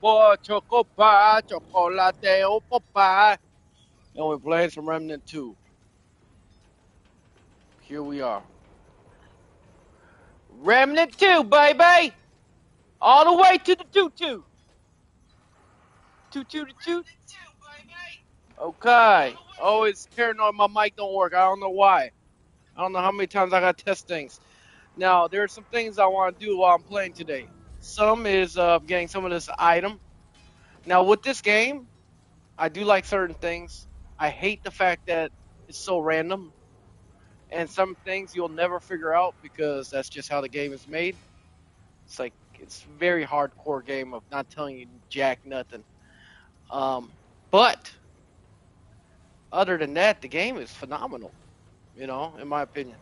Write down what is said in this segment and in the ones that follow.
boy, choco pie, chocolate, apple pie. And we're playing some Remnant 2. Here we are. Remnant 2, baby! All the way to the toot-toot. Toot-toot-toot. Okay. Oh, it's paranoid. My mic don't work. I don't know why. I don't know how many times I got to test things. Now, there are some things I want to do while I'm playing today. Some is getting some of this item. Now, with this game, I do like certain things. I hate the fact that it's so random. And some things you'll never figure out because that's just how the game is made. It's like it's very hardcore game of not telling you jack nothing. Um, but other than that, the game is phenomenal. You know, in my opinion,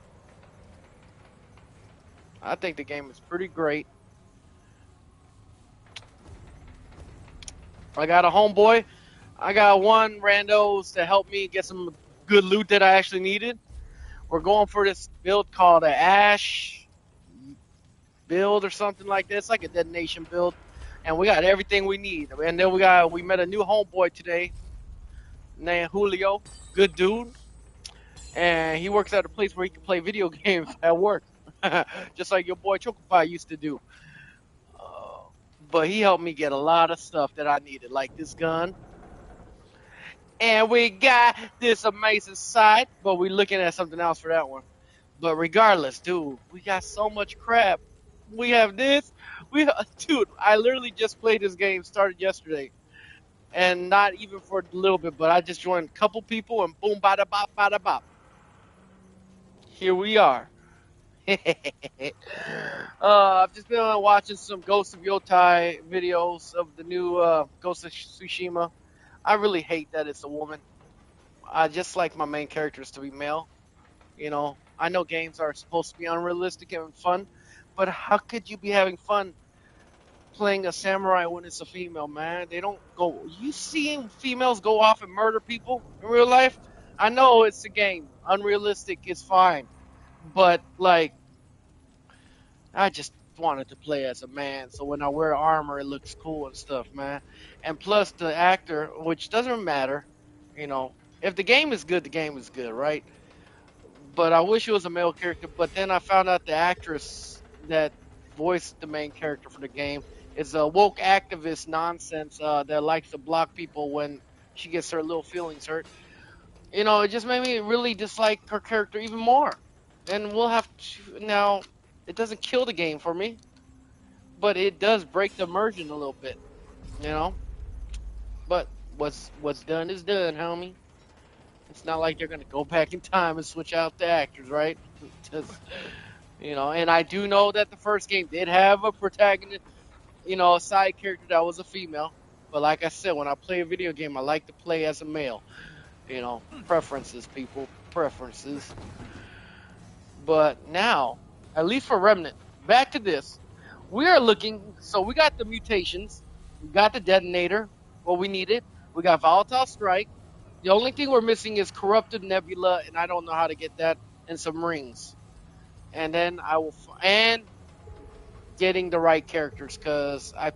I think the game is pretty great. I got a homeboy. I got one randos to help me get some good loot that I actually needed. We're going for this build called a Ash build or something like this, like a detonation build, and we got everything we need. And then we met a new homeboy today named Julio, good dude, and he works at a place where he can play video games at work, just like your boy Chocopie used to do. Uh, but he helped me get a lot of stuff that I needed, like this gun. And we got this amazing site, but we're looking at something else for that one. But regardless, dude, we got so much crap. We have this. Dude, I literally just played this game, started yesterday, and not even for a little bit, but I just joined a couple people, and boom, bada bop, bada bop. Here we are. I've just been watching some Ghost of Yotai videos of the new Ghost of Tsushima. I really hate that it's a woman. I just like my main characters to be male. You know, I know games are supposed to be unrealistic and fun, but how could you be having fun playing a samurai when it's a female, man? They don't go. You seeing females go off and murder people in real life? I know it's a game. Unrealistic is fine, but like, I just wanted to play as a man, so when I wear armor, it looks cool and stuff, man. And plus, the actor, which doesn't matter, you know, if the game is good, the game is good, right? But I wish it was a male character. But then I found out the actress that voiced the main character for the game is a woke activist nonsense that likes to block people when she gets her little feelings hurt. You know, it just made me really dislike her character even more. And we'll have to now. It doesn't kill the game for me, but it does break the immersion a little bit. You know, but what's done is done, homie. It's not like they're gonna go back in time and switch out the actors, right? Just, you know, and I do know that the first game did have a protagonist, you know, a side character that was a female. But like I said, when I play a video game, I like to play as a male. You know, preferences, people, preferences. But now, at least for Remnant, back to this. We are looking, so we got the mutations, we got the detonator, what we needed, we got volatile strike. The only thing we're missing is corrupted nebula, and I don't know how to get that, and some rings. And then and getting the right characters, because I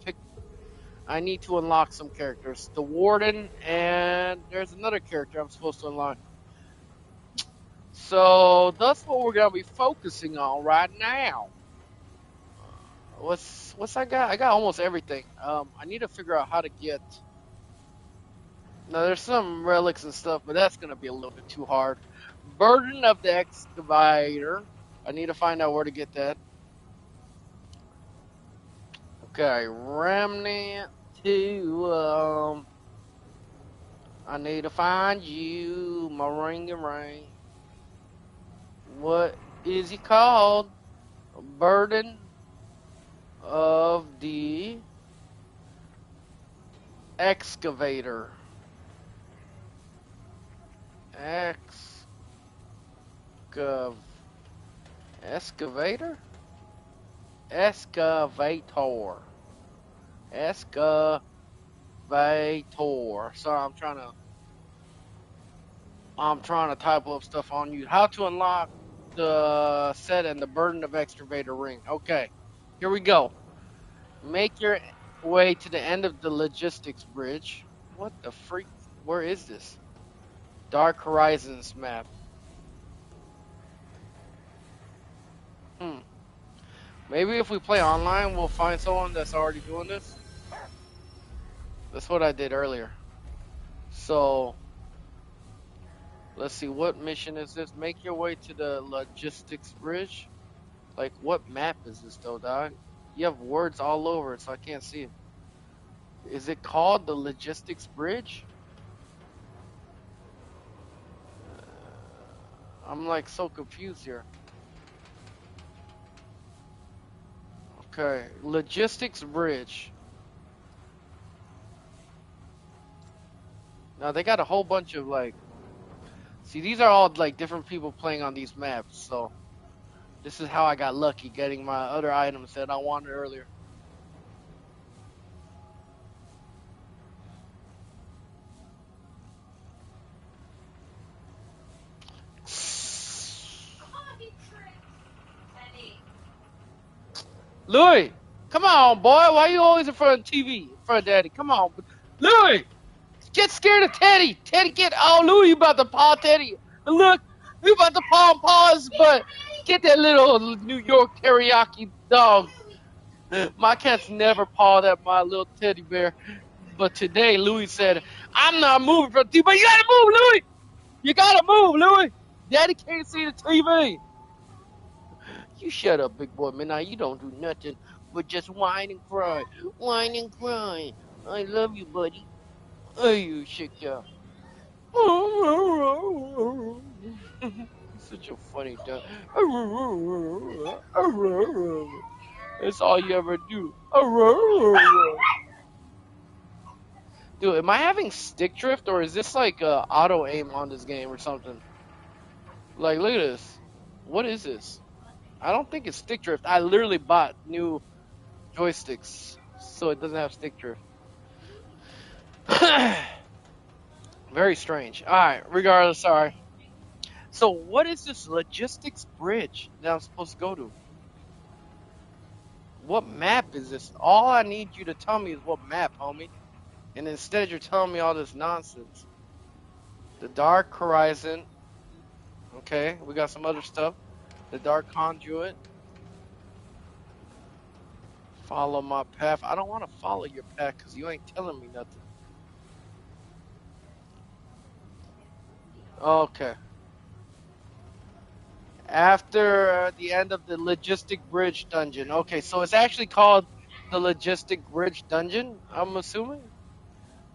need to unlock some characters. The warden, and there's another character I'm supposed to unlock. So that's what we're gonna be focusing on right now. What's I got? I got almost everything. I need to figure out how to get. Now there's some relics and stuff, but that's gonna be a little bit too hard. Burden of the excavator. I need to find out where to get that. Okay, Remnant 2. I need to find you, my ring and ring. What is he called? Burden of the excavator. Excavator? Excavator. Excavator. Sorry, I'm trying to type up stuff on you. How to unlock the set and the burden of excavator ring. Okay, here we go. Make your way to the end of the logistics bridge. What the freak? Where is this? Dark Horizons map. Hmm. Maybe if we play online, we'll find someone that's already doing this. That's what I did earlier. So, let's see. What mission is this? Make your way to the logistics bridge. Like, what map is this, though, dog? You have words all over it, so I can't see it. Is it called the logistics bridge? I'm like so confused here. Okay, logistics bridge. Now they got a whole bunch of like, see, these are all like different people playing on these maps. So this is how I got lucky getting my other items that I wanted earlier. Louis, come on, boy. Why you always in front of TV, in front of Daddy? Come on, Louis. Get scared of Teddy. Teddy, oh, Louis, you about to paw Teddy. Look, you about to paw his butt. Get that little New York teriyaki dog. My cats never pawed at my little teddy bear. But today, Louis said, I'm not moving from TV. But you gotta move, Louis. You gotta move, Louis. Daddy can't see the TV. You shut up, big boy. Man, now you don't do nothing but just whine and cry. Whine and cry. I love you, buddy. Oh, you shit up. Such a funny dog. That's all you ever do. Dude, am I having stick drift or is this like auto aim on this game or something? Like, look at this. What is this? I don't think it's stick drift. I literally bought new joysticks so it doesn't have stick drift. Very strange. Alright, regardless, sorry. So what is this logistics bridge that I'm supposed to go to? What map is this? All I need you to tell me is what map, homie. And instead you're telling me all this nonsense. The Dark Horizon. Okay, we got some other stuff. The Dark Conduit. Follow my path. I don't want to follow your path because you ain't telling me nothing. Okay. After the end of the Logistic Bridge dungeon. Okay, so it's actually called the Logistic Bridge dungeon, I'm assuming.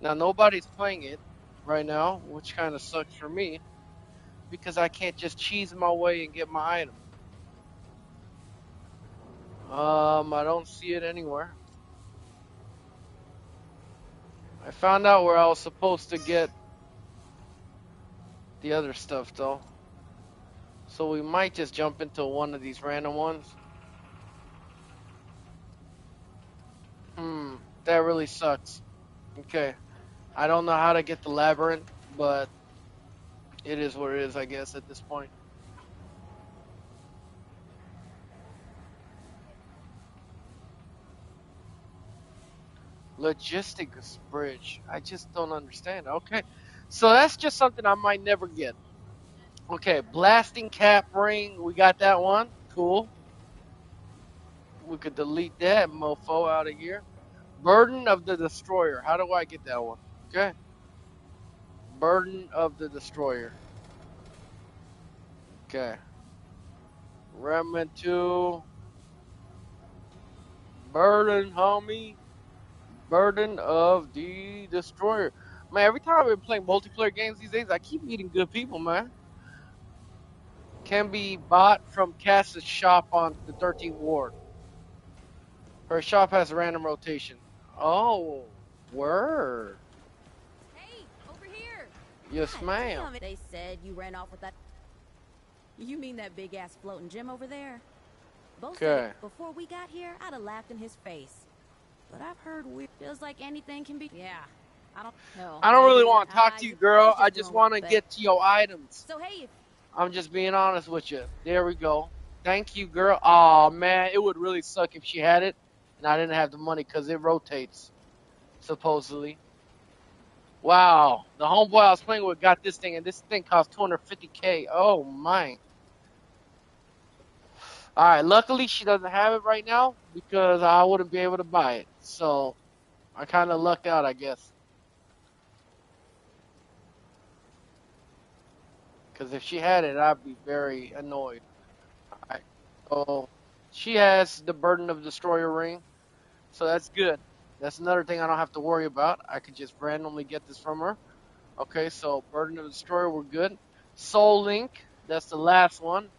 Now, nobody's playing it right now, which kind of sucks for me. Because I can't just cheese my way and get my item. I don't see it anywhere. I found out where I was supposed to get the other stuff, though. So we might just jump into one of these random ones. That really sucks. Okay. I don't know how to get the labyrinth, but it is what it is, I guess, at this point. Logistics bridge. I just don't understand. Okay. So that's just something I might never get. Okay, blasting cap ring. We got that one. Cool. We could delete that mofo out of here. Burden of the Destroyer. How do I get that one? Okay. Burden of the Destroyer. Okay. Remnant2. Burden, homie. Burden of the Destroyer. Man, every time I've been playing multiplayer games these days, I keep meeting good people, man. Can be bought from Cass's shop on the 13th Ward. Her shop has random rotation. Oh, word. Hey, over here. Yes, ma'am. They said you ran off with that. You mean that big ass floating Jim over there? Both said before we got here, I'd have laughed in his face. But I've heard weird. Feels like anything can be. Yeah, I don't know. I don't really want to talk to you, girl. I just want to get to your items. So hey, I'm just being honest with you. There we go. Thank you, girl. Oh man, it would really suck if she had it and I didn't have the money because it rotates supposedly. Wow, the homeboy I was playing with got this thing, and this thing cost 250K. Oh my! All right, luckily she doesn't have it right now because I wouldn't be able to buy it. So I kind of lucked out, I guess. Because if she had it, I'd be very annoyed. All right, so she has the Burden of Destroyer ring, so that's good. That's another thing I don't have to worry about. I could just randomly get this from her. Okay, so Burden of the Destroyer, we're good. Soul Link, that's the last one.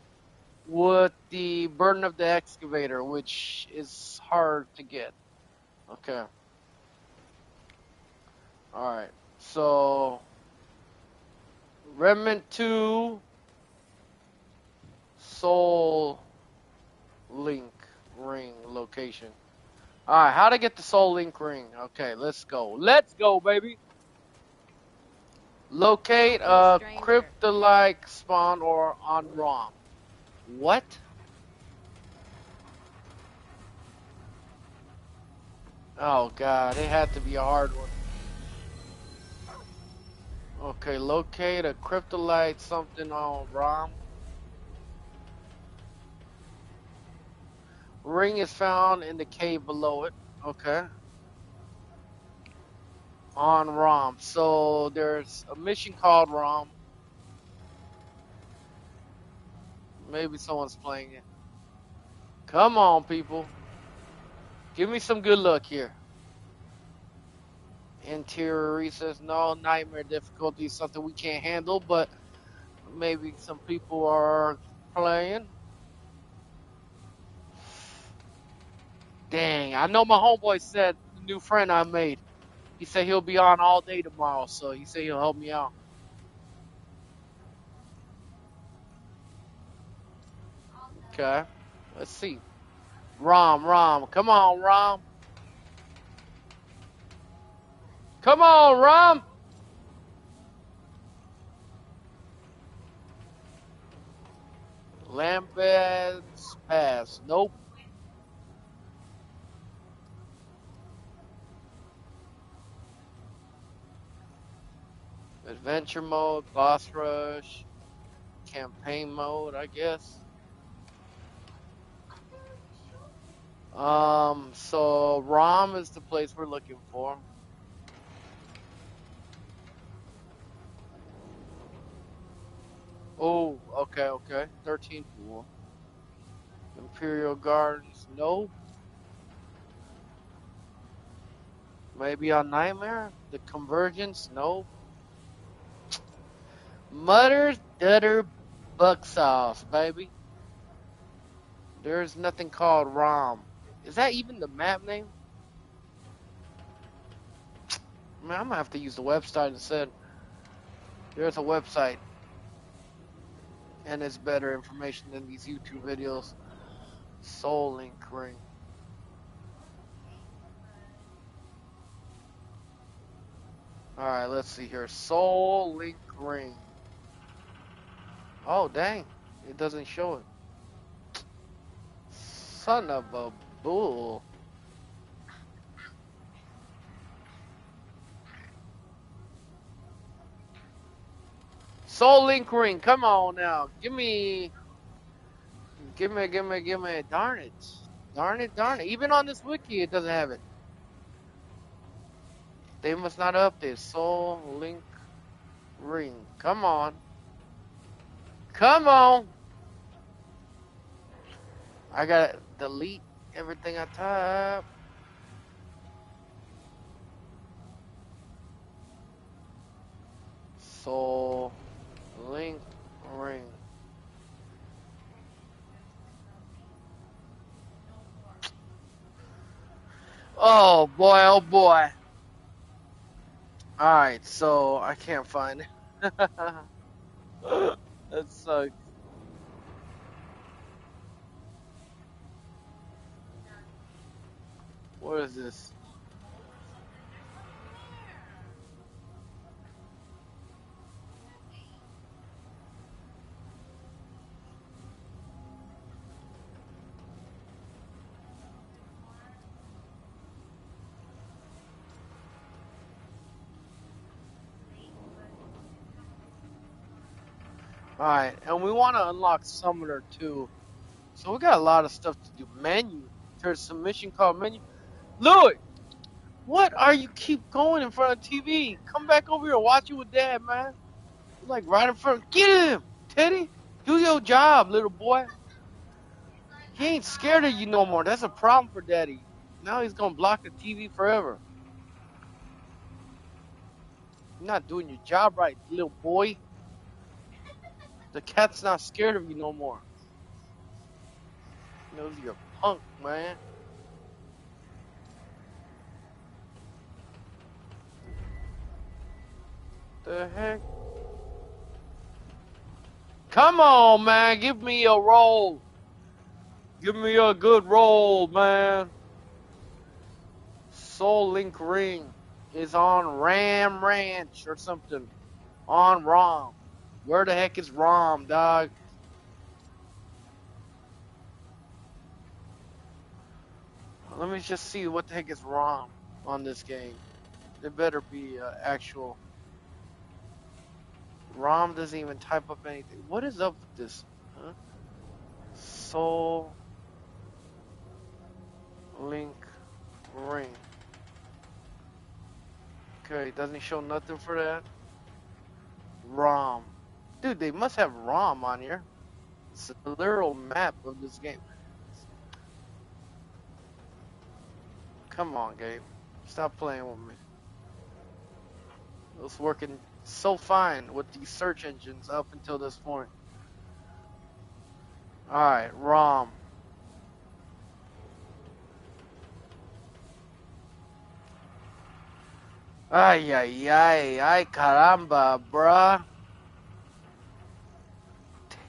With the Burden of the Excavator, which is hard to get. Okay, alright. So, Remnant2, Soul Link ring location. Alright, how to get the Soul Link ring? Okay, let's go. Let's go, baby! Locate a crypto-like spawn or on ROM. What? Oh god, it had to be a hard one. Okay, locate a cryptolite something on ROM. Ring is found in the cave below it. Okay. On ROM. So there's a mission called ROM. Maybe someone's playing it. Come on, people. Give me some good luck here. Interior recess. No, nightmare difficulty is something we can't handle, but maybe some people are playing. Dang, I know my homeboy said, the new friend I made, he said he'll be on all day tomorrow, so he said he'll help me out. Okay, let's see. Rom, come on, Rom. Come on, Rom. Lambad's Pass. Nope. Adventure mode, boss rush, campaign mode, I guess. So ROM is the place we're looking for. Oh, okay. 13 pool. Imperial Gardens, nope. Maybe on Nightmare? The Convergence, nope. Mutter Dutter Buck Sauce, baby. There's nothing called ROM. Is that even the map name? Man, I'm gonna have to use the website instead. There's a website, and it's better information than these YouTube videos. Soul Link Ring. Alright, let's see here. Soul Link Ring. Oh, dang. It doesn't show it. Son of a bull. Soul Link Ring. Come on now. Give me. Darn it. Darn it. Even on this wiki, it doesn't have it. They must not update. Soul Link Ring. Come on. Come on. I gotta delete everything I type. Soul Link Ring. Oh boy, oh boy. Alright, so I can't find it. That sucks. What is this? Alright, and we want to unlock Summoner too. So we got a lot of stuff to do. Menu. There's some mission called menu. Louis, what are you keep going in front of TV? Come back over here and watch it with Dad, man. You're like right in front. Get him, Teddy. Do your job, little boy. He ain't scared of you no more. That's a problem for Daddy. Now he's gonna block the TV forever. You're not doing your job right, little boy. The cat's not scared of you no more. He knows you're a punk, man. The heck? Come on, man. Give me a roll. Give me a good roll, man. Soul Link Ring is on Ram Ranch or something. On ROM. Where the heck is ROM, dog? Let me just see what the heck is ROM on this game. There better be actual. ROM doesn't even type up anything. What is up with this? Huh? Soul Link Ring. Okay, doesn't show nothing for that. ROM. Dude, they must have ROM on here. It's a literal map of this game. Come on, Gabe. Stop playing with me. It was working so fine with these search engines up until this point. Alright, ROM. Ay, ay, ay, ay, caramba, bruh.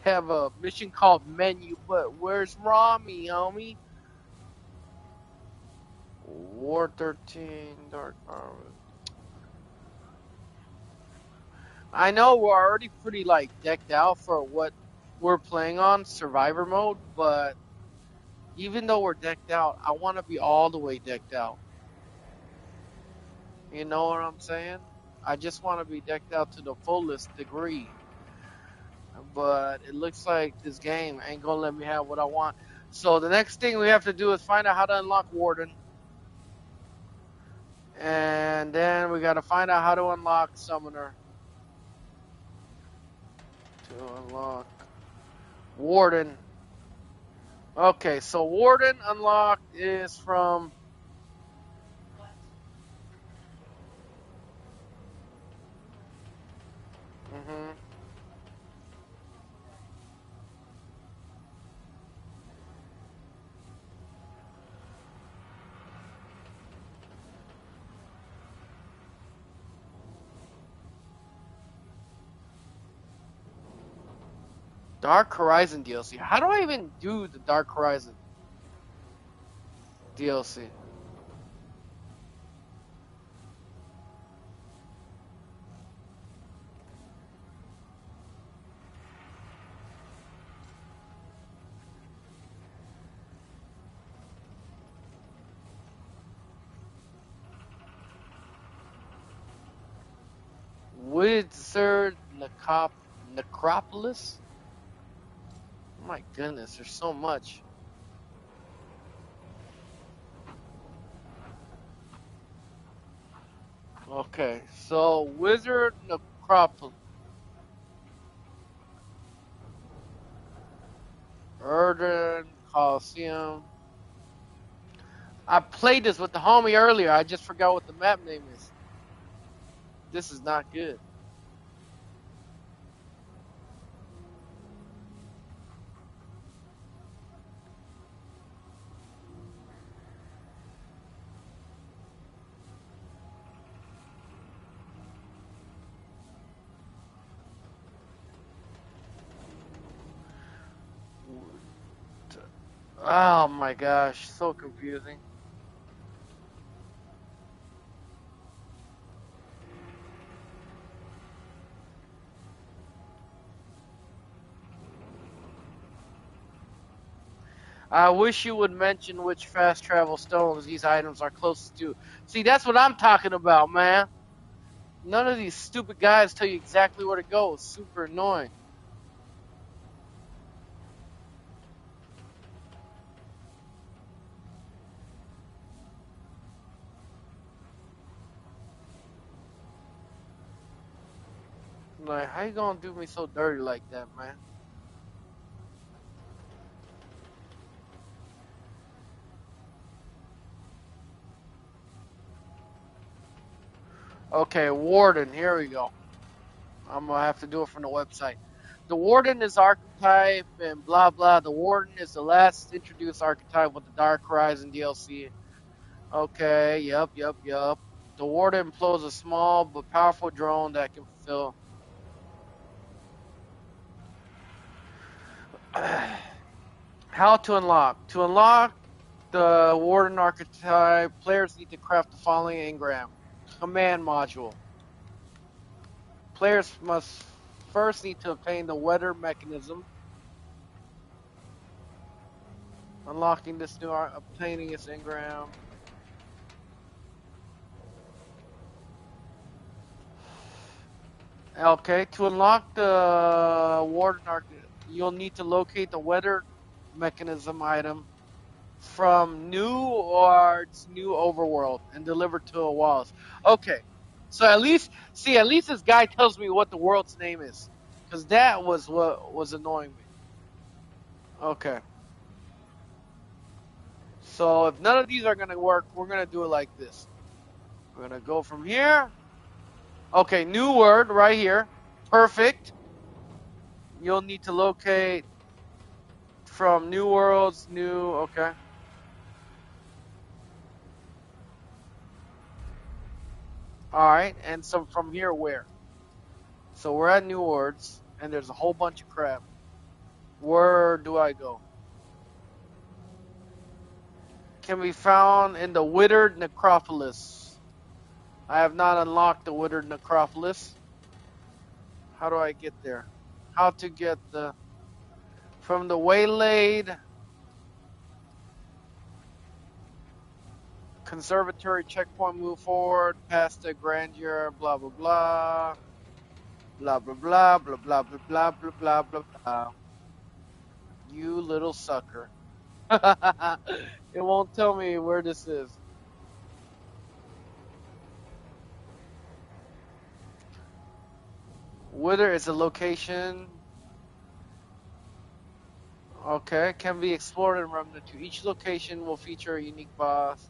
Have a mission called menu, but where's Rami, homie? War 13, Dark Harvest. I know we're already pretty, like, decked out for what we're playing on, Survivor mode, but even though we're decked out, I want to be all the way decked out. You know what I'm saying? I just want to be decked out to the fullest degree. But it looks like this game ain't gonna let me have what I want. So the next thing we have to do is find out how to unlock Warden. And then we gotta find out how to unlock Summoner. To unlock Warden. Okay, so Warden unlocked is from... Dark Horizon DLC. How do I even do the Dark Horizon DLC? Wizard Necropolis? Oh my goodness, there's so much. Okay, so Wizard Necropolis. Erden Coliseum. I played this with the homie earlier. I just forgot what the map name is. This is not good. Oh my gosh, so confusing. I wish you would mention which fast travel stones these items are closest to. See, that's what I'm talking about, man. None of these stupid guys tell you exactly where to go. It's super annoying. Like, how you gonna do me so dirty like that, man? Okay, Warden, here we go. I'm gonna have to do it from the website. The Warden is archetype and blah blah. The Warden is the last introduced archetype with the Dark Horizon DLC. Okay, yep. The Warden employs a small but powerful drone that can fulfill. How to unlock? To unlock the Warden archetype, players need to craft the following engram. Command module. Players must first need to obtain the weather mechanism. Unlocking this new art, obtaining its engram. Okay, to unlock the Warden archetype, you'll need to locate the weather mechanism item from new overworld and deliver to a walls. Okay, so at least this guy tells me what the world's name is, because that was what was annoying me. Okay, so if none of these are gonna work, we're gonna do it like this. We're gonna go from here. Okay, new word right here. Perfect. You'll need to locate from new worlds, new. Okay. All right, and so from here, where? So we're at new words, and there's a whole bunch of crap. Where do I go? Can be found in the Withered Necropolis. I have not unlocked the Withered Necropolis. How do I get there? How to get the from the Waylaid Conservatory checkpoint? Move forward past the Grandeur. Blah blah blah. Blah blah blah blah blah blah blah blah blah blah blah. You little sucker. It won't tell me where this is. Wither is a location. Okay, can be explored in Remnant2. Each location will feature a unique boss.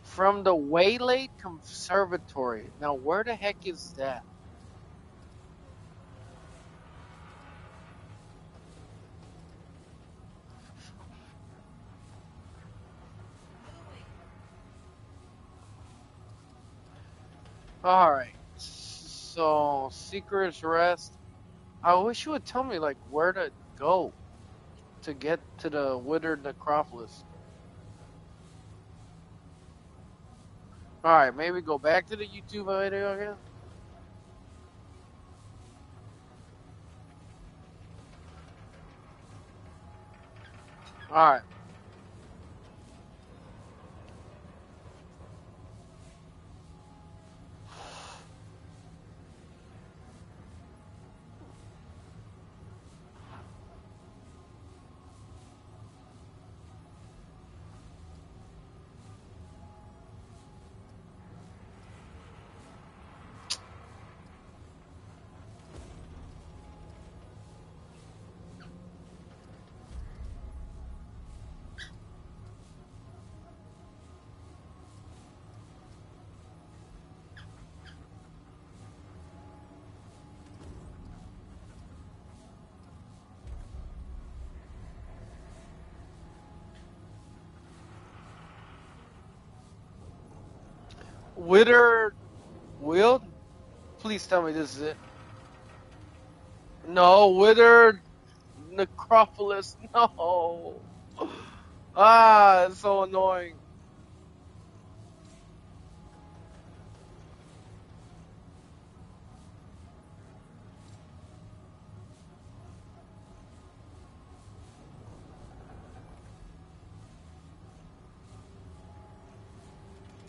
From the Waylaid Conservatory. Now, where the heck is that? Alright. So, Secret's Rest. I wish you would tell me, like, where to go to get to the Withered Necropolis. Alright, maybe go back to the YouTube video again? Alright. Withered Wield? Please tell me this is it. No, Withered Necropolis. No. Ah, it's so annoying.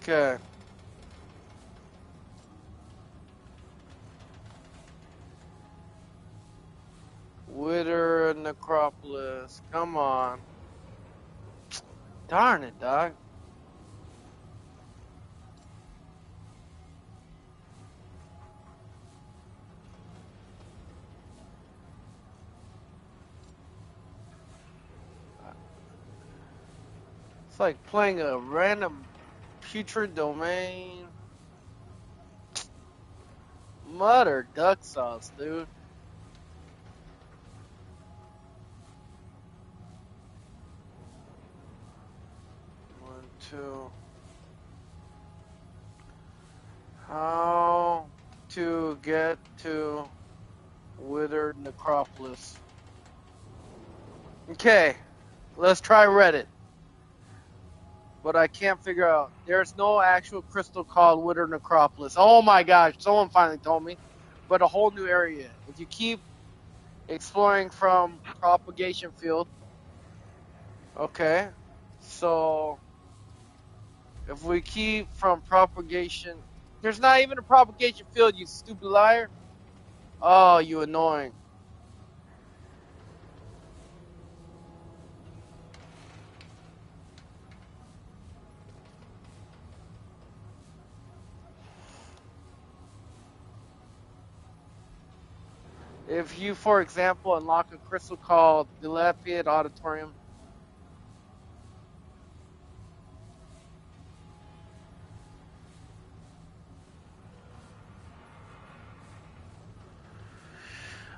Okay. Withered Necropolis. Come on. Darn it, dog. It's like playing a random putrid domain. Mud or duck sauce, dude. One, two. How to get to withered necropolis. Okay, let's try Reddit. But I can't figure out. There's no actual crystal called withered necropolis. Oh my gosh, someone finally told me. But a whole new area. If you keep exploring from propagation field. Okay, so if we keep from propagation, there's not even a propagation field, you stupid liar. Oh, you annoying. If you, for example, unlock a crystal called Dilapidated Auditorium.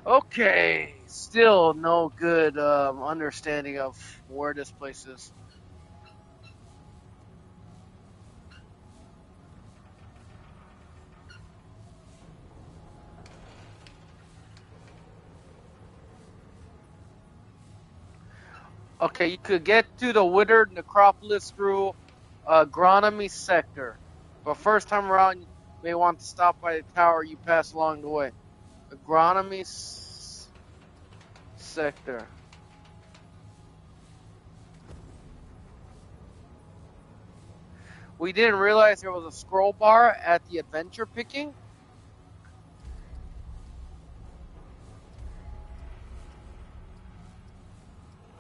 Okay, still no good understanding of where this place is. Okay, you could get to the withered necropolis through agronomy sector. But first time around, you may want to stop by the tower you pass along the way. Agronomy sector. We didn't realize there was a scroll bar at the adventure picking.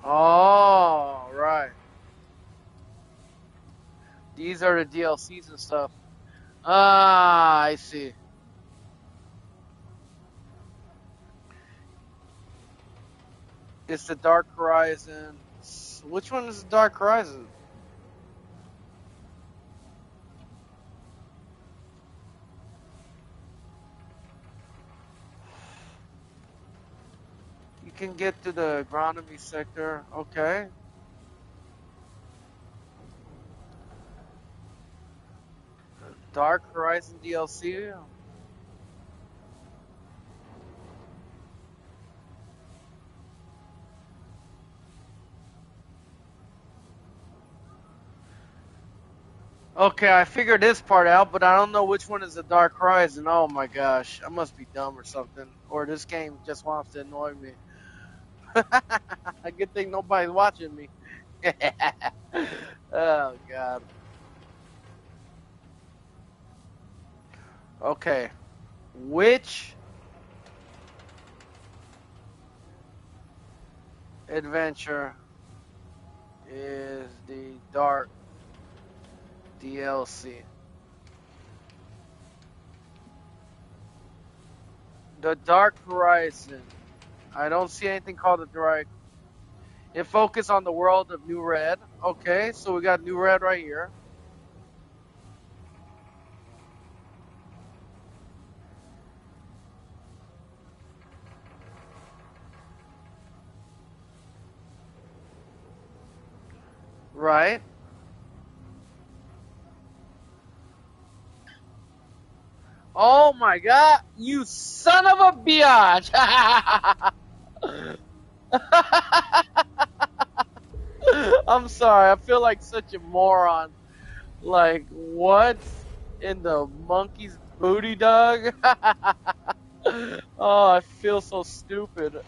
Oh, right. These are the DLCs and stuff. Ah, I see. It's the Dark Horizon. Which one is the Dark Horizon? You can get to the agronomy sector. Okay. Dark Horizon DLC. Okay, I figured this part out, but I don't know which one is the Dark Horizon. Oh my gosh, I must be dumb or something. Or this game just wants to annoy me. Good thing nobody's watching me. Oh god. Okay. Which adventure is the Dark DLC? The Dark Horizon. I don't see anything called the Dark. It focused on the world of New Red. Okay, so we got New Red right here. Right. Oh my god, you son of a biatch! I'm sorry, I feel like such a moron. Like, what in the monkey's booty, dog? Oh, I feel so stupid.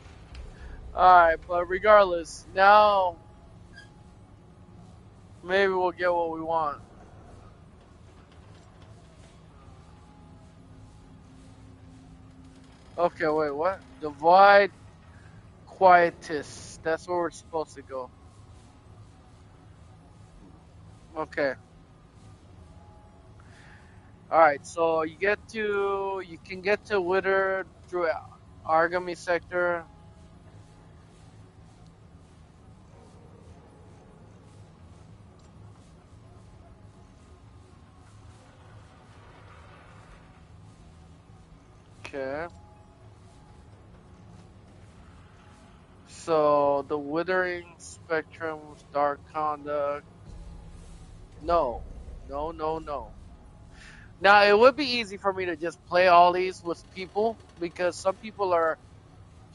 Alright, but regardless, now maybe we'll get what we want. Okay, wait, what? Divide Quietus. That's where we're supposed to go. Okay. All right. So you can get to Wither through Argamy sector. Okay. So the Withering Spectrum's Dark Conduct. No. No, no, no. Now it would be easy for me to just play all these with people because some people are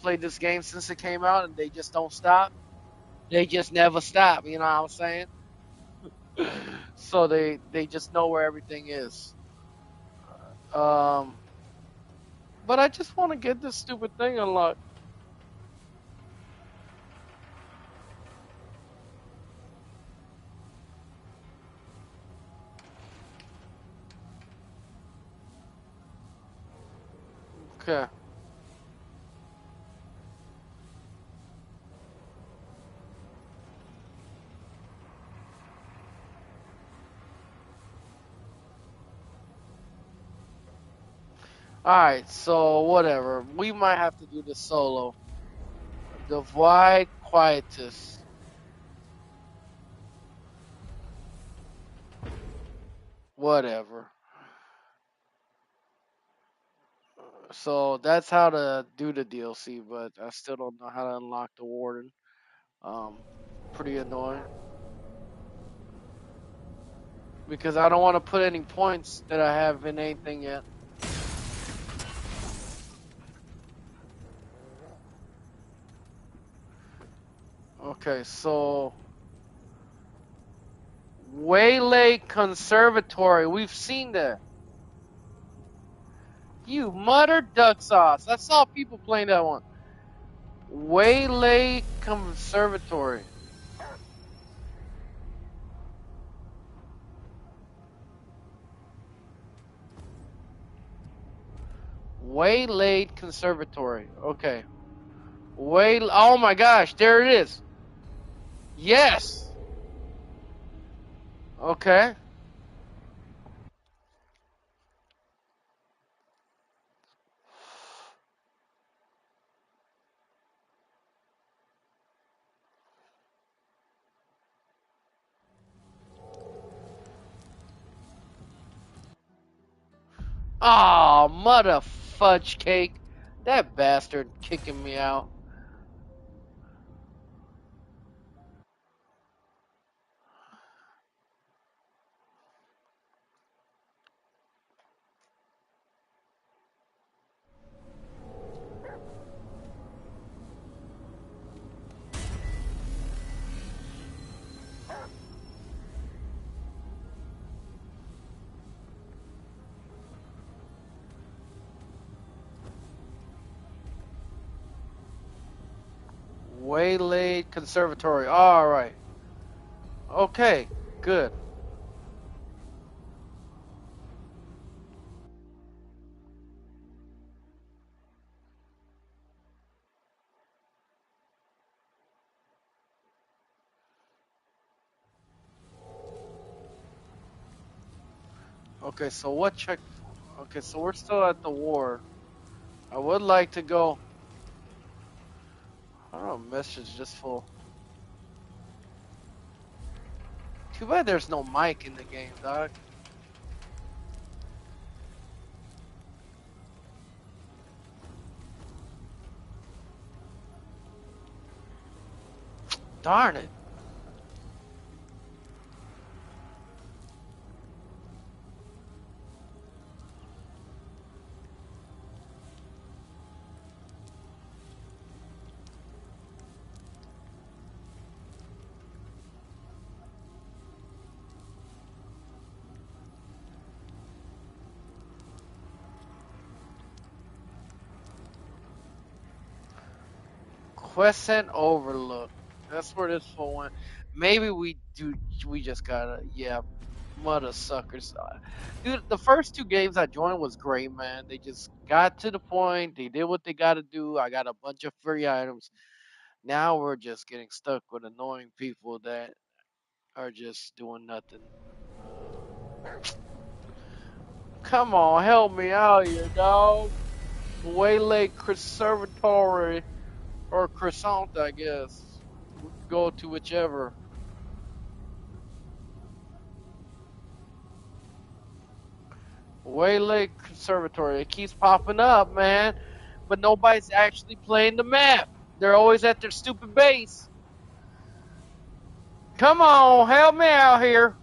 played this game since it came out and they just don't stop. They just never stop, you know what I'm saying? So they just know where everything is. Um but I just want to get this stupid thing unlocked. Okay. Alright, so whatever. We might have to do this solo. Divide Quietus. Whatever. So that's how to do the DLC, but I still don't know how to unlock the Warden. Um, Pretty annoying because I don't want to put any points that I have in anything yet. Okay, so Waylay Conservatory. We've seen that. You mother duck sauce. I saw people playing that one. Waylay Conservatory. Waylaid Conservatory. Okay. Oh my gosh, there it is. Yes. Okay. Oh, mother fudge cake. That bastard kicking me out. Waylaid Conservatory. All right. Okay. Good. Okay, so what check? Okay, so we're still at the war. I would like to go. I don't know, message just full. Too bad there's no mic in the game, dog. Darn it. Crescent Overlook. That's where this full went. Maybe we do. We just gotta. Yeah, mother suckers. Dude, the first two games I joined was great, man. They just got to the point. They did what they gotta do. I got a bunch of free items. Now we're just getting stuck with annoying people that. Or just doing nothing. Come on, help me out here, dog. Waylay Conservatory or Croissant, I guess. We could go to whichever. Waylay Conservatory. It keeps popping up, man. But nobody's actually playing the map. They're always at their stupid base. Come on, help me out here.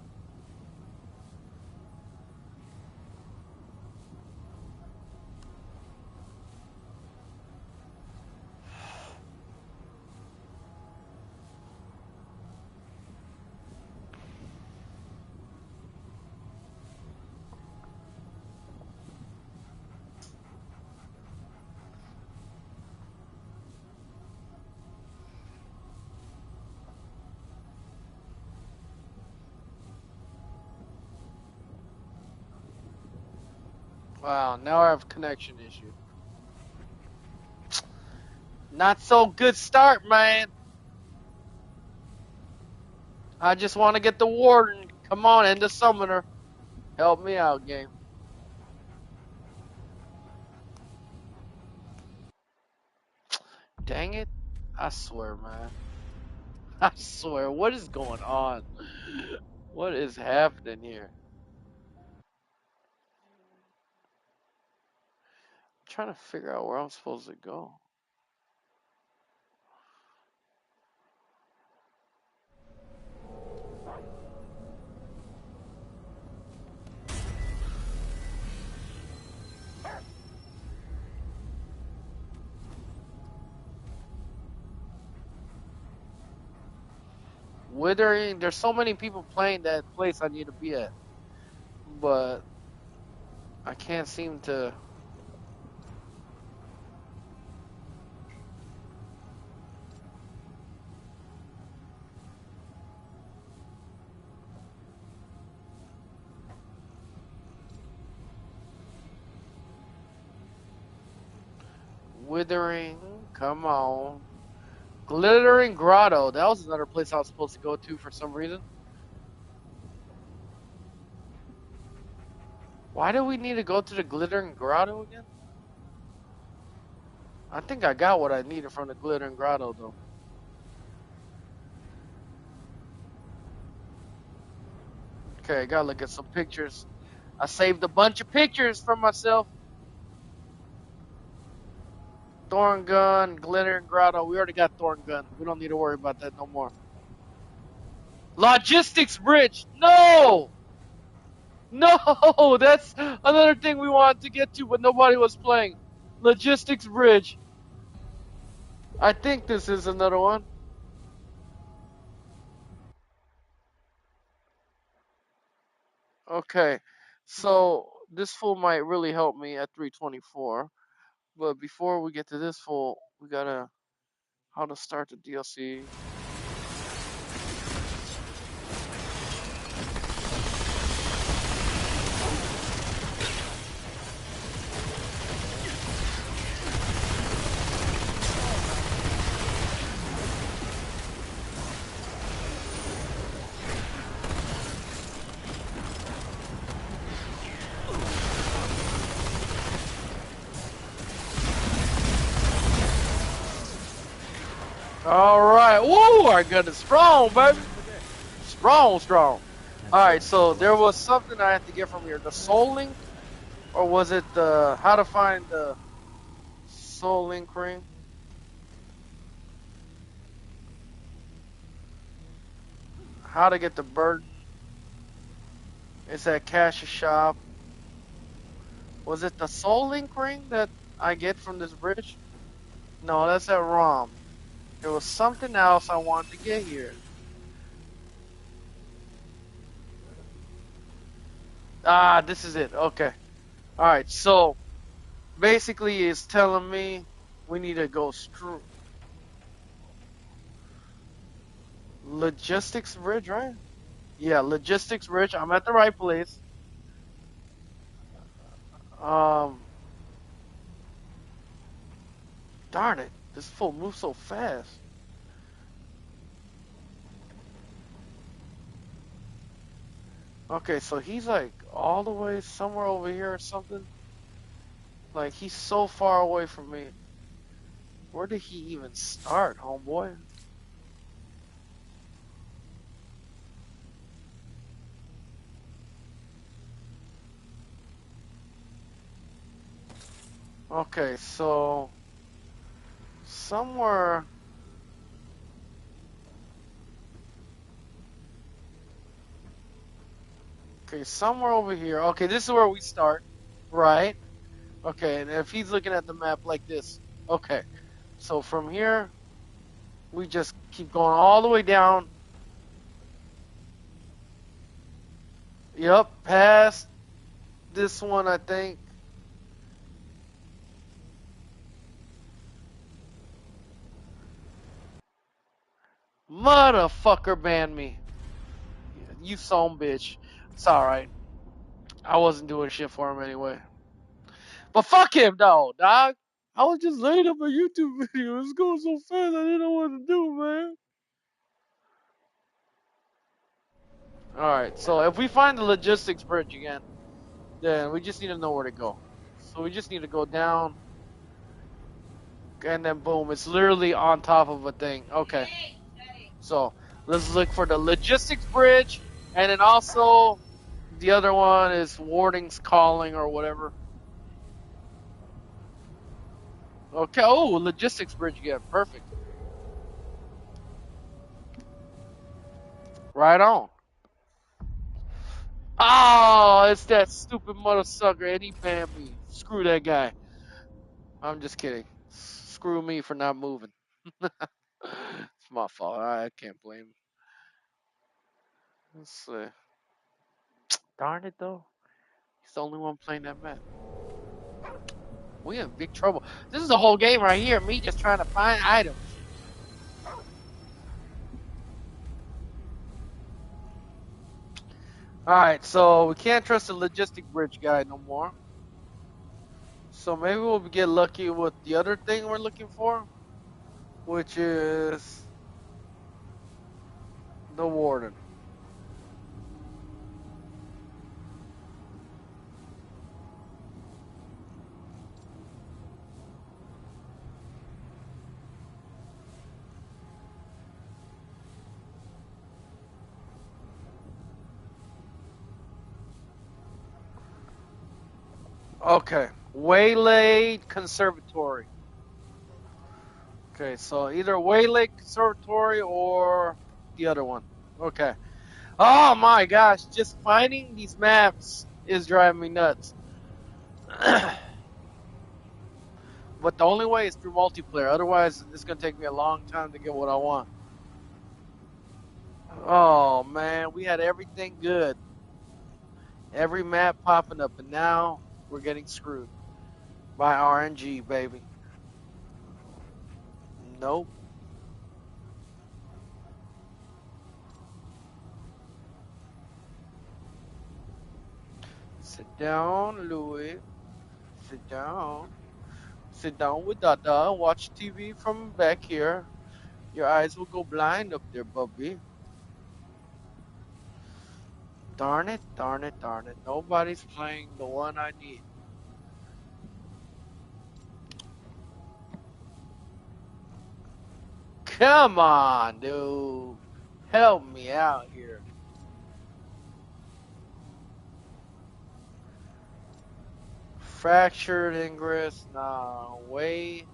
Wow, now I have a connection issue. Not so good start, man. I just want to get the warden. Come on, and the summoner. Help me out, game. Dang it. I swear, man. I swear, what is going on? What is happening here? I'm trying to figure out where I'm supposed to go. Withering, there's so many people playing that place I need to be at. But I can't seem to. Withering, come on. Glittering Grotto. That was another place I was supposed to go to for some reason. Why do we need to go to the Glittering Grotto again? I think I got what I needed from the Glittering Grotto, though. Okay, I gotta look at some pictures. I saved a bunch of pictures for myself. Thorn Gun, Glittering Grotto. We already got Thorn Gun. We don't need to worry about that no more. Logistics Bridge. No! No! That's another thing we wanted to get to, but nobody was playing. Logistics Bridge. I think this is another one. Okay. So, this fool might really help me at 324. But before we get to this fool, we gotta... How to start the DLC. Alright. Woo! Our gun is strong, baby. Strong, strong. Alright, so there was something I had to get from here. The Soul Link? Or was it the... How to find the Soul Link ring? How to get the bird? It's at Cash's shop. Was it the Soul Link ring that I get from this bridge? No, that's at ROM. There was something else I wanted to get here. Ah, this is it. Okay. Alright, so basically it's telling me we need to go through Logistics Bridge, right? Yeah, Logistics Bridge. I'm at the right place. Darn it. This fool moves so fast. Okay, so he's like all the way somewhere over here or something. Like he's so far away from me. Where did he even start, homeboy? Okay, so somewhere. Okay, somewhere over here. Okay, this is where we start, right? Okay, and if he's looking at the map like this, okay. So from here, we just keep going all the way down. Yep, past this one, I think. Motherfucker banned me. You son bitch. It's alright. I wasn't doing shit for him anyway. But fuck him though, dog. I was just laying up a YouTube video. It's going so fast I didn't know what to do, man. Alright, so if we find the logistics bridge again, then we just need to know where to go. So we just need to go down, and then boom, it's literally on top of a thing. Okay. So let's look for the logistics bridge, and then also the other one is Warding's calling or whatever. Okay. Oh, logistics bridge again. Perfect. Right on. Oh, it's that stupid mother sucker, and he banned me. Screw that guy. I'm just kidding. Screw me for not moving. It's my fault. I can't blame him. Let's see. Darn it, though. He's the only one playing that map. We in big trouble. This is the whole game right here. Me just trying to find items. Alright, so we can't trust the logistic bridge guy no more. So maybe we'll get lucky with the other thing we're looking for, which is the warden. Okay, Waylaid Conservatory. Okay, so either Waylaid Conservatory or the other one. Okay. Oh my gosh, just finding these maps is driving me nuts. But the only way is through multiplayer. Otherwise, it's gonna take me a long time to get what I want. Oh man, we had everything good. Every map popping up, and now we're getting screwed by RNG, baby. Nope. Sit down, Louis. Sit down. Sit down with Dada. Watch TV from back here. Your eyes will go blind up there, Bubby. Darn it, darn it, darn it. Nobody's playing the one I need. Come on, dude. Help me out here. Fractured ingress. Nah, wait.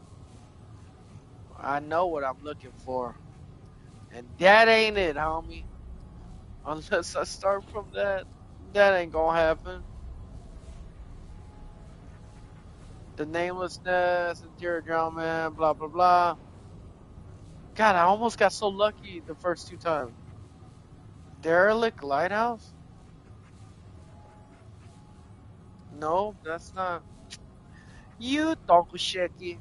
I know what I'm looking for. And that ain't it, homie. Unless I start from that, that ain't gonna happen. The namelessness, interior drama, blah, blah, blah. God, I almost got so lucky the first two times. Derelict Lighthouse? No, that's not. You Donkusheki.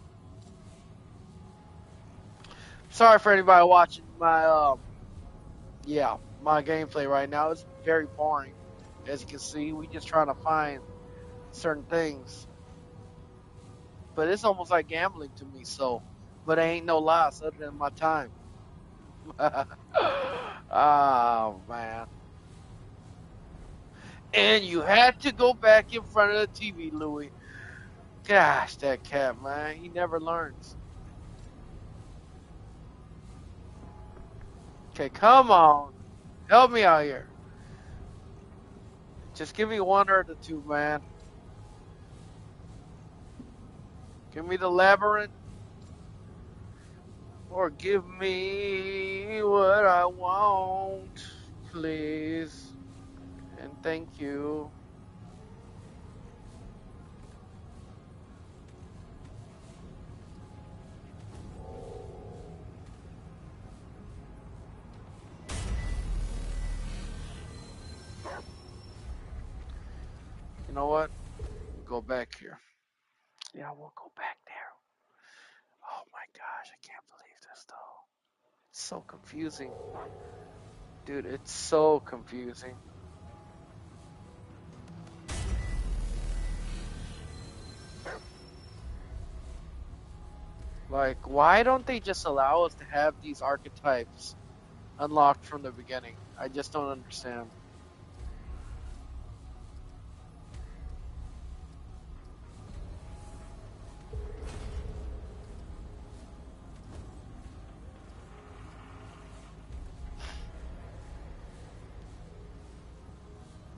Sorry for anybody watching my yeah, my gameplay right now. It's very boring. As you can see, we just trying to find certain things. But it's almost like gambling to me, so but it ain't no loss other than my time. Oh man. And you had to go back in front of the TV, Louis. Gosh, that cat, man. He never learns. Okay, come on. Help me out here. Just give me one or the two, man. Give me the labyrinth. Or give me what I want, please. And thank you. You know what? Go back here. Yeah, we'll go back there. Oh my gosh, I can't believe this though. It's so confusing. Dude, it's so confusing. Like, why don't they just allow us to have these archetypes unlocked from the beginning? I just don't understand.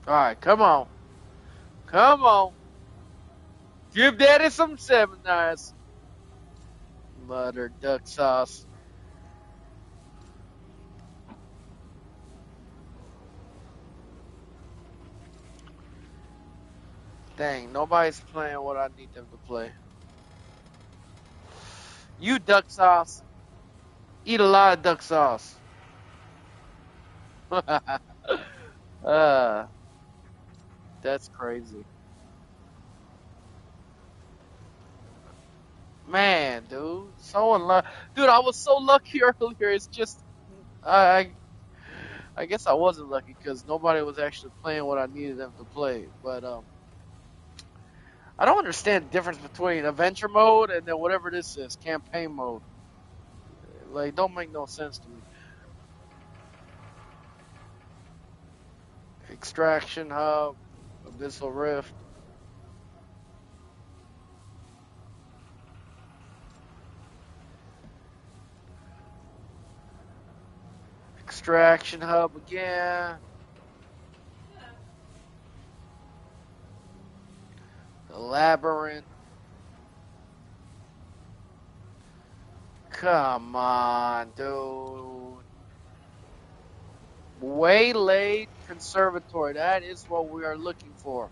Alright, come on. Come on. Give daddy some seminars. Mother duck sauce. Dang, nobody's playing what I need them to play. You duck sauce. Eat a lot of duck sauce. uh, that's crazy. Man, dude. So unlucky. Dude, I was so lucky earlier. It's just, I, I guess I wasn't lucky because nobody was actually playing what I needed them to play. But, I don't understand the difference between adventure mode and then whatever this is, campaign mode. Like, don't make no sense to me. Extraction hub, abyssal rift. Extraction hub again. The labyrinth. Come on, dude. Waylaid Conservatory. That is what we are looking for.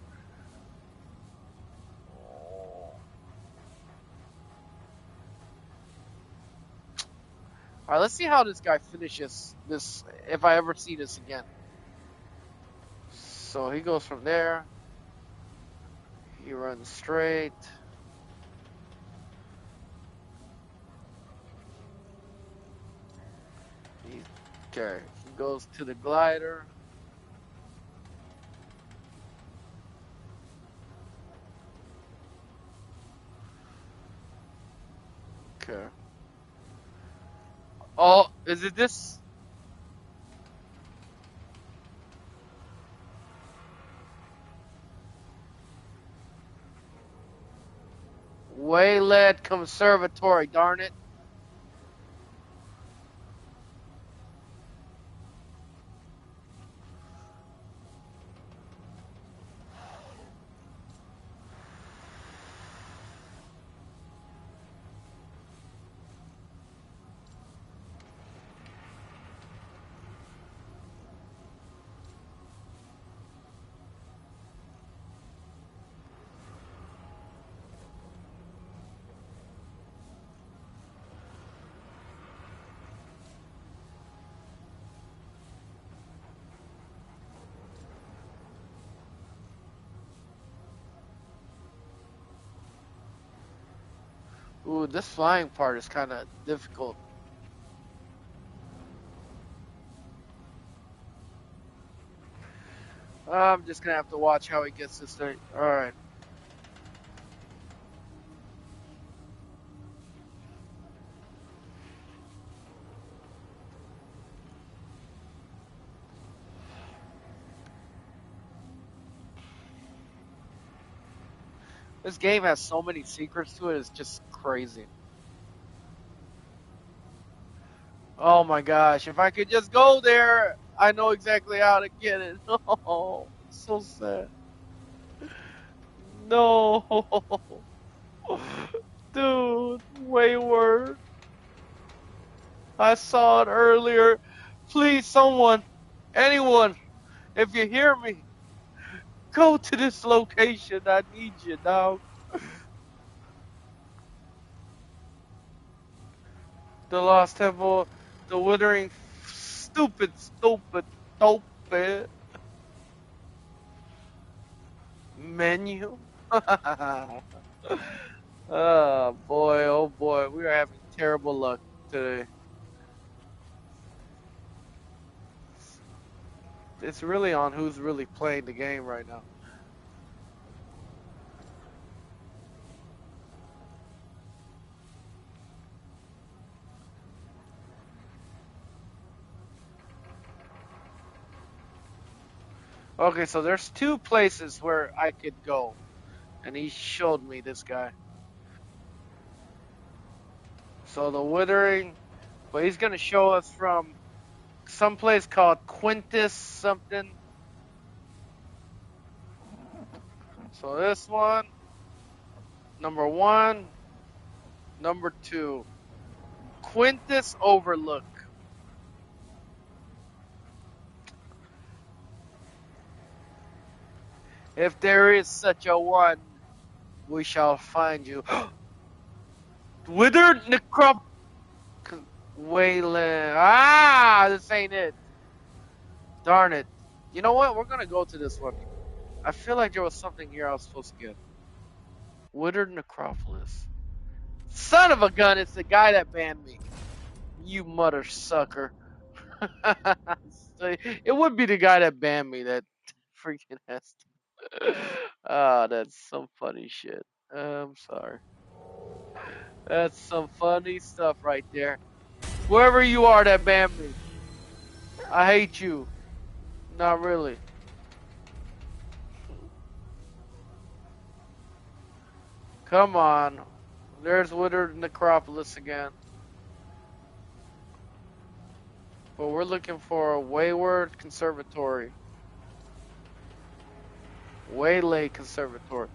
All right, let's see how this guy finishes this, if I ever see this again. So he goes from there. He runs straight. Okay, he goes to the glider. Okay. Oh, is it this? Waylaid Conservatory, darn it. Ooh, this flying part is kind of difficult. I'm just gonna have to watch how he gets this thing. All right. This game has so many secrets to it. It's just crazy. Oh my gosh! If I could just go there, I know exactly how to get it. Oh, so sad. No, dude, wayward. I saw it earlier. Please, someone, anyone, if you hear me, go to this location. I need you, dog. The Lost Temple, the Withering, stupid, stupid, stupid menu. Oh boy, we are having terrible luck today. It's really on who's really playing the game right now. Okay, so there's two places where I could go, and he showed me this guy. So the Withering, but he's gonna show us from some place called Quintus something. So this one, number one, number two, Quintus Overlook. If there is such a one, we shall find you. Withered Necrop Wayland. Ah, this ain't it. Darn it. You know what? We're gonna go to this one. I feel like there was something here I was supposed to get. Withered Necropolis. Son of a gun, it's the guy that banned me. You mother sucker. It would be the guy that banned me that freaking has to. Ah, that's some funny shit. I'm sorry. That's some funny stuff right there. Whoever you are that banned me, I hate you. Not really. Come on. There's Withered Necropolis again. But we're looking for a Wayward Conservatory. Waylay Conservatory.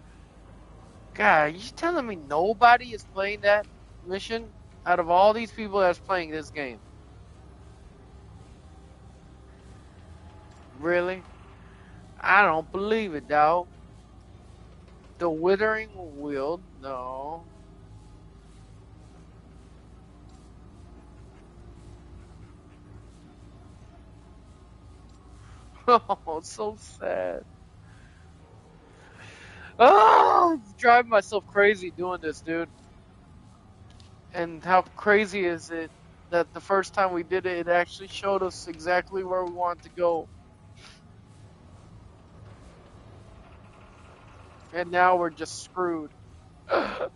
God, you telling me nobody is playing that mission out of all these people that's playing this game? Really? I don't believe it, dog. The Withering Wield? No. Oh, it's so sad. Oh, I'm driving myself crazy doing this, dude. And how crazy is it that the first time we did it, it actually showed us exactly where we wanted to go. And now we're just screwed. Oh,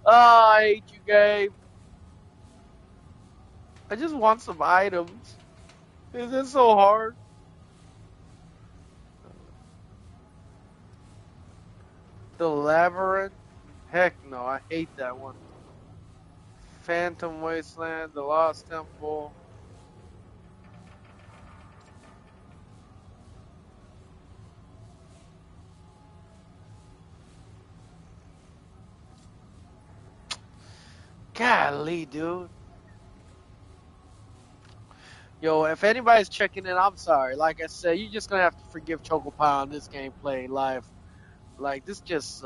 I hate you, game. I just want some items. Is it so hard? The Labyrinth? Heck no, I hate that one. Phantom Wasteland, The Lost Temple. Golly, dude. Yo, if anybody's checking in, I'm sorry. Like I said, you're just gonna have to forgive Chocopie on this gameplay live. Like this just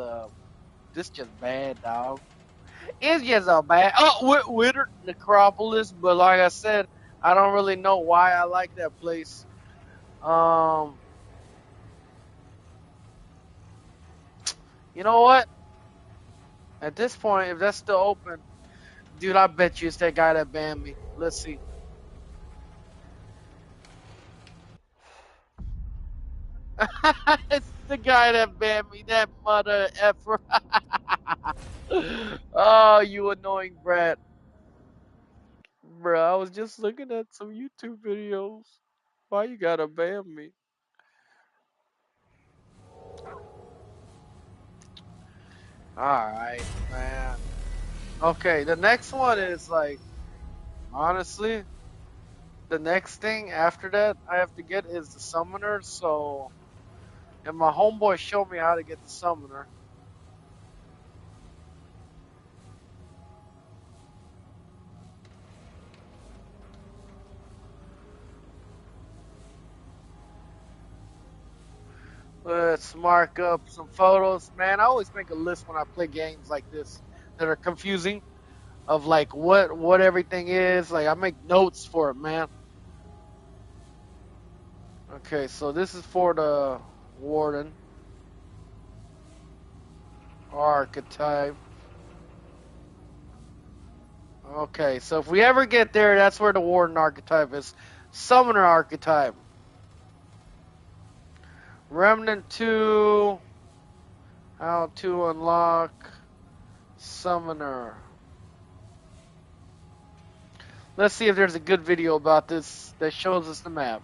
bad, dog. It's just a bad. Oh, Withered Necropolis, but like I said, I don't really know why I like that place. Um, you know what? At this point, if that's still open, dude, I bet you it's that guy that banned me. Let's see. It's the guy that banned me. That mother effer. Oh, you annoying brat. Bruh, I was just looking at some YouTube videos. Why you gotta ban me? Alright, man. Okay, the next one is like, honestly, the next thing after that I have to get is the summoner, so, and my homeboy showed me how to get the summoner. Let's mark up some photos. Man, I always make a list when I play games like this that are confusing of like what everything is. Like I make notes for it, man. Okay, so this is for the warden archetype. Okay, so if we ever get there, that's where the warden archetype is. Summoner archetype. Remnant2. How to unlock summoner. Let's see if there's a good video about this that shows us the map.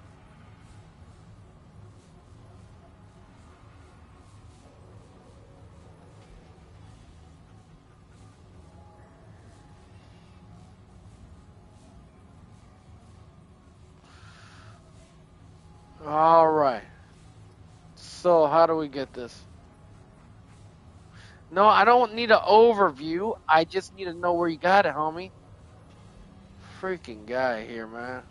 Alright. So, how do we get this? No, I don't need an overview. I just need to know where you got it, homie. Freaking guy here, man.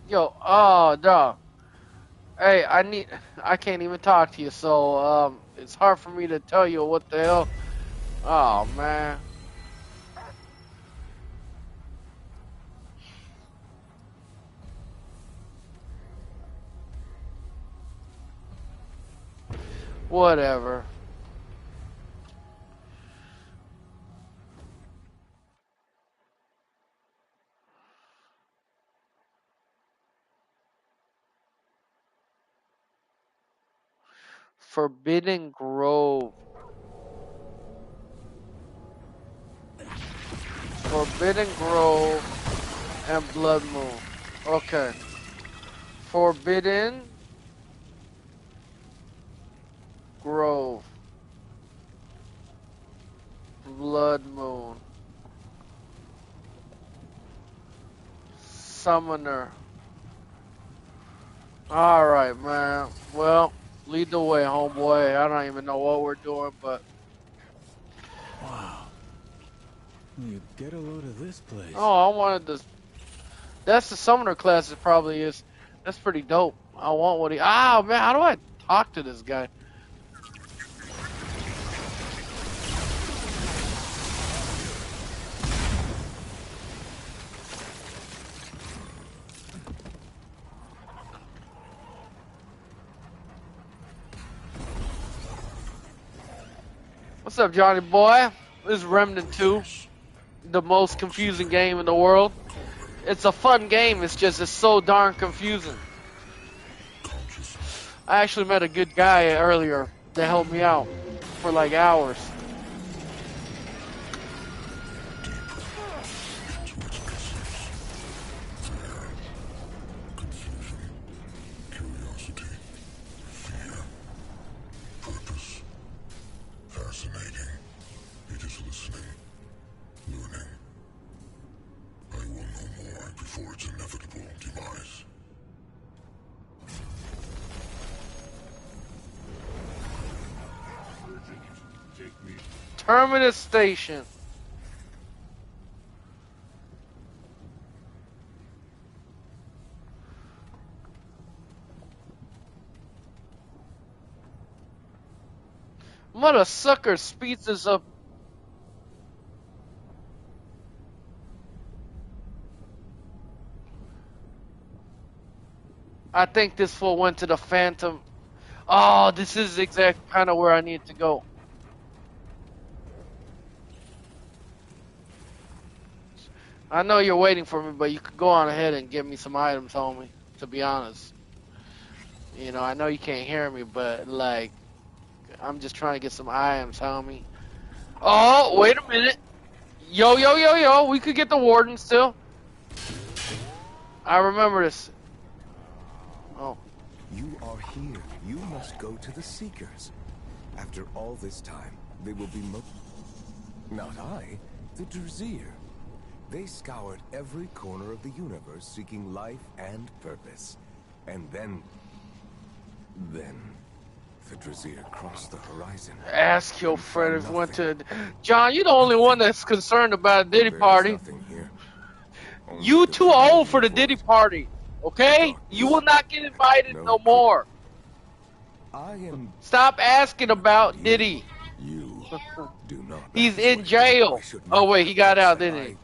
Yo, oh, dog. Hey, I can't even talk to you, so, it's hard for me to tell you what the hell. Oh, man. Whatever. Forbidden Grove. Forbidden Grove and Blood Moon. Okay. Forbidden Grove. Blood Moon. Summoner. Alright, man. Well, lead the way, homeboy. I don't even know what we're doing, but... Wow. You get a load of this place. Oh, I wanted this. That's the summoner class, it probably is. That's pretty dope. I want what he... Ah, man, how do I talk to this guy? What's up, Johnny boy? This is Remnant2, the most confusing game in the world. It's a fun game, it's just it's so darn confusing. I actually met a good guy earlier that helped me out for like hours. Curiosity, fear, purpose, fascinating. It is listening, learning. I will know more before its inevitable demise. Terminus Station. Mother sucker speeds us up. I think this fool went to the Phantom. Oh, this is exactly kind of where I need to go. I know you're waiting for me, but you could go on ahead and give me some items, homie, to be honest. You know, I know you can't hear me, but, like, I'm just trying to get some items, homie. Oh, wait a minute. Yo, yo, yo, yo. We could get the warden still. I remember this. Oh. You are here. You must go to the Seekers. After all this time, they will be not I, the Druzir. They scoured every corner of the universe seeking life and purpose. And then the Druzir crossed the horizon. Ask your friend if went to... John, you're the only one that's concerned about a Diddy party. You too old for the Diddy party, okay? You will not get invited no more. Stop asking about Diddy. You do not. He's in jail. Oh wait, he got out, didn't he?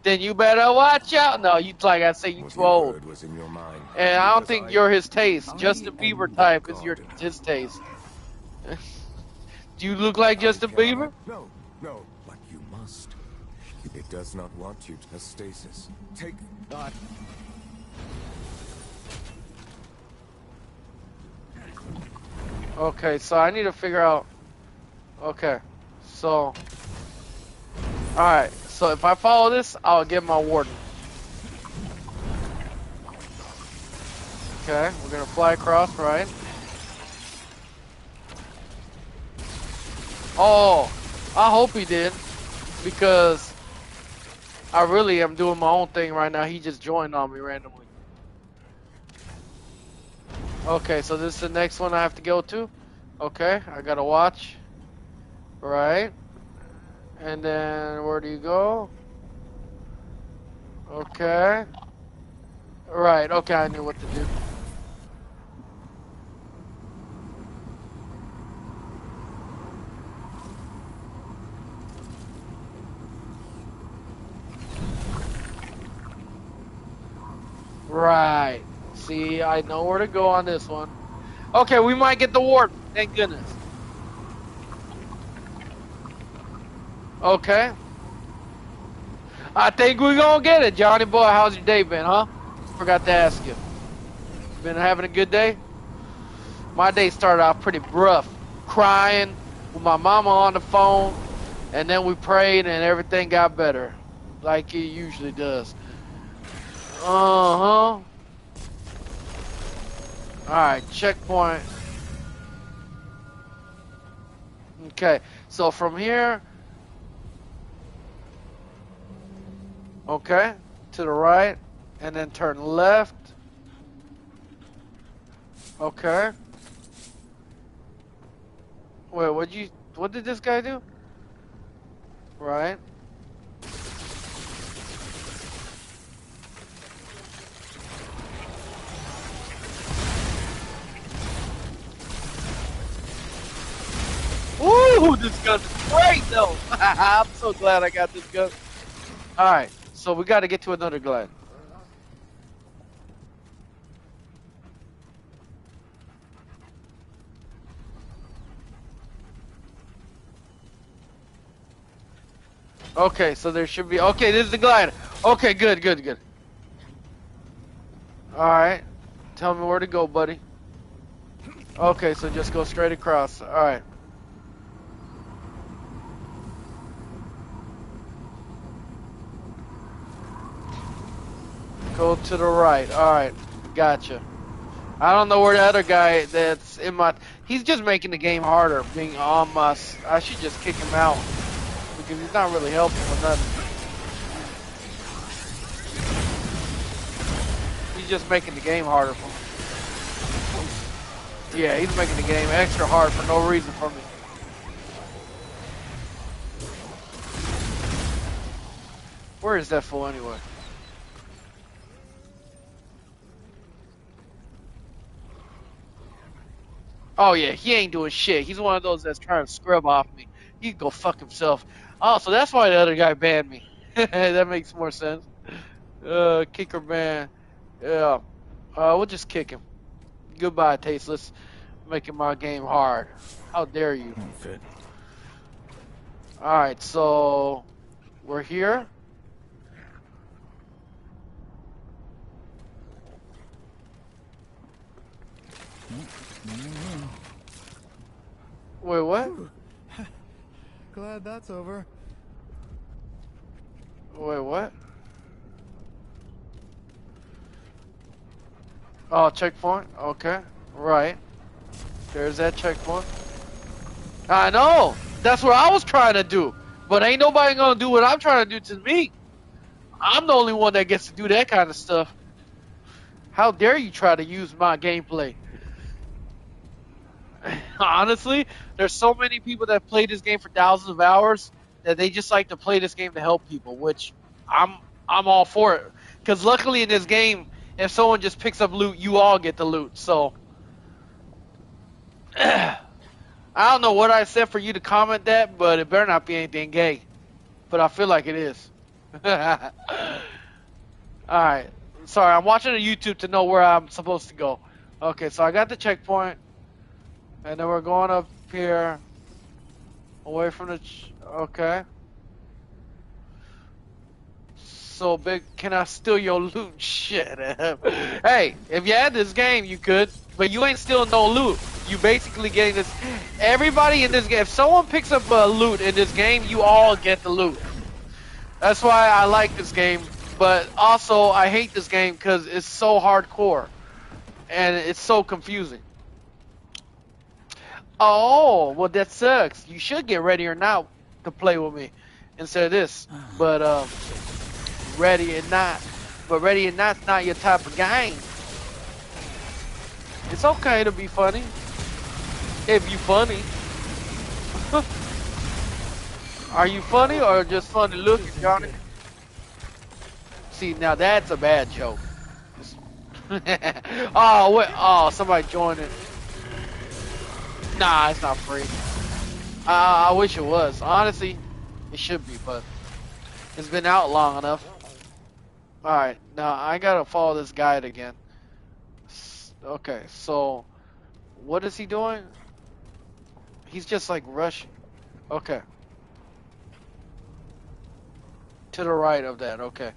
Then you better watch out. No, you like I say, you too old. And I don't think you're his taste. Justin Bieber type is his taste. Do you look like Justin Bieber? No, but you must. It does not want you to stasis. Take that. Okay, so I need to figure out. Okay, so. Alright, so if I follow this, I'll get my warden. Okay, we're gonna fly across, right? Oh, I hope he did. Because I really am doing my own thing right now. He just joined on me randomly. Okay, so this is the next one I have to go to. Okay, I gotta watch. Right. And then where do you go? Okay. Right, okay, I knew what to do. Right. See, I know where to go on this one. Okay, we might get the warden. Thank goodness. Okay. I think we're gonna get it, Johnny boy. How's your day been, huh? Forgot to ask you. Been having a good day? My day started off pretty rough. Crying with my mama on the phone, and then we prayed and everything got better. Like it usually does. Uh-huh. Alright, checkpoint. Okay, so from here, okay, to the right, and then turn left. Okay. Wait, what did this guy do? Right. Ooh, this gun's great though. I'm so glad I got this gun. Alright, so we gotta get to another glide. Okay, so there should be, okay, this is the glider. Okay, good. Alright, tell me where to go, buddy. Okay, so just go straight across. Alright. Go to the right. Alright, gotcha. I don't know where the other guy that's in my... He's just making the game harder, being on my... I should just kick him out. Because he's not really helping with nothing. He's just making the game harder for me. Yeah, he's making the game extra hard for no reason for me. Where is that fool anyway? Oh yeah, he ain't doing shit. He's one of those that's trying to scrub off me. He can go fuck himself. Oh, so that's why the other guy banned me. That makes more sense. Kicker ban. Yeah. We'll just kick him. Goodbye, tasteless. Making my game hard. How dare you? Fit. Alright, so we're here. Wait, what? Glad that's over. Wait, what? Oh, checkpoint. Okay, right. There's that checkpoint. I know. That's what I was trying to do. But ain't nobody gonna do what I'm trying to do to me. I'm the only one that gets to do that kind of stuff. How dare you try to use my gameplay? Honestly, there's so many people that play this game for thousands of hours that they just like to play this game to help people, which I'm all for it. Because luckily in this game, if someone just picks up loot, you all get the loot. So I don't know what I said for you to comment that, but it better not be anything gay. But I feel like it is. Alright. Sorry, I'm watching a YouTube to know where I'm supposed to go. Okay, so I got the checkpoint. And then we're going up here. Away from the... okay. So big, can I steal your loot? Shit. Hey, if you had this game, you could. But you ain't stealing no loot. You basically getting this... Everybody in this game, if someone picks up loot in this game, you all get the loot. That's why I like this game. But also, I hate this game because it's so hardcore. And it's so confusing. Oh, well that sucks. You should get Ready or Not to play with me instead of this. But Ready or Not. But Ready or Not's not your type of game. It's okay to be funny. If you funny. Are you funny or just funny looking, Johnny? See, now that's a bad joke. Oh, wait. Oh, somebody joined it. Nah, it's not free. I wish it was. Honestly, it should be, but it's been out long enough. Alright, now I gotta follow this guide again. Okay, so what is he doing? He's just like rushing. Okay. To the right of that, okay.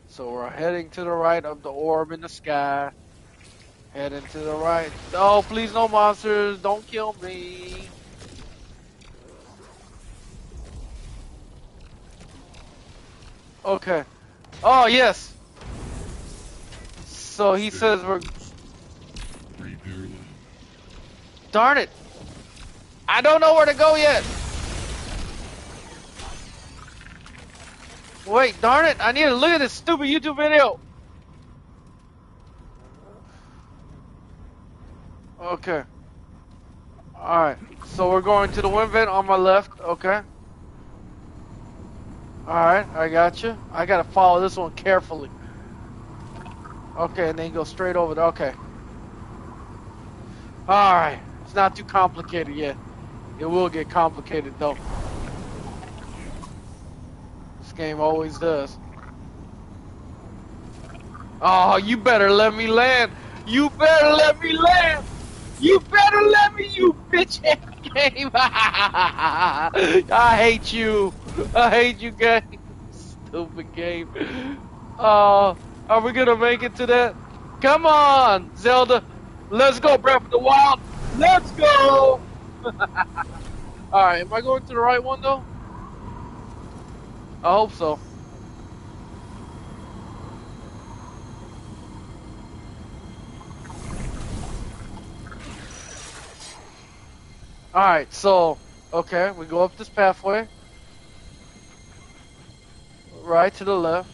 So we're heading to the right of the orb in the sky. Heading to the right. Oh, please no monsters. Don't kill me. Okay. Oh, yes. So he says we're... Darn it. I don't know where to go yet. Wait, darn it. I need to look at this stupid YouTube video. Okay. Alright. So we're going to the wind vent on my left. Okay. Alright, I got you. I gotta follow this one carefully. Okay, and then go straight over there. Okay. Alright. It's not too complicated yet. It will get complicated though. This game always does. Oh, you better let me land. You better let me land. You better let me, you bitch ass game. I hate you. I hate you guys. Stupid game. Are we gonna make it to that? Come on, Zelda. Let's go, Breath of the Wild. Let's go. Alright, am I going to the right one though? I hope so. Alright, so, okay, we go up this pathway. Right to the left.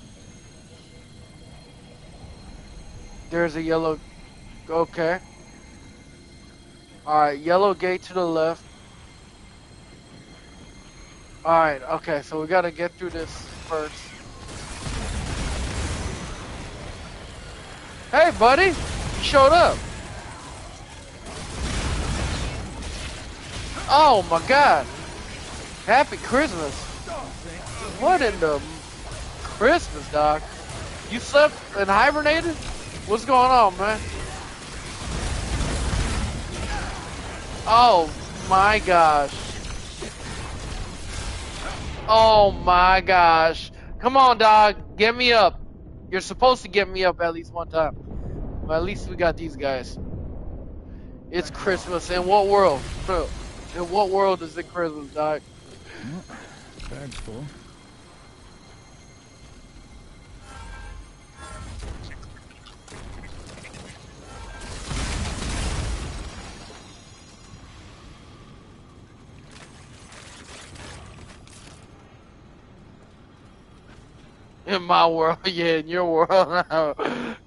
There's a yellow, okay. Alright, yellow gate to the left. Alright, okay, so we gotta get through this first. Hey, buddy! You showed up! Oh my god! Happy Christmas! What in the Christmas, dog? You slept and hibernated? What's going on, man? Oh my gosh. Oh my gosh. Come on, dog. Get me up. You're supposed to get me up at least one time. But at least we got these guys. It's Christmas in what world? In what world is it Christmas, Doc? Oh, bag's full. In my world, yeah, in your world,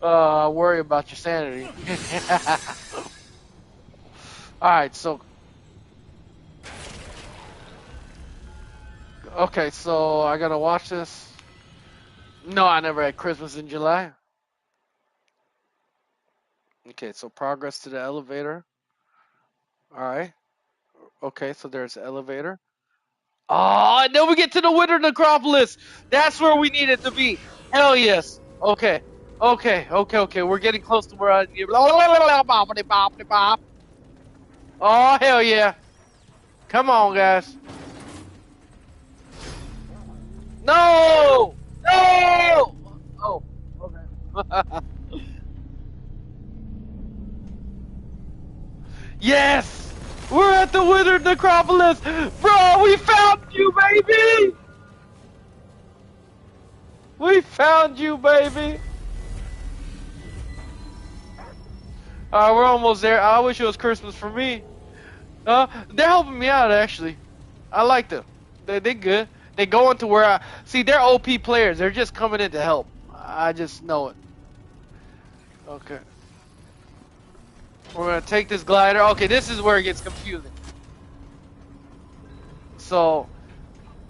I worry about your sanity. Alright, so, okay, so I gotta watch this. No, I never had Christmas in July. Okay, so progress to the elevator. Alright, okay, so there's the elevator. Oh, and then we get to the winter necropolis. That's where we need it to be. Hell yes. Okay. Okay. We're getting close to where I need. Oh, hell yeah. Come on, guys. No! No! Oh, okay. Yes! We're at the winter necropolis! Bro, we found you, baby! We found you, baby! We're almost there. I wish it was Christmas for me. They're helping me out, actually. I like them. They good. They going to where I see. They're OP players. They're just coming in to help. I just know it. Okay. We're gonna take this glider. Okay, this is where it gets confusing. So,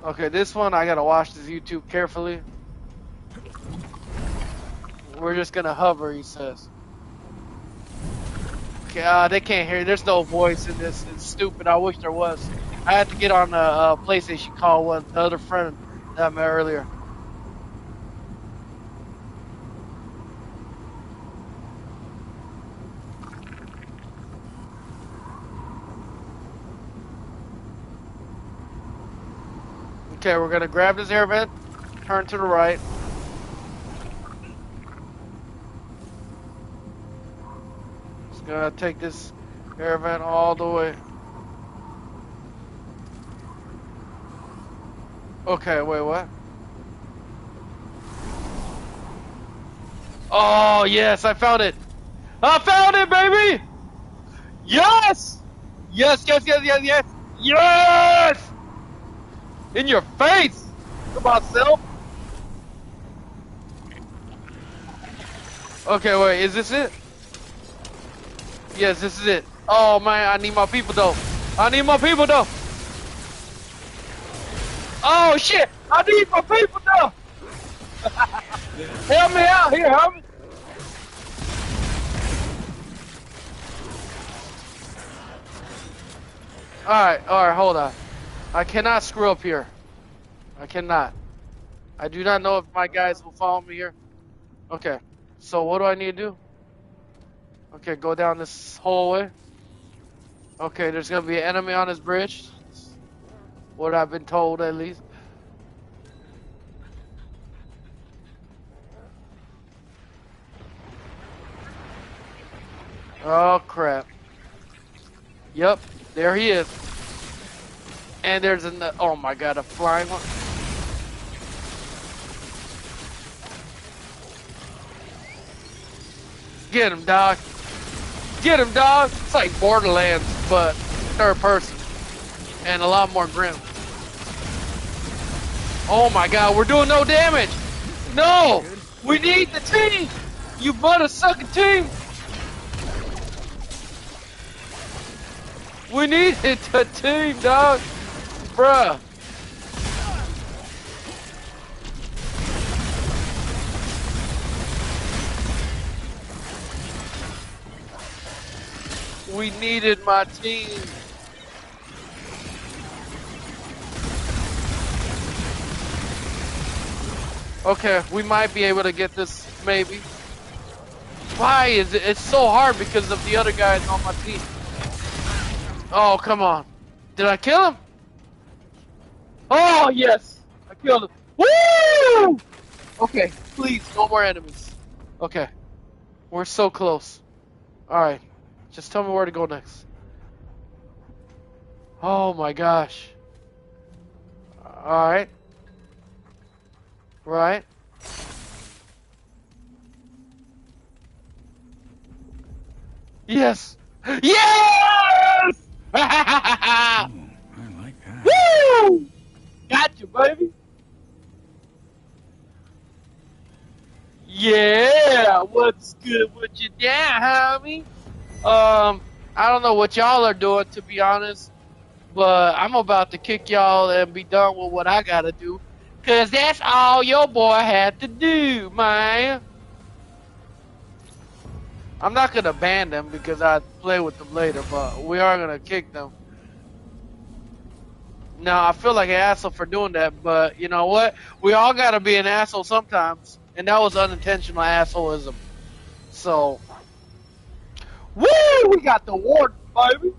okay, this one I gotta watch this YouTube carefully. We're just gonna hover. He says. Okay, they can't hear. There's no voice in this. It's stupid. I wish there was. I had to get on the PlayStation call with the other friend that I met earlier. Okay, we're gonna grab this air vent, turn to the right. Just gonna take this air vent all the way. Okay, wait, what? Oh, yes, I found it. I found it, baby! Yes! Yes! Yes! In your face! Come on, self. Okay, wait, is this it? Yes, this is it. Oh, man, I need my people, though. Oh, shit! I need my people, though! Help me out here, help me! Alright, hold on. I cannot screw up here. I cannot. I do not know if my guys will follow me here. Okay, so what do I need to do? Okay, go down this hallway. Okay, there's gonna be an enemy on this bridge. What I've been told, at least. Oh, crap. Yep, there he is. And there's a, oh my god, a flying one. Get him, dog. Get him, dog. It's like Borderlands, but third person. And a lot more grim. Oh my god, we're doing no damage. No! We need the team! You butter-sucking team! We needed the team, dog! Bruh! We needed my team. Okay, we might be able to get this, maybe. Why is it? It's so hard because of the other guys on my team. Oh, come on. Did I kill him? Oh, yes. I killed him. Woo! Okay, please, no more enemies. Okay. We're so close. Alright. Just tell me where to go next. Oh my gosh. Alright. Right. Yes! Yes! Oh, I like that. Woo! Got you, baby. Yeah, what's good with you now, homie? I don't know what y'all are doing, to be honest, but I'm about to kick y'all and be done with what I gotta do, 'cause that's all your boy had to do, man. I'm not gonna ban them because I play with them later, but we are gonna kick them. Now, I feel like an asshole for doing that, but you know what? We all gotta be an asshole sometimes, and that was unintentional assholeism. So, woo! We got the warden, baby.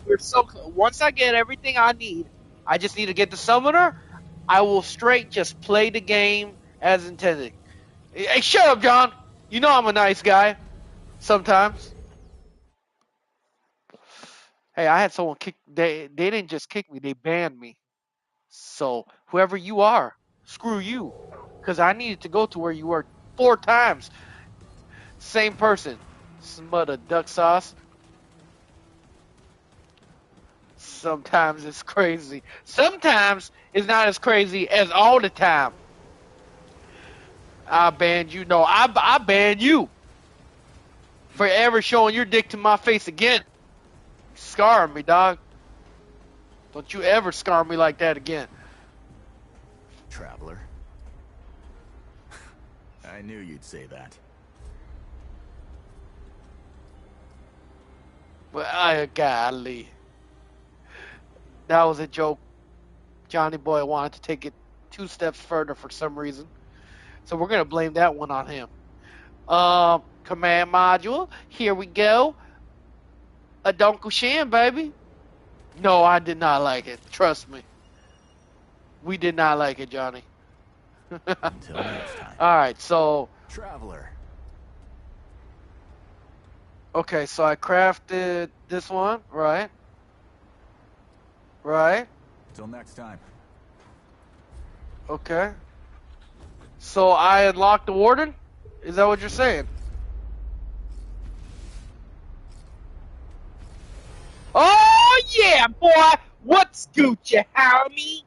We're so once I get everything I need, I just need to get the summoner. I will straight just play the game as intended. Hey, shut up, John. You know I'm a nice guy. Sometimes. Hey, I had someone kick. They didn't just kick me. They banned me. So whoever you are, screw you, because I needed to go to where you were 4 times. Same person. Smut of duck sauce. Sometimes it's crazy. Sometimes it's not as crazy as all the time. I banned you. No, I banned you for ever showing your dick to my face again. Scarring me, dog. Don't you ever scar me like that again. Traveler. I knew you'd say that. Well, golly. That was a joke. Johnny Boy wanted to take it 2 steps further for some reason. So we're going to blame that one on him. Command module. Here we go. A Donkushan, baby. No, I did not like it. Trust me. We did not like it, Johnny. Until next time. Alright, so... Traveler. Okay, so I crafted this one, right? Right? Till next time. Okay. So I unlocked the warden? Is that what you're saying? Oh, yeah, boy! What's Gucci, homie?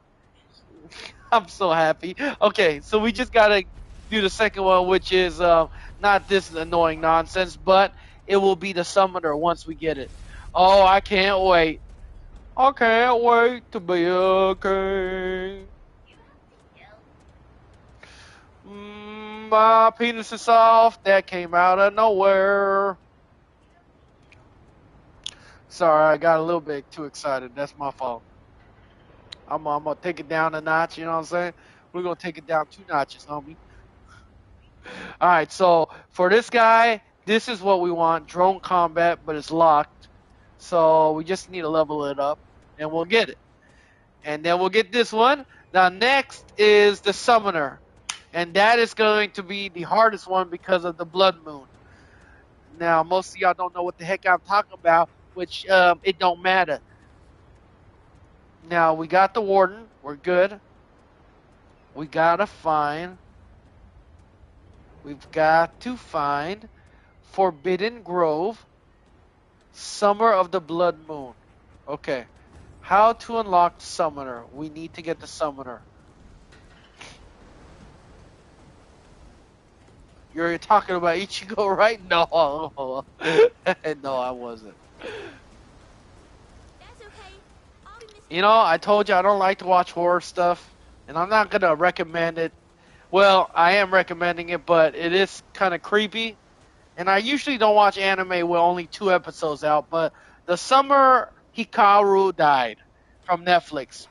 I'm so happy. Okay, so we just gotta do the second one, which is not this annoying nonsense, but it will be the summoner once we get it. Oh, I can't wait. I can't wait to be a king. My penis is soft. That came out of nowhere. Sorry, I got a little bit too excited. That's my fault. I'm gonna take it down a notch. You know what I'm saying? We're gonna take it down 2 notches, homie. All right. So for this guy, this is what we want: drone combat, but it's locked. So we just need to level it up, and we'll get it. And then we'll get this one. Now next is the summoner, and that is going to be the hardest one because of the blood moon. Now most of y'all don't know what the heck I'm talking about, which it don't matter. Now we got the warden. We're good. We gotta find. We've got to find Forbidden Grove, Summer of the Blood Moon. Okay. How to unlock Summoner? We need to get the Summoner. You're talking about Ichigo, right? No. No, I wasn't. That's okay. I'll be missing. You know, I told you I don't like to watch horror stuff, and I'm not going to recommend it. Well, I am recommending it, but it is kind of creepy. And I usually don't watch anime with only 2 episodes out, but the summer Hikaru died from Netflix.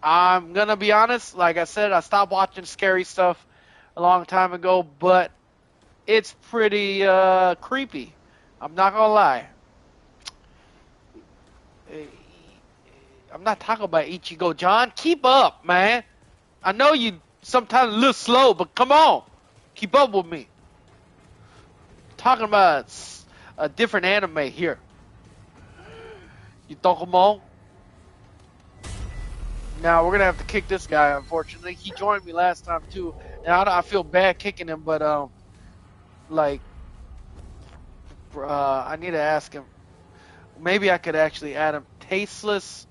I'm going to be honest, like I said, I stopped watching scary stuff a long time ago, but it's pretty creepy. I'm not going to lie. I'm not talking about Ichigo, John. Keep up, man. I know you sometimes a little slow, but come on. Keep up with me. Talking about a different anime here. You Dokomo? Now we're gonna have to kick this guy. Unfortunately, he joined me last time too, and I feel bad kicking him, but like, I need to ask him. Maybe I could actually add him. Tasteless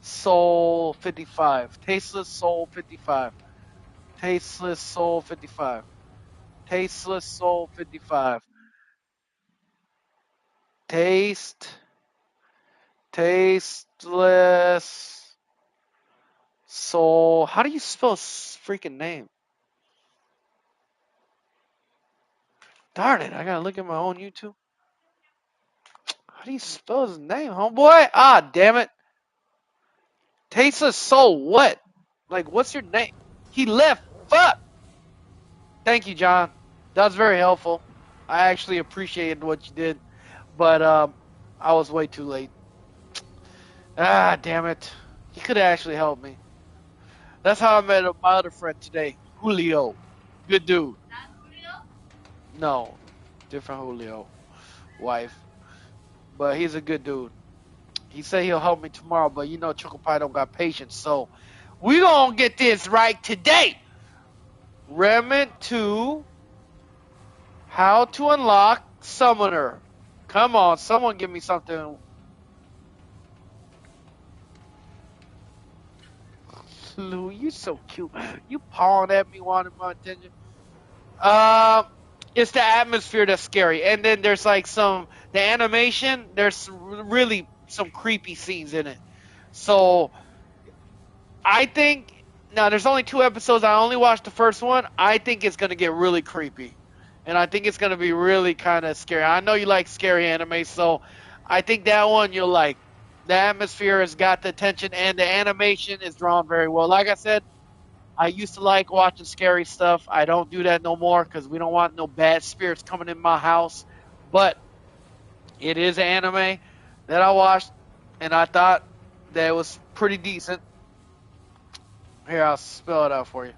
Soul 55. Tasteless Soul 55. Tasteless Soul 55. Tasteless Soul 55. Tasteless Soul. How do you spell his freaking name? Darn it, I gotta look at my own YouTube. How do you spell his name, homeboy? Ah, damn it. Tasteless Soul what? Like, what's your name? He left. Fuck! Thank you, John. That was very helpful. I actually appreciated what you did, but I was way too late. Ah, damn it. He could have actually helped me. That's how I met my other friend today, Julio. Good dude. No, different Julio. Wife. But he's a good dude. He said he'll help me tomorrow, but you know Choco Pie don't got patience, so we gonna get this right today. Remnant2, how to unlock Summoner. Come on, someone give me something. Lou, you so cute. You pawing at me, wanting my attention. It's the atmosphere that's scary, and then there's like the animation. There's really some creepy scenes in it. So I think now there's only 2 episodes. I only watched the first one. I think it's gonna get really creepy, and I think it's gonna be really kind of scary. I know you like scary anime, so I think that one you'll like. The atmosphere has got the attention, and the animation is drawn very well. Like I said, I used to like watching scary stuff. I don't do that no more because we don't want no bad spirits coming in my house. But it is an anime that I watched, and I thought that it was pretty decent. Here, I'll spell it out for you.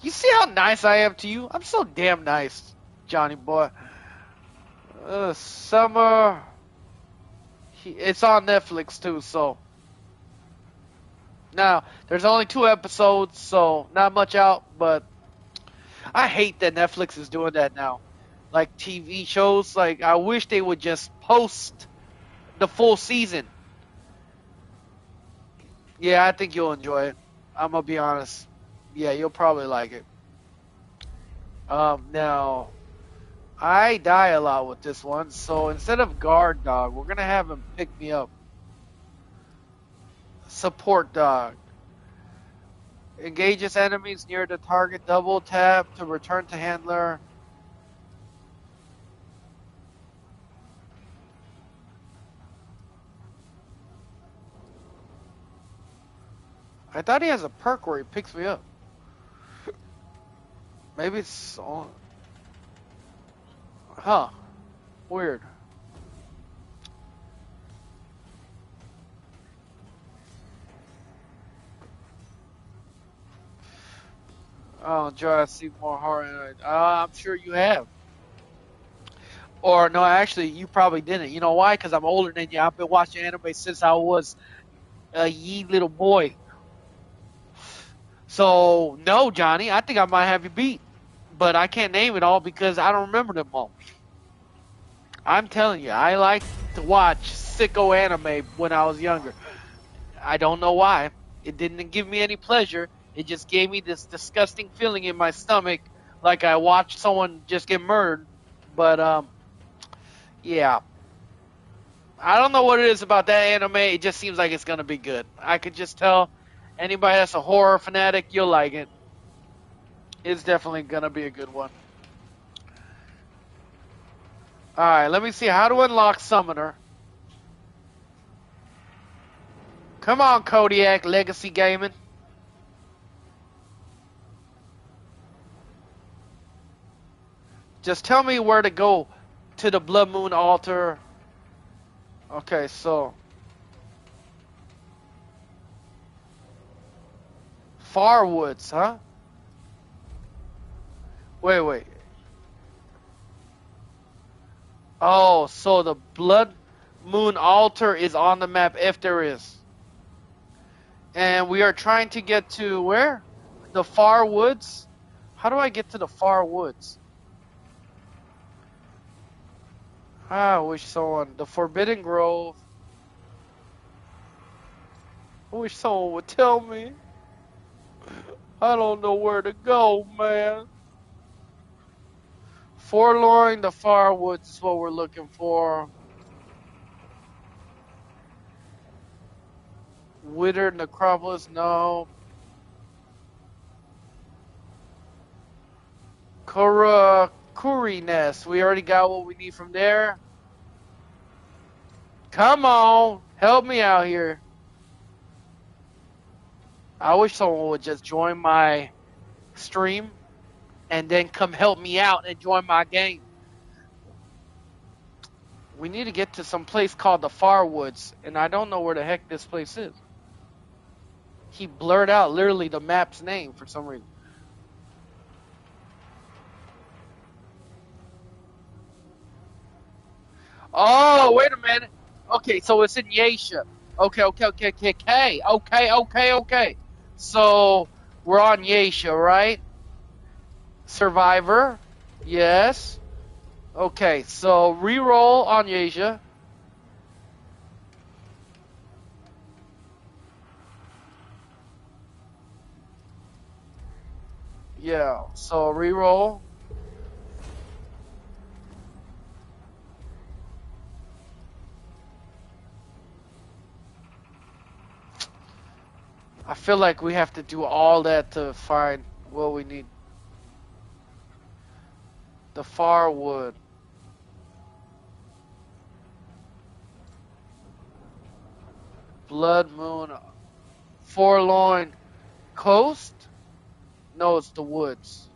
You see how nice I am to you? I'm so damn nice, Johnny boy. Summer. It's on Netflix too, so. Now, there's only 2 episodes, so not much out, but I hate that Netflix is doing that now. Like TV shows, like I wish they would just post the full season. Yeah, I think you'll enjoy it. I'm gonna be honest. Yeah, you'll probably like it. Now I die a lot with this one, so instead of guard dog, we're gonna have him pick me up. Support dog. Engages enemies near the target. Double tap to return to handler. I thought he has a perk where he picks me up. Maybe it's on. Huh. Weird. Oh, Joe, I see more horror. I'm sure you have. Or, no, actually, you probably didn't. You know why? Because I'm older than you. I've been watching anime since I was a yee little boy. So, no, Johnny, I think I might have you beat. But I can't name it all because I don't remember them all. I'm telling you, I like to watch sicko anime when I was younger. I don't know why. It didn't give me any pleasure. It just gave me this disgusting feeling in my stomach like I watched someone just get murdered. But, yeah. I don't know what it is about that anime. It just seems like it's going to be good. I could just tell anybody that's a horror fanatic, you'll like it. It's definitely going to be a good one. Alright, let me see how to unlock Summoner. Come on, Kodiak Legacy Gaming. Just tell me where to go to the Blood Moon altar. Okay, so. Farwoods, huh? Wait. Oh, so the Blood Moon altar is on the map if there is. And we are trying to get to where? The far woods? How do I get to the far woods? I wish someone... The Forbidden Grove. I wish someone would tell me. I don't know where to go, man. Forlorn, the far woods is what we're looking for. Withered Necropolis, no. Kuri Nest, we already got what we need from there. Come on, help me out here. I wish someone would just join my stream and then come help me out and join my game. We need to get to some place called the Far Woods, and I don't know where the heck this place is. He blurred out literally the map's name for some reason. Oh, wait a minute. Okay, so it's in Yasha. Okay. So we're on Yasha, right? Survivor. Yes. Okay, so reroll on Yasha. Yeah, so reroll. I feel like we have to do all that to find what we need. The Farwood. Blood Moon. Forlorn Coast? No, it's the woods.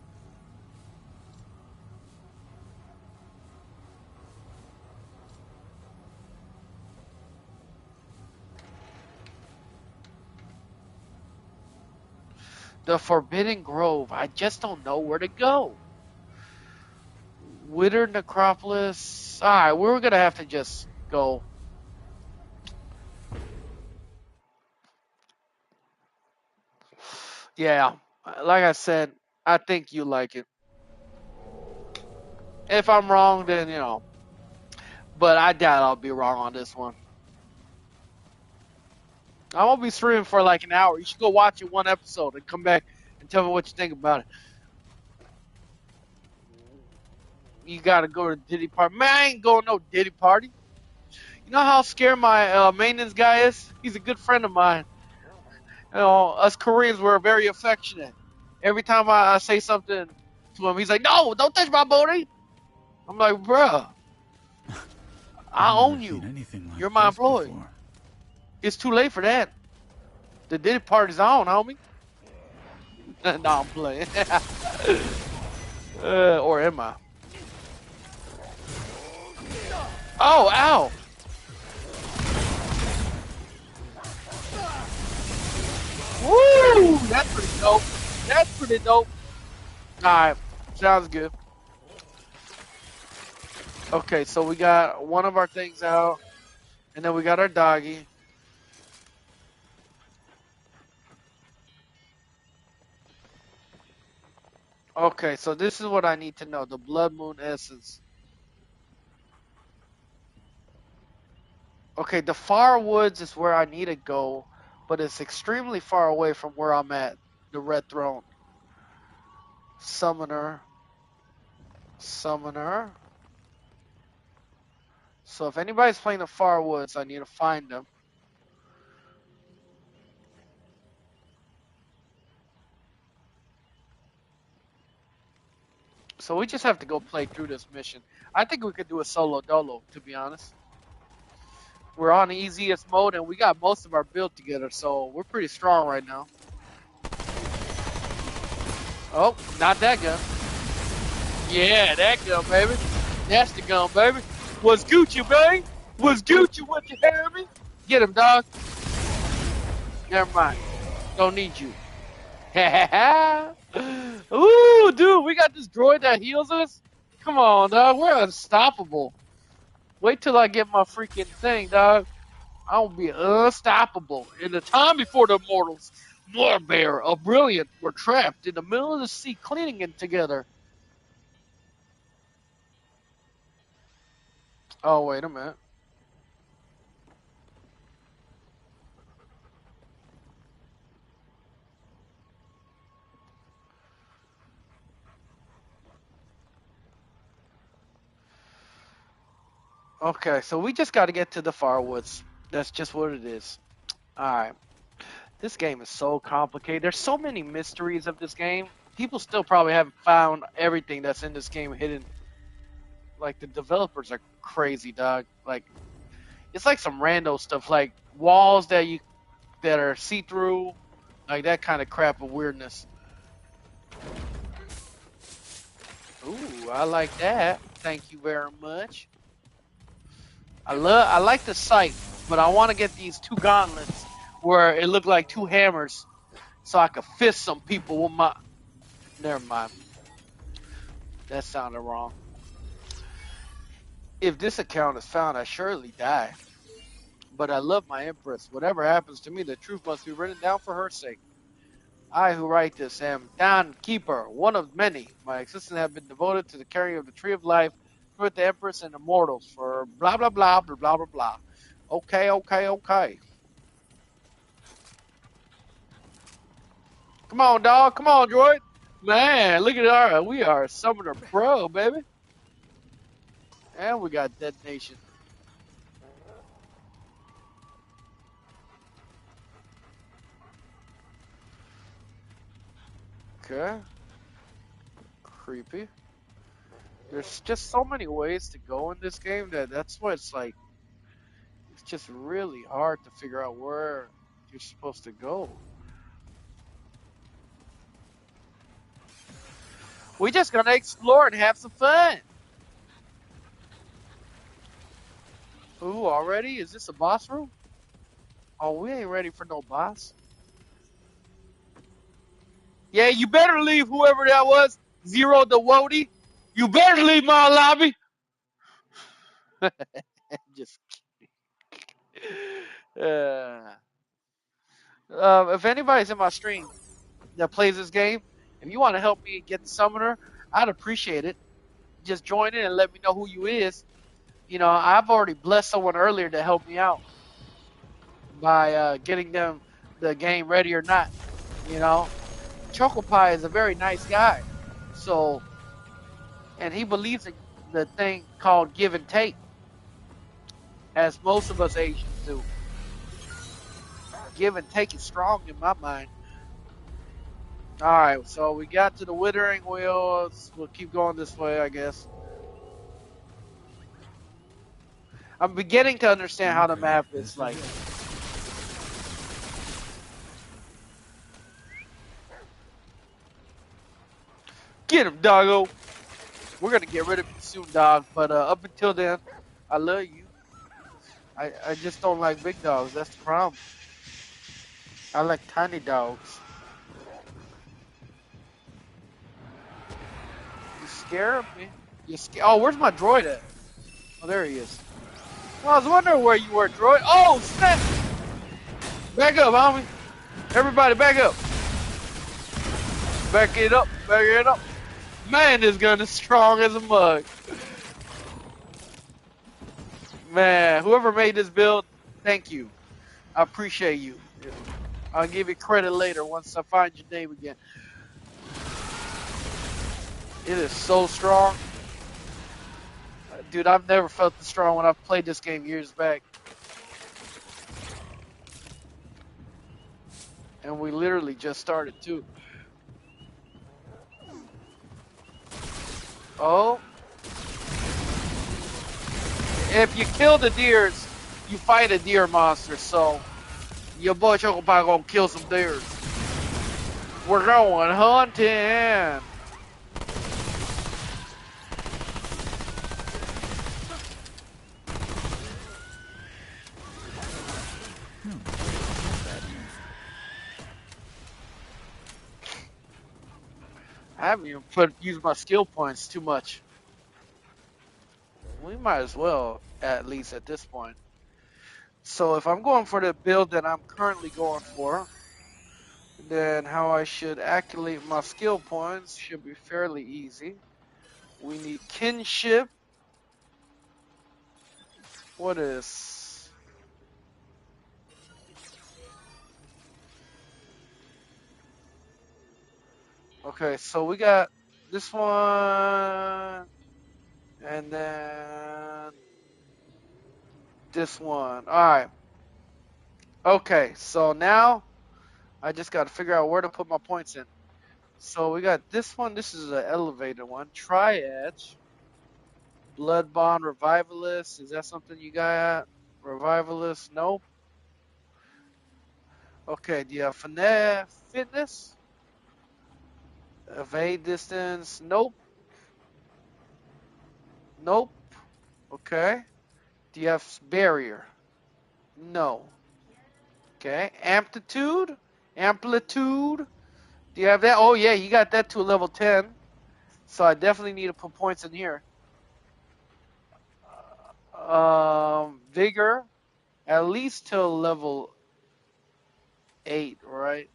The Forbidden Grove. I just don't know where to go. Withered Necropolis. Alright, we're gonna have to just go. Yeah, like I said, I think you like it. If I'm wrong, then, you know. But I doubt I'll be wrong on this one. I won't be streaming for like an hour. You should go watch it one episode and come back and tell me what you think about it. You gotta go to Diddy Party. Man, I ain't going no Diddy Party. You know how scared my maintenance guy is? He's a good friend of mine. You know, us Koreans were very affectionate. Every time I say something to him, he's like, "No, don't touch my booty." I'm like, bruh, I own you. Like You're my employee. Before. It's too late for that. The Diddy Party's on, homie. No, I'm playing. Or am I? Oh, ow. Woo! That's pretty dope. That's pretty dope. Alright, sounds good. Okay, so we got one of our things out, and then we got our doggy. Okay, so this is what I need to know, the Blood Moon Essence. Okay, the Far Woods is where I need to go, but it's extremely far away from where I'm at, the Red Throne. Summoner. Summoner. So if anybody's playing the Far Woods, I need to find them. So we just have to go play through this mission. I think we could do a solo dolo, to be honest. We're on the easiest mode, and we got most of our build together, so we're pretty strong right now. Oh, not that gun. Yeah, that gun, baby. That's the gun, baby. What's Gucci, baby? What's Gucci? What you hear me? Get him, dog. Never mind. Don't need you. Ooh, dude, we got this droid that heals us? Come on, dog. We're unstoppable. Wait till I get my freaking thing, dog. I will be unstoppable. In the time before the immortals, Morbear, a brilliant, were trapped in the middle of the sea, cleaning it together. Oh, wait a minute. Okay, so we just got to get to the Firewoods. That's just what it is. Alright. This game is so complicated. There's so many mysteries of this game. People still probably haven't found everything that's in this game hidden. Like, the developers are crazy, dog. Like, it's like some rando stuff, like walls that are see-through, like that kind of crap of weirdness. Ooh, I like that. Thank you very much. I like the sight, but I want to get these two gauntlets where it looked like two hammers, so I could fist some people with my. Never mind. That sounded wrong. If this account is found, I surely die. But I love my empress. Whatever happens to me, the truth must be written down for her sake. I who write this am Dan Keeper, one of many. My existence have been devoted to the carrying of the tree of life with the Empress and immortals for blah blah blah blah blah blah blah. Okay, okay, okay. Come on, dog. Come on, droid. Man, look at we are Summoner Pro, baby. And we got detonation. Okay. Creepy. There's just so many ways to go in this game that's why it's like it's just really hard to figure out where you're supposed to go. We just gonna explore and have some fun. Ooh, already? Is this a boss room? Oh, we ain't ready for no boss. Yeah, you better leave whoever that was. Zero the Wody. You better leave my lobby. Just if anybody's in my stream that plays this game, if you want to help me get the summoner, I'd appreciate it. Just join in and let me know who you is. You know, I've already blessed someone earlier to help me out by getting them the game ready or not. You know, Choco Pie is a very nice guy. So, and he believes in the thing called give and take, as most of us Asians do. Give and take is strong in my mind. Alright, so we got to the withering wheels. We'll keep going this way, I guess. I'm beginning to understand how the map is like. Get him, doggo. We're gonna get rid of you soon, dog. But up until then, I love you. I just don't like big dogs. That's the problem. I like tiny dogs. You scare me. Oh, where's my droid at? Oh, there he is. Well, I was wondering where you were, droid. Oh, snap! Back up, homie. Everybody, back up. Back it up. Back it up. Man, this gun is strong as a mug. Man, whoever made this build, thank you. I appreciate you. I'll give you credit later once I find your name again. It is so strong. Dude, I've never felt this strong when I've played this game years back. And we literally just started too. Oh. If you kill the deers, you fight a deer monster, so your boy Choco Pie gonna kill some deers. We're going hunting. I haven't even used my skill points too much. We might as well, at least at this point. So if I'm going for the build that I'm currently going for, then how I should accumulate my skill points should be fairly easy. We need kinship. What is? Okay, so we got this one, and then this one. All right. Okay, so now I just got to figure out where to put my points in. So we got this one. This is an elevated one. Triad. Blood Bond Revivalist. Is that something you got? Revivalist? Nope. Okay, do you have finesse, fitness? Evade distance? Nope. Nope. Okay. Do you have barrier? No. Okay. Amplitude? Amplitude? Do you have that? Oh yeah, you got that to a level 10. So I definitely need to put points in here. Vigor? At least till level 8, right?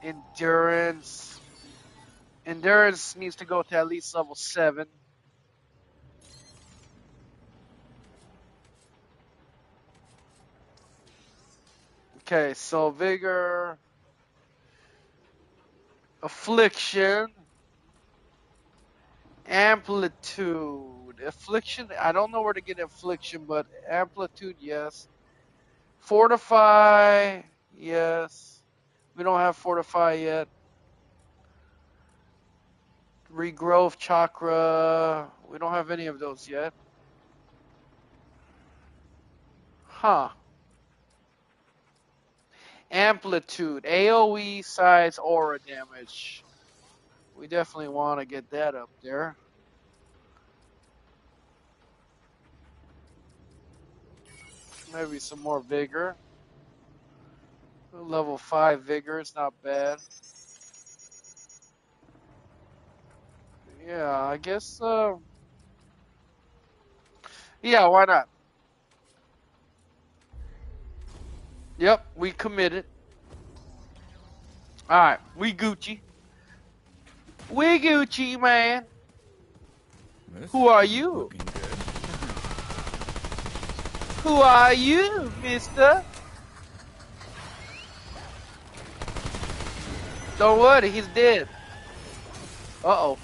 Endurance. Endurance needs to go to at least level 7. Okay, so vigor, affliction, amplitude. Affliction, I don't know where to get affliction, but amplitude, yes. Fortify, yes. We don't have fortify yet. Regrowth chakra, we don't have any of those yet. Huh. Amplitude, AoE size aura damage. We definitely want to get that up there. Maybe some more vigor. Level 5 vigor, it's not bad. Yeah, I guess, yeah, why not? Yep, we committed. Alright, we Gucci. We Gucci, man. This Who are is you? looking good. Who are you, mister? Don't worry, he's dead. Uh-oh.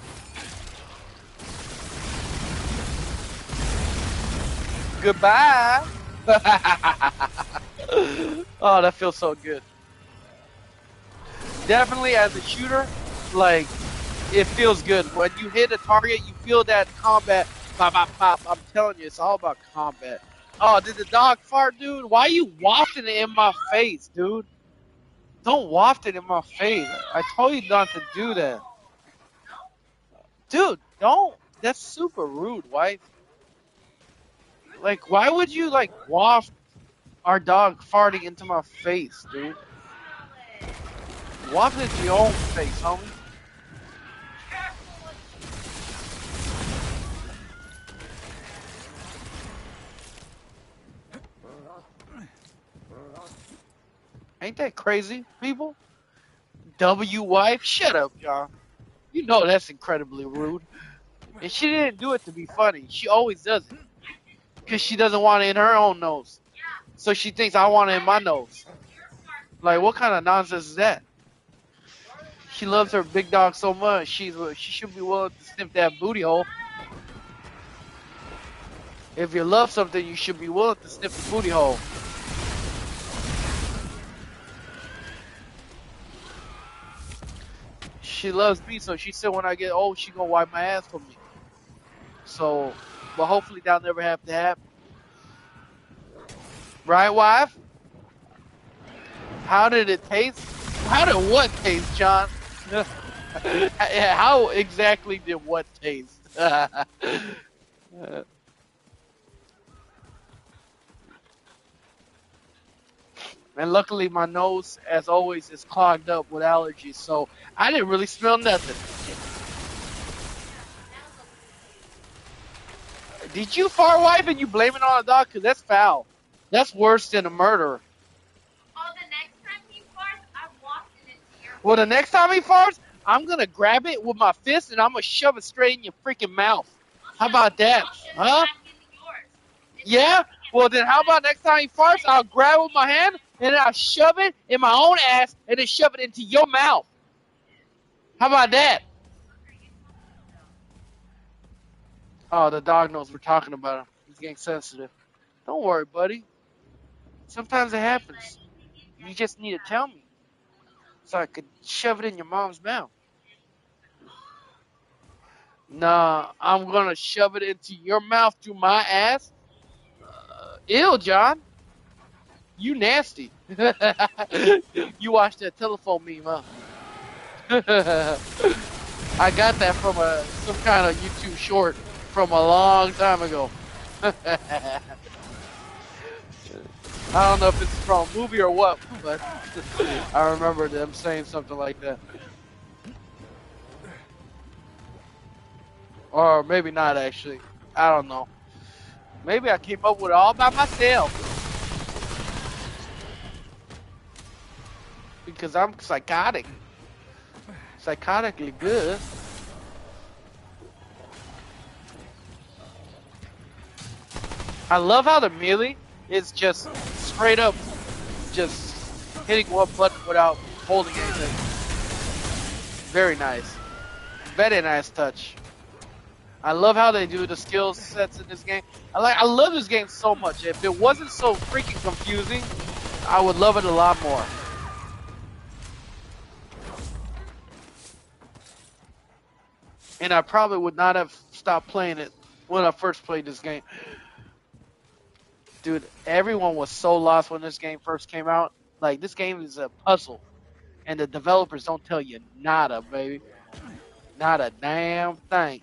Goodbye. Oh, that feels so good. Definitely as a shooter, like, it feels good. When you hit a target, you feel that combat. Pop, pop, pop. I'm telling you, it's all about combat. Oh, did the dog fart, dude? Why are you wafting it in my face, dude? Don't waft it in my face. I told you not to do that. Dude, don't. That's super rude, wife. Like, why would you, like, waft our dog farting into my face, dude? Waft it to your own face, homie. Ain't that crazy, people? W wife? Shut up, John. You know that's incredibly rude. And she didn't do it to be funny. She always does it. Because she doesn't want it in her own nose. So she thinks I want it in my nose. Like, what kind of nonsense is that? She loves her big dog so much, she should be willing to sniff that booty hole. If you love something, you should be willing to sniff the booty hole. She loves me, so she said when I get old, she gonna wipe my ass for me. So, but hopefully that'll never have to happen. Right, wife? How did it taste? How did what taste, John? How exactly did what taste? And luckily my nose, as always, is clogged up with allergies, so I didn't really smell nothing. Did you fart wipe and you blame it on a dog? Because that's foul. That's worse than a murder. Oh, the next time he farts, I'm walking into your Well, the next time he farts, I'm going to grab it with my fist and I'm going to shove it straight in your freaking mouth. How about that? Huh? Yeah? Well, then how about next time he farts, I'll grab it with my hand and I'll shove it in my own ass and then shove it into your mouth. How about that? Oh, the dog knows we're talking about him. He's getting sensitive. Don't worry, buddy. Sometimes it happens. You just need to tell me so I could shove it in your mom's mouth. Nah, I'm gonna shove it into your mouth through my ass. Ew, John. You nasty. You watched that telephone meme, huh? I got that from some kind of YouTube short from a long time ago. I don't know if it's from a movie or what, but I remember them saying something like that. Or maybe not, actually. I don't know. Maybe I came up with it all by myself. Because I'm psychotic. Psychotically good. I love how the melee is just straight up just hitting one button without holding anything. Very nice. Very nice touch. I love how they do the skill sets in this game. I love this game so much. If it wasn't so freaking confusing, I would love it a lot more. And I probably would not have stopped playing it when I first played this game. Dude, everyone was so lost when this game first came out. Like, this game is a puzzle. And the developers don't tell you nada, baby. Not a damn thing.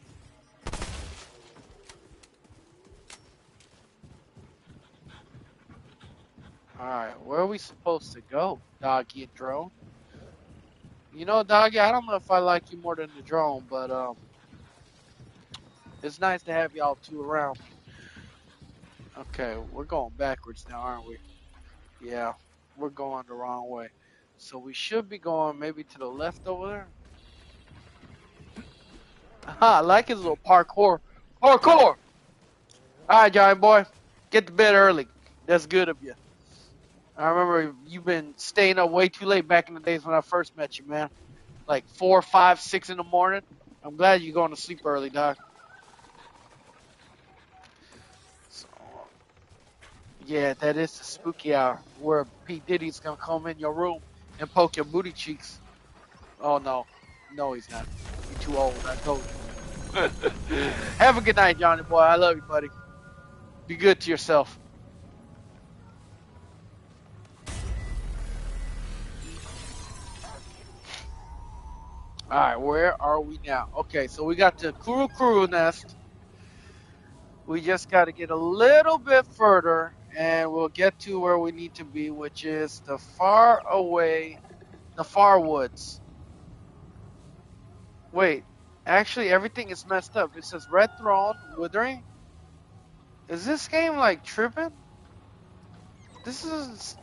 Alright, where are we supposed to go, Doggy and Drone? You know, Doggy, I don't know if I like you more than the drone, but it's nice to have y'all two around. Okay, we're going backwards now, aren't we? Yeah, we're going the wrong way. So we should be going maybe to the left over there. Aha, I like his little parkour. Parkour! Alright, giant boy. Get to bed early. That's good of you. I remember you've been staying up way too late back in the days when I first met you, man. Like 4, 5, 6 in the morning. I'm glad you're going to sleep early, Doc. So, yeah, that is the spooky hour where P. Diddy's going to come in your room and poke your booty cheeks. Oh, no. No, he's not. You're too old, I told you. Have a good night, Johnny boy. I love you, buddy. Be good to yourself. Alright, where are we now? Okay, so we got the Kuru nest. We just got to get a little bit further, and we'll get to where we need to be, which is the far woods. Wait, actually everything is messed up. It says Red Throne, Withering. Is this game like tripping? This is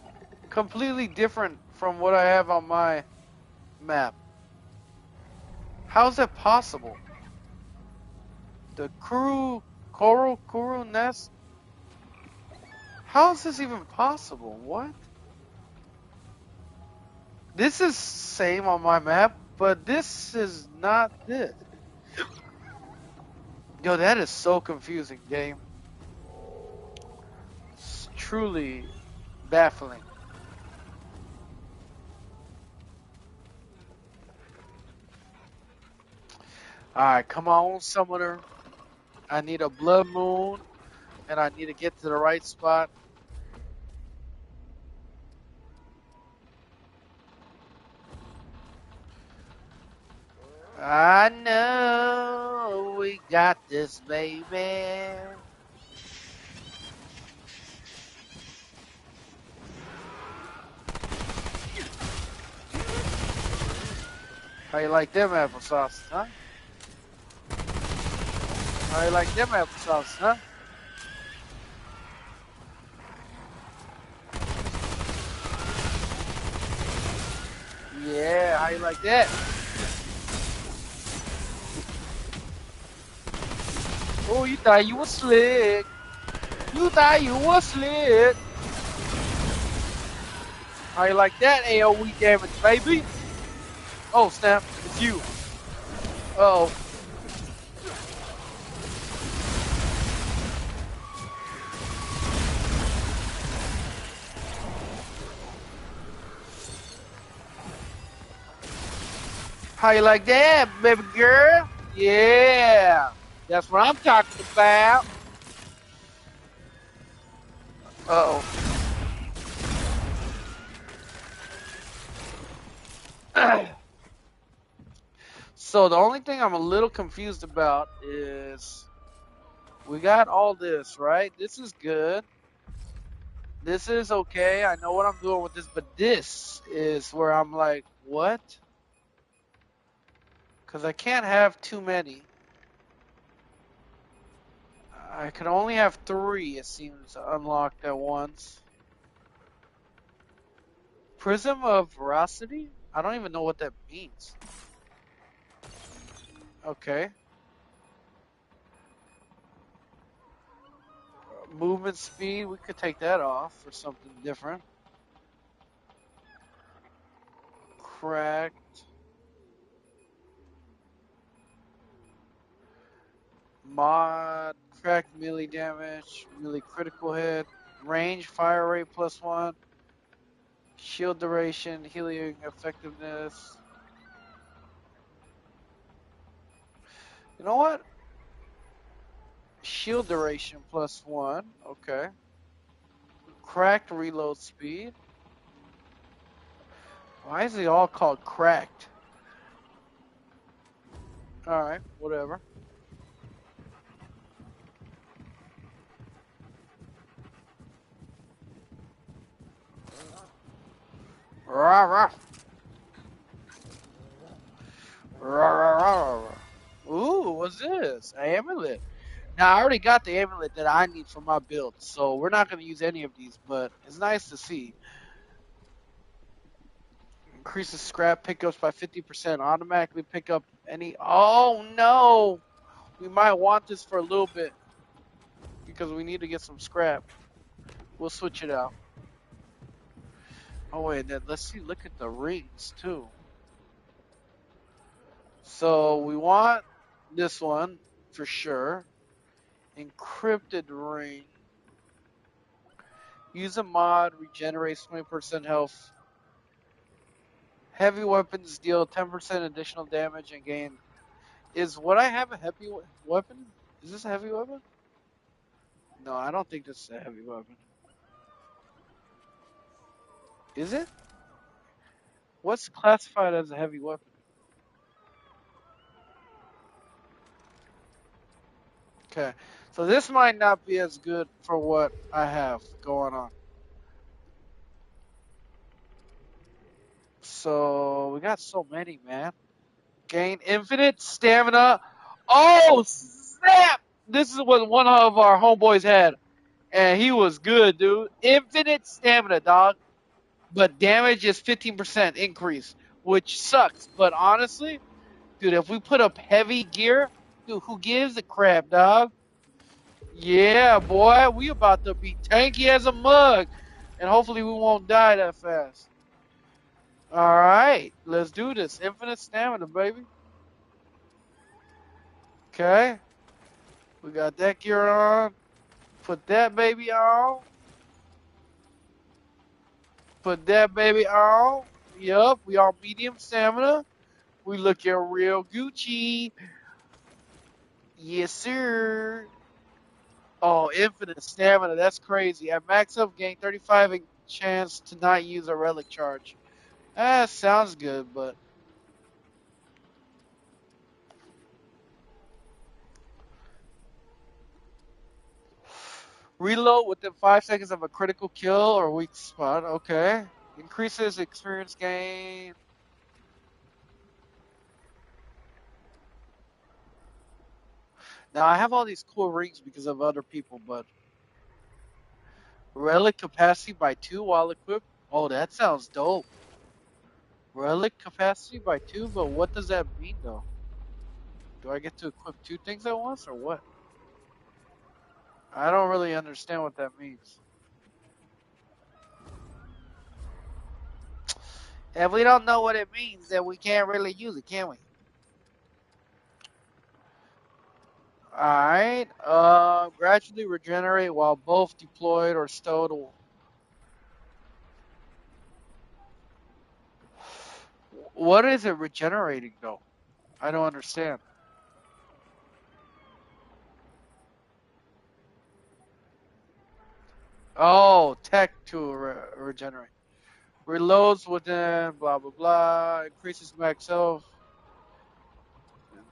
completely different from what I have on my map. How is that possible? The Kuru nest? How is this even possible? What? This is same on my map, but this is not this. Yo, that is so confusing, game. It's truly baffling. Alright, come on, Summoner. I need a blood moon, and I need to get to the right spot. I know we got this, baby. How you like them applesauce, huh? How you like them applesauce, huh? you like that? Oh, you thought you was slick. You thought you was slick. How you like that AoE damage, baby? Oh, snap. It's you. Uh-oh. How you like that, baby girl? Yeah. That's what I'm talking about. Uh-oh. So the only thing I'm a little confused about is we got all this, right? This is good. This is okay. I know what I'm doing with this, but this is where I'm like, what? Because I can't have too many. I can only have 3, it seems, unlocked at once. Prism of Veracity? I don't even know what that means. Okay. Movement speed, we could take that off for something different. Cracked. Mod, cracked melee damage, melee critical hit, range, fire rate +1, shield duration, healing effectiveness. You know what? Shield duration +1, okay. Cracked reload speed. Why is it all called cracked? Alright, whatever. Rah, rah. Rah, rah, rah, rah. Ooh, what's this? An amulet. Now, I already got the amulet that I need for my build, so we're not going to use any of these, but it's nice to see. Increases scrap pickups by 50%. Automatically pick up any... Oh, no! We might want this for a little bit because we need to get some scrap. We'll switch it out. Oh, wait, then let's see. Look at the rings, too. So we want this one for sure. Encrypted ring. Use a mod, regenerates 20% health. Heavy weapons deal 10% additional damage and gain. Is what I have a heavy weapon? Is this a heavy weapon? No, I don't think this is a heavy weapon. Is it? What's classified as a heavy weapon? Okay, so this might not be as good for what I have going on. So we got so many, man. Gain infinite stamina. Oh, snap! This is what one of our homeboys had. And he was good, dude. Infinite stamina, dog. But damage is 15% increase, which sucks. But honestly, dude, if we put up heavy gear, dude, who gives a crap, dog? Yeah, boy, we about to be tanky as a mug. And hopefully we won't die that fast. All right, let's do this. Infinite stamina, baby. Okay. We got that gear on. Put that baby on. Put that baby on. Yup, we are medium stamina. We looking real Gucci. Yes, sir. Oh, infinite stamina. That's crazy. At max up, gain 35 chance to not use a relic charge. That sounds good, but reload within 5 seconds of a critical kill or weak spot. Okay. Increases experience gain. Now, I have all these cool rings because of other people, but relic capacity by 2 while equipped. Oh, that sounds dope. Relic capacity by 2, but what does that mean though? Do I get to equip 2 things at once or what? I don't really understand what that means. If we don't know what it means, then we can't really use it, can we? Alright. Gradually regenerate while both deployed or stowed. What is it regenerating though? I don't understand. Oh, tech to regenerate. Reloads within blah blah blah. Increases max health.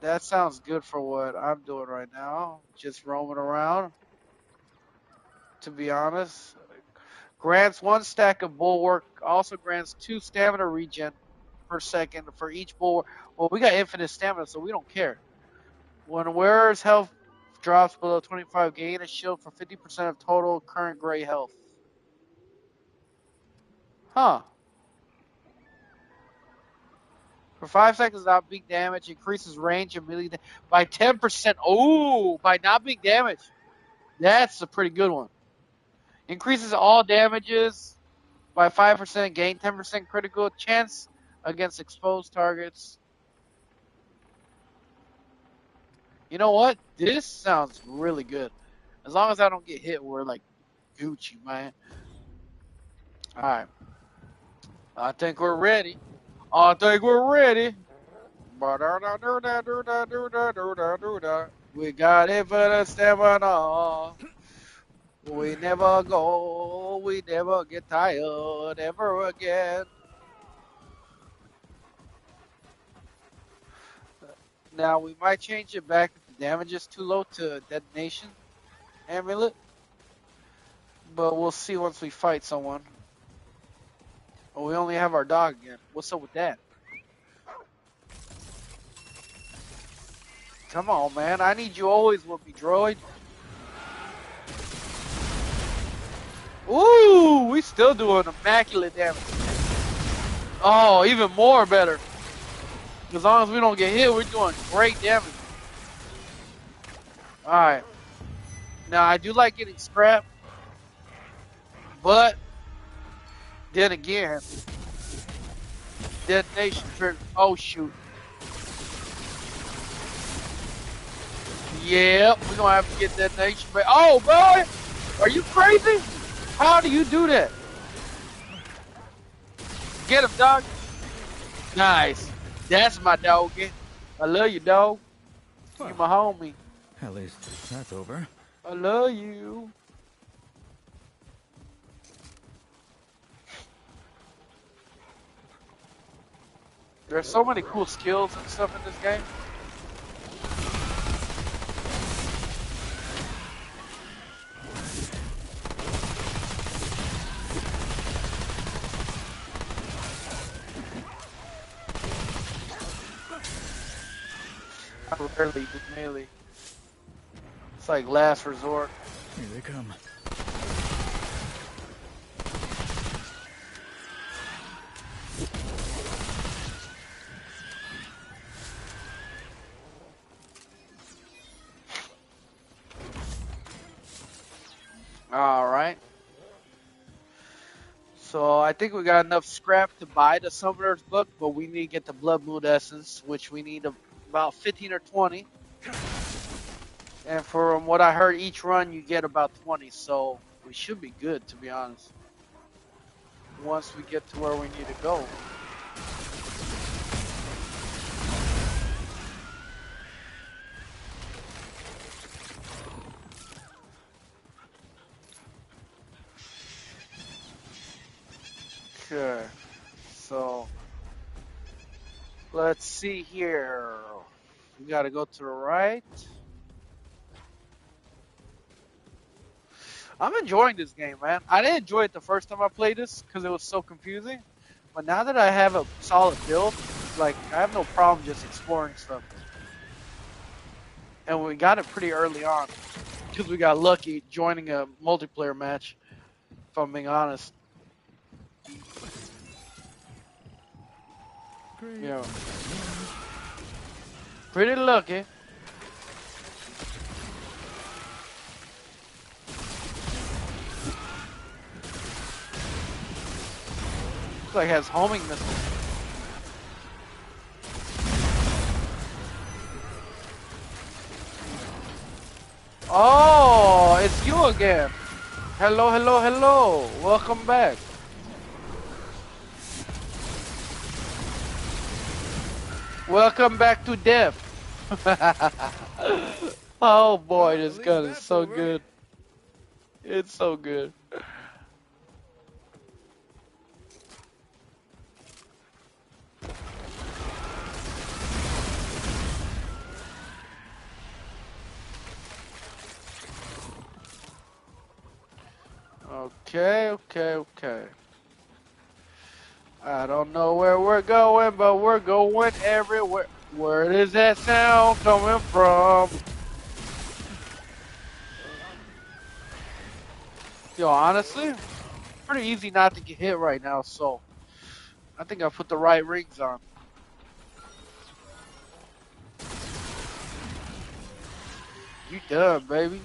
That sounds good for what I'm doing right now. Just roaming around, to be honest. Grants 1 stack of bulwark. Also grants 2 stamina regen per second for each bulwark. Well, we got infinite stamina, so we don't care. When wearer's health drops below 25, gain a shield for 50% of total current gray health. Huh. For 5 seconds without being damaged, increases range and melee by 10%. Oh, by not being damaged. That's a pretty good one. Increases all damages by 5%, gain 10% critical chance against exposed targets. You know what? This sounds really good. As long as I don't get hit, we're like Gucci, man. Alright. I think we're ready. I think we're ready. We got infinite stamina. We never go. We never get tired ever again. Now we might change it back if the damage is too low to detonation amulet, but we'll see once we fight someone. Oh, we only have our dog again. What's up with that? Come on, man. I need you always with me, droid. Ooh, we still doing immaculate damage. Oh, even more better. As long as we don't get hit, we're doing great damage. Alright. Now, I do like getting scrapped, but then again, detonation trigger. Oh, shoot. Yep, we're gonna have to get detonation. But oh, boy, are you crazy? How do you do that? Get him, dog. Nice. That's my doggy. I love you, dog. Well, You my homie. at least that's over. I love you. There's so many cool skills and stuff in this game. I rarely do melee. It's like last resort. Here they come. Alright. So I think we got enough scrap to buy the Summoner's Book, but we need to get the Blood Moon Essence, which we need about 15 or 20. And from what I heard, each run you get about 20, so we should be good, to be honest. Once we get to where we need to go. Okay, so let's see here. We gotta go to the right. I'm enjoying this game, man. I didn't enjoy it the first time I played this because it was so confusing. But now that I have a solid build, like, I have no problem just exploring stuff. And we got it pretty early on because we got lucky joining a multiplayer match, if I'm being honest. great. Yeah. Pretty lucky. Looks like it has homing missiles. Oh, it's you again. Hello, hello, hello. Welcome back. Welcome back to death. Oh boy, this gun is so good. It's so good. Okay. I don't know where we're going, but we're going everywhere. Where is that sound coming from? Yo, honestly, pretty easy not to get hit right now, so I think I put the right rings on. You done, baby.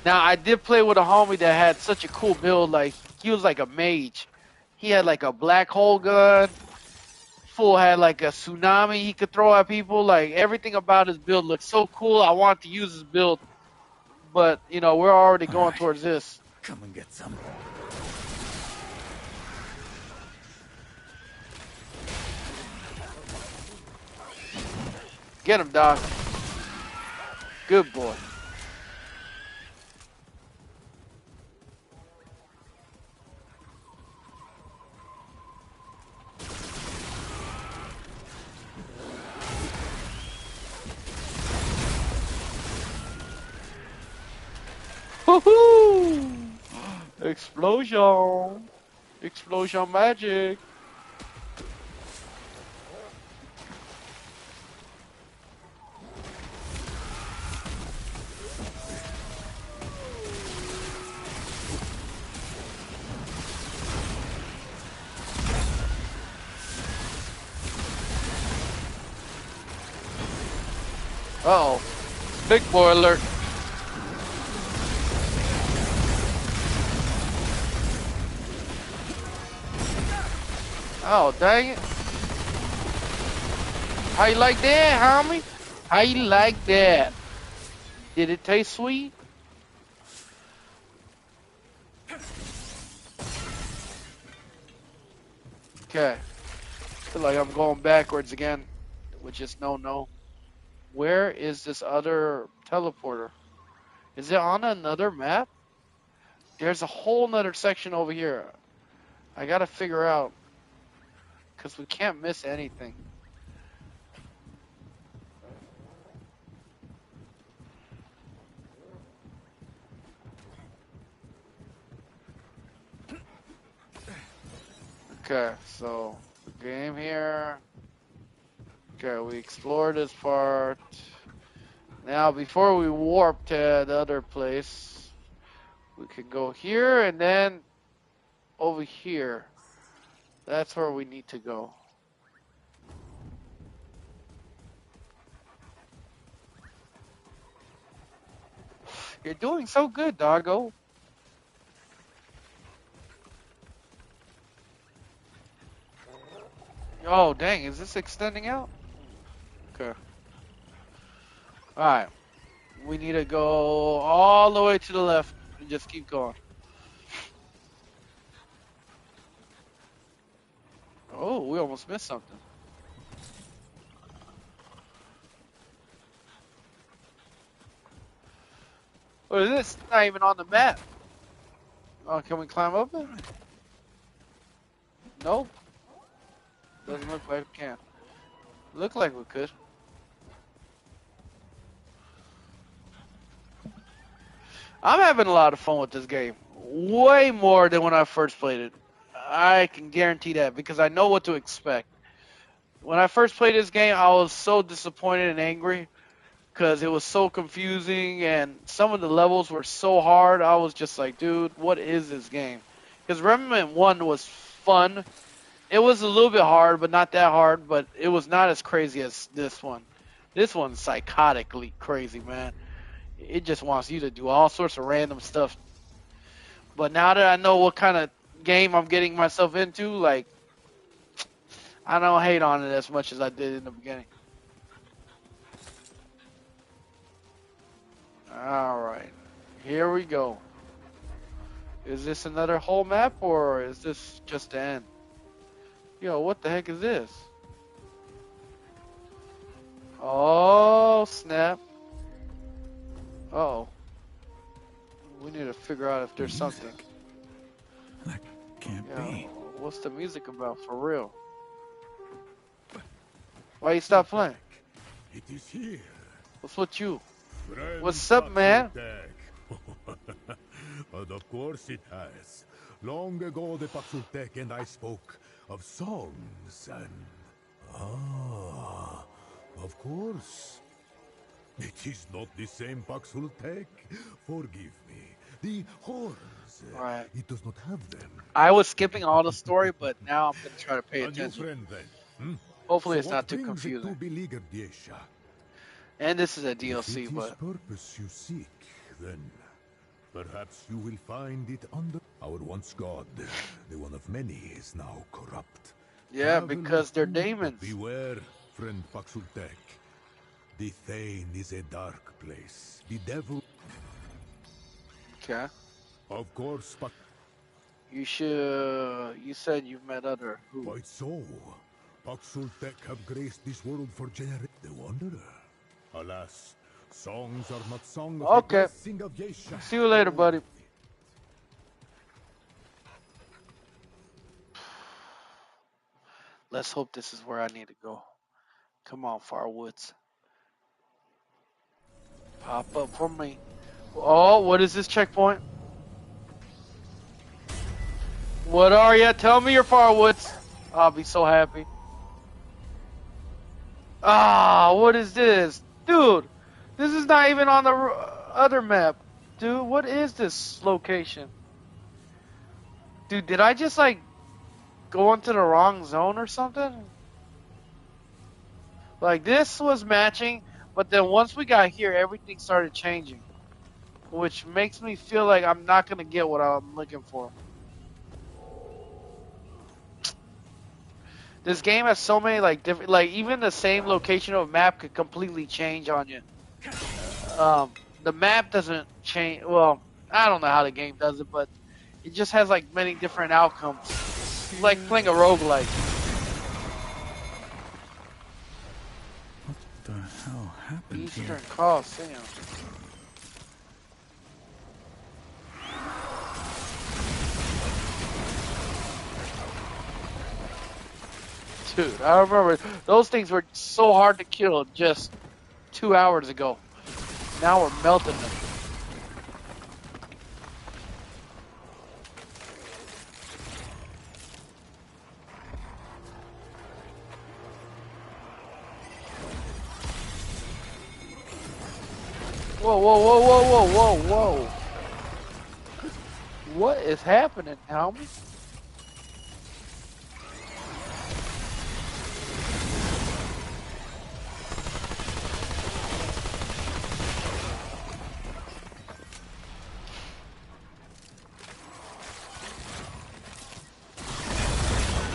Now, I did play with a homie that had such a cool build, like, he was like a mage. He had like a black hole gun. Fool had like a tsunami he could throw at people. Like everything about his build looked so cool. I want to use his build, but you know we're already going towards this. Come and get some. Get him, dog. Good boy. Woohoo! Explosion! Explosion magic! Uh-oh. Big boy alert. Oh, dang it. How you like that, homie? How you like that? Did it taste sweet? Okay. Feel like I'm going backwards again, which is no. Where is this other teleporter? Is it on another map? There's a whole nother section over here. I gotta figure out, because we can't miss anything. Okay, so game here. Okay, we explored this part. Now, before we warp to the other place, we can go here and then over here. That's where we need to go. You're doing so good, doggo. Oh, dang, is this extending out? Okay. Alright. We need to go all the way to the left and just keep going. Oh, we almost missed something. What is this? It's not even on the map. Oh, can we climb up it? Nope. Doesn't look like we can. Look like we could. I'm having a lot of fun with this game. Way more than when I first played it. I can guarantee that because I know what to expect. When I first played this game, I was so disappointed and angry because it was so confusing and some of the levels were so hard. I was just like, dude, what is this game? Because Remnant 1 was fun It was a little bit hard, but not that hard. But it was not as crazy as this one. This one's psychotically crazy, man. It just wants you to do all sorts of random stuff. But now that I know what kind of game I'm getting myself into, like, I don't hate on it as much as I did in the beginning. All right, here we go. Is this another whole map or is this just the end? Yo, what the heck is this? Oh, snap. Oh. We need to figure out if there's Music? something. That can't Yeah, be. what's the music about for real? Why you stop playing? It is here. What's with you? Friend What's up, man? But of course it has. Long ago the Paxultek and I spoke of songs and... Ah, of course. It is not the same Paxultek. Forgive me. The horns. Right. It does not have them. I was skipping all the story, but now I'm gonna try to pay A new attention. friend then. Hmm? Hopefully So it's what not too brings it confusing. to beleaguered Yesha? And this is a If DLC, it is but purpose you seek, then perhaps you will find it under our once god. The one of many is now corrupt. yeah, Travel because with they're who, but demons. beware, friend Paxultek. The Thane is a dark place. The devil... Okay. Of course, but... You should. You said you've met other who? Quite so. Paxultek have graced this world for generations. The Wanderer. Alas, songs are not sung of the Okay. blessing of Yesha. See you later, buddy. Let's hope this is where I need to go. Come on, Farwoods. Pop up for me. Oh, what is this checkpoint? What are ya? Tell me your Farwoods. I'll be so happy. Ah, what is this? Dude, this is not even on the other map. Dude, what is this location? Dude, did I just, like, go into the wrong zone or something? Like, this was matching, but then once we got here, everything started changing. Which makes me feel like I'm not going to get what I'm looking for. This game has so many, like, different, like, even the same location of a map could completely change on you. The map doesn't change, well, I don't know how the game does it, but it just has, like, many different outcomes. It's like playing a roguelike. What the hell happened Eastern here? Coliseum. Dude, I remember those things were so hard to kill just 2 hours ago. Now we're melting them. Whoa, whoa, whoa, whoa, whoa, whoa, whoa. What is happening, homie?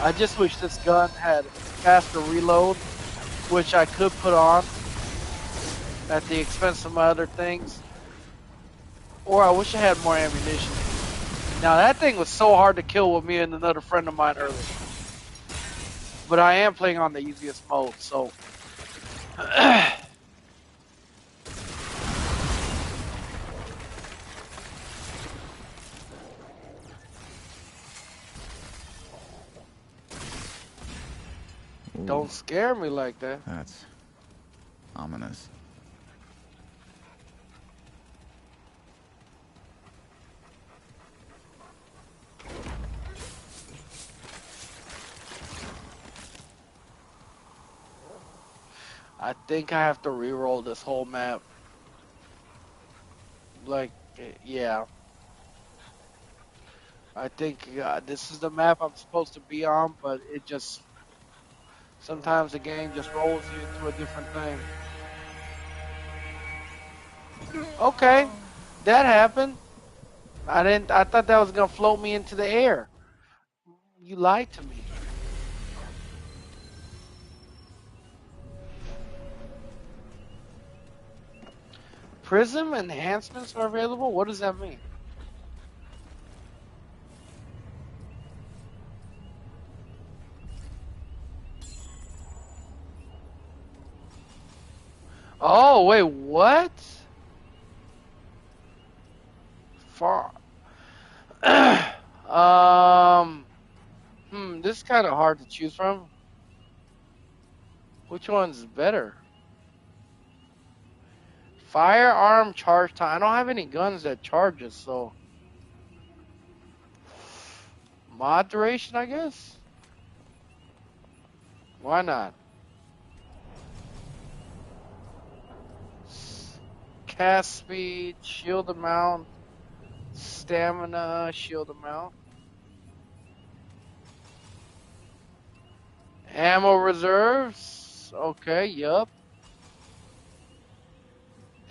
I just wish this gun had faster reload, which I could put on at the expense of my other things. Or I wish I had more ammunition. Now that thing was so hard to kill with me and another friend of mine earlier. But I am playing on the easiest mode, so... Don't scare me like that. That's ominous. I think I have to re-roll this whole map. Like, yeah. I think this is the map I'm supposed to be on, but it just sometimes the game just rolls you into a different thing. Okay, that happened. I didn't. I thought that was gonna float me into the air. You lied to me. Prism enhancements are available. What does that mean? Oh wait, what? Far. This is kind of hard to choose from. Which one's better? Firearm charge time. I don't have any guns that charges, so mod duration, I guess. Why not? Cast speed, shield amount, stamina, shield amount, ammo reserves. Okay, yup.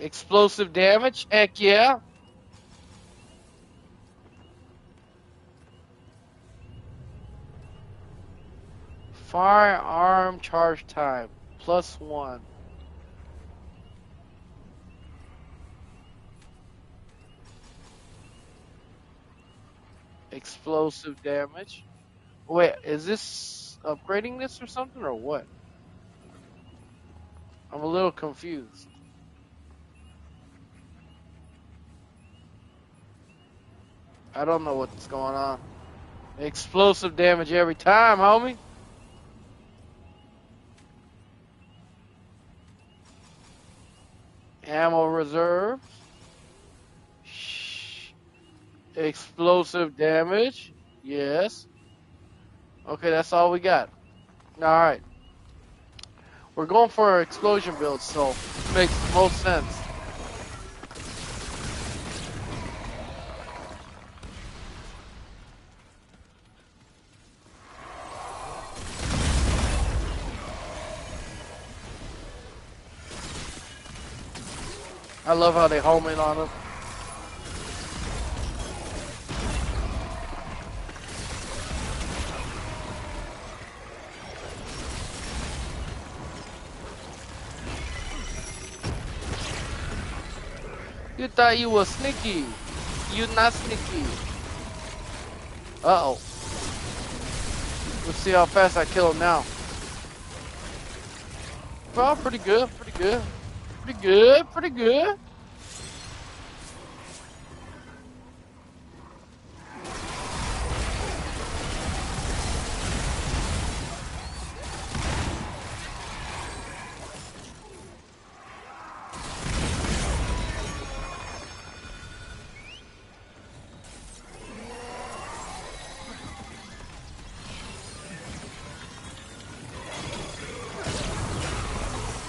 Explosive damage. Heck yeah. Firearm charge time +1. Explosive damage. Wait, is this upgrading this or something or what? I'm a little confused. I don't know what's going on. Explosive damage every time, homie. Ammo reserves. Explosive damage. Yes. Okay, that's all we got. Alright. We're going for an explosion build, so it makes the most sense. I love how they home in on him. You thought you were sneaky. You not sneaky. Uh-oh. Let's see how fast I kill him now. Well, pretty good, pretty good. Pretty good, pretty good.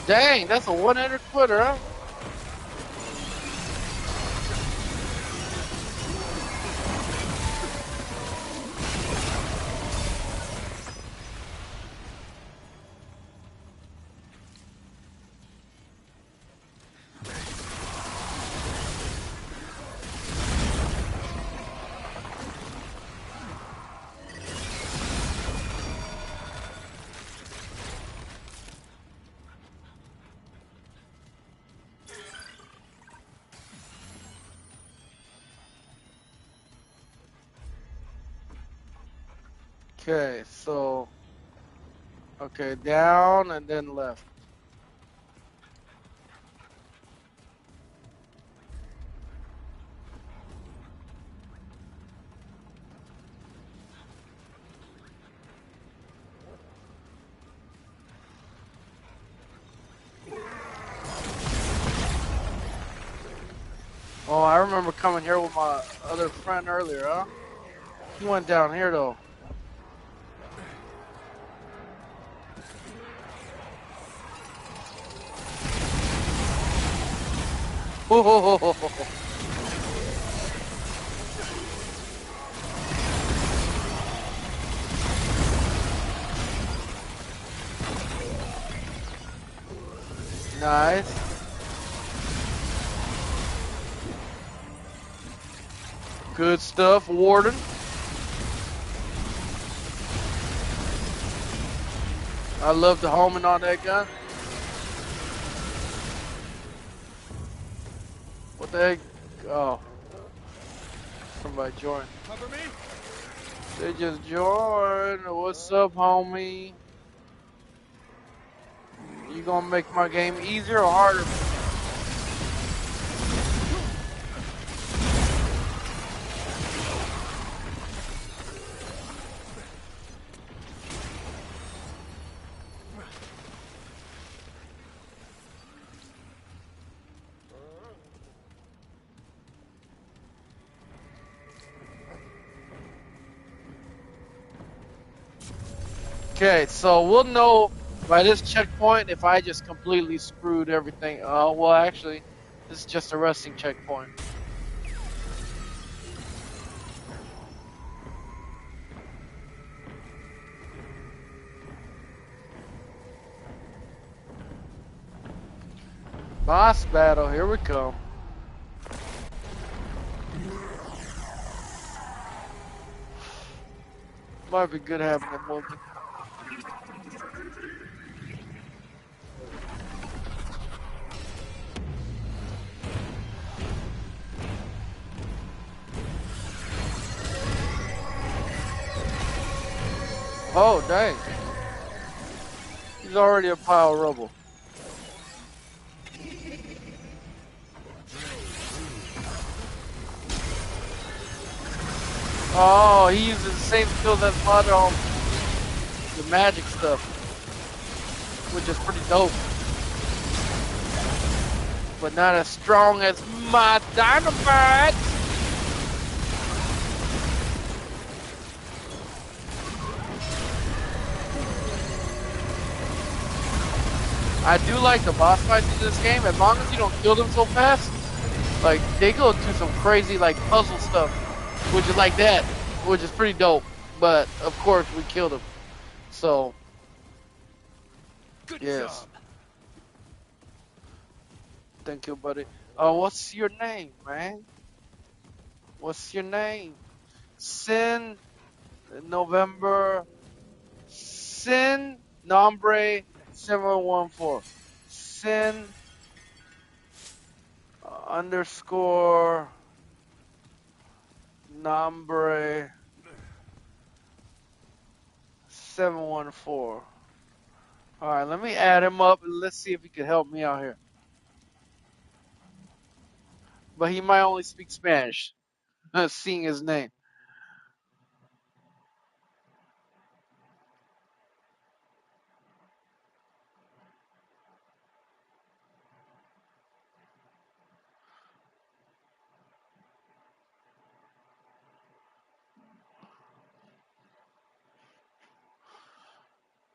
Dang, that's a one-hitter quitter, huh? Okay, so, okay, down and then left. Oh, I remember coming here with my other friend earlier, huh? He went down here, though. Nice. Good stuff, Warden. I love the homing on that gun. What the heck? Oh. Somebody joined. Cover me. They just joined. What's up, homie? You gonna make my game easier or harder? Okay, so we'll know by this checkpoint if I just completely screwed everything. Oh, well, actually, this is just a resting checkpoint. Boss battle, here we come. Might be good having a movie. Oh, dang. He's already a pile of rubble. Oh, he uses the same skills as my other home. The magic stuff. Which is pretty dope. But not as strong as my dynamite. I do like the boss fights in this game, as long as you don't kill them so fast. Like, they go to some crazy, like, puzzle stuff, which is like that, which is pretty dope. But, of course, we killed him. So, Good yes. job. Thank you, buddy. Oh, what's your name, man? What's your name? Sin November. Sin Nombre 714. Sin underscore Nombre 714. Alright, let me add him up and let's see if he can help me out here. But he might only speak Spanish, seeing his name.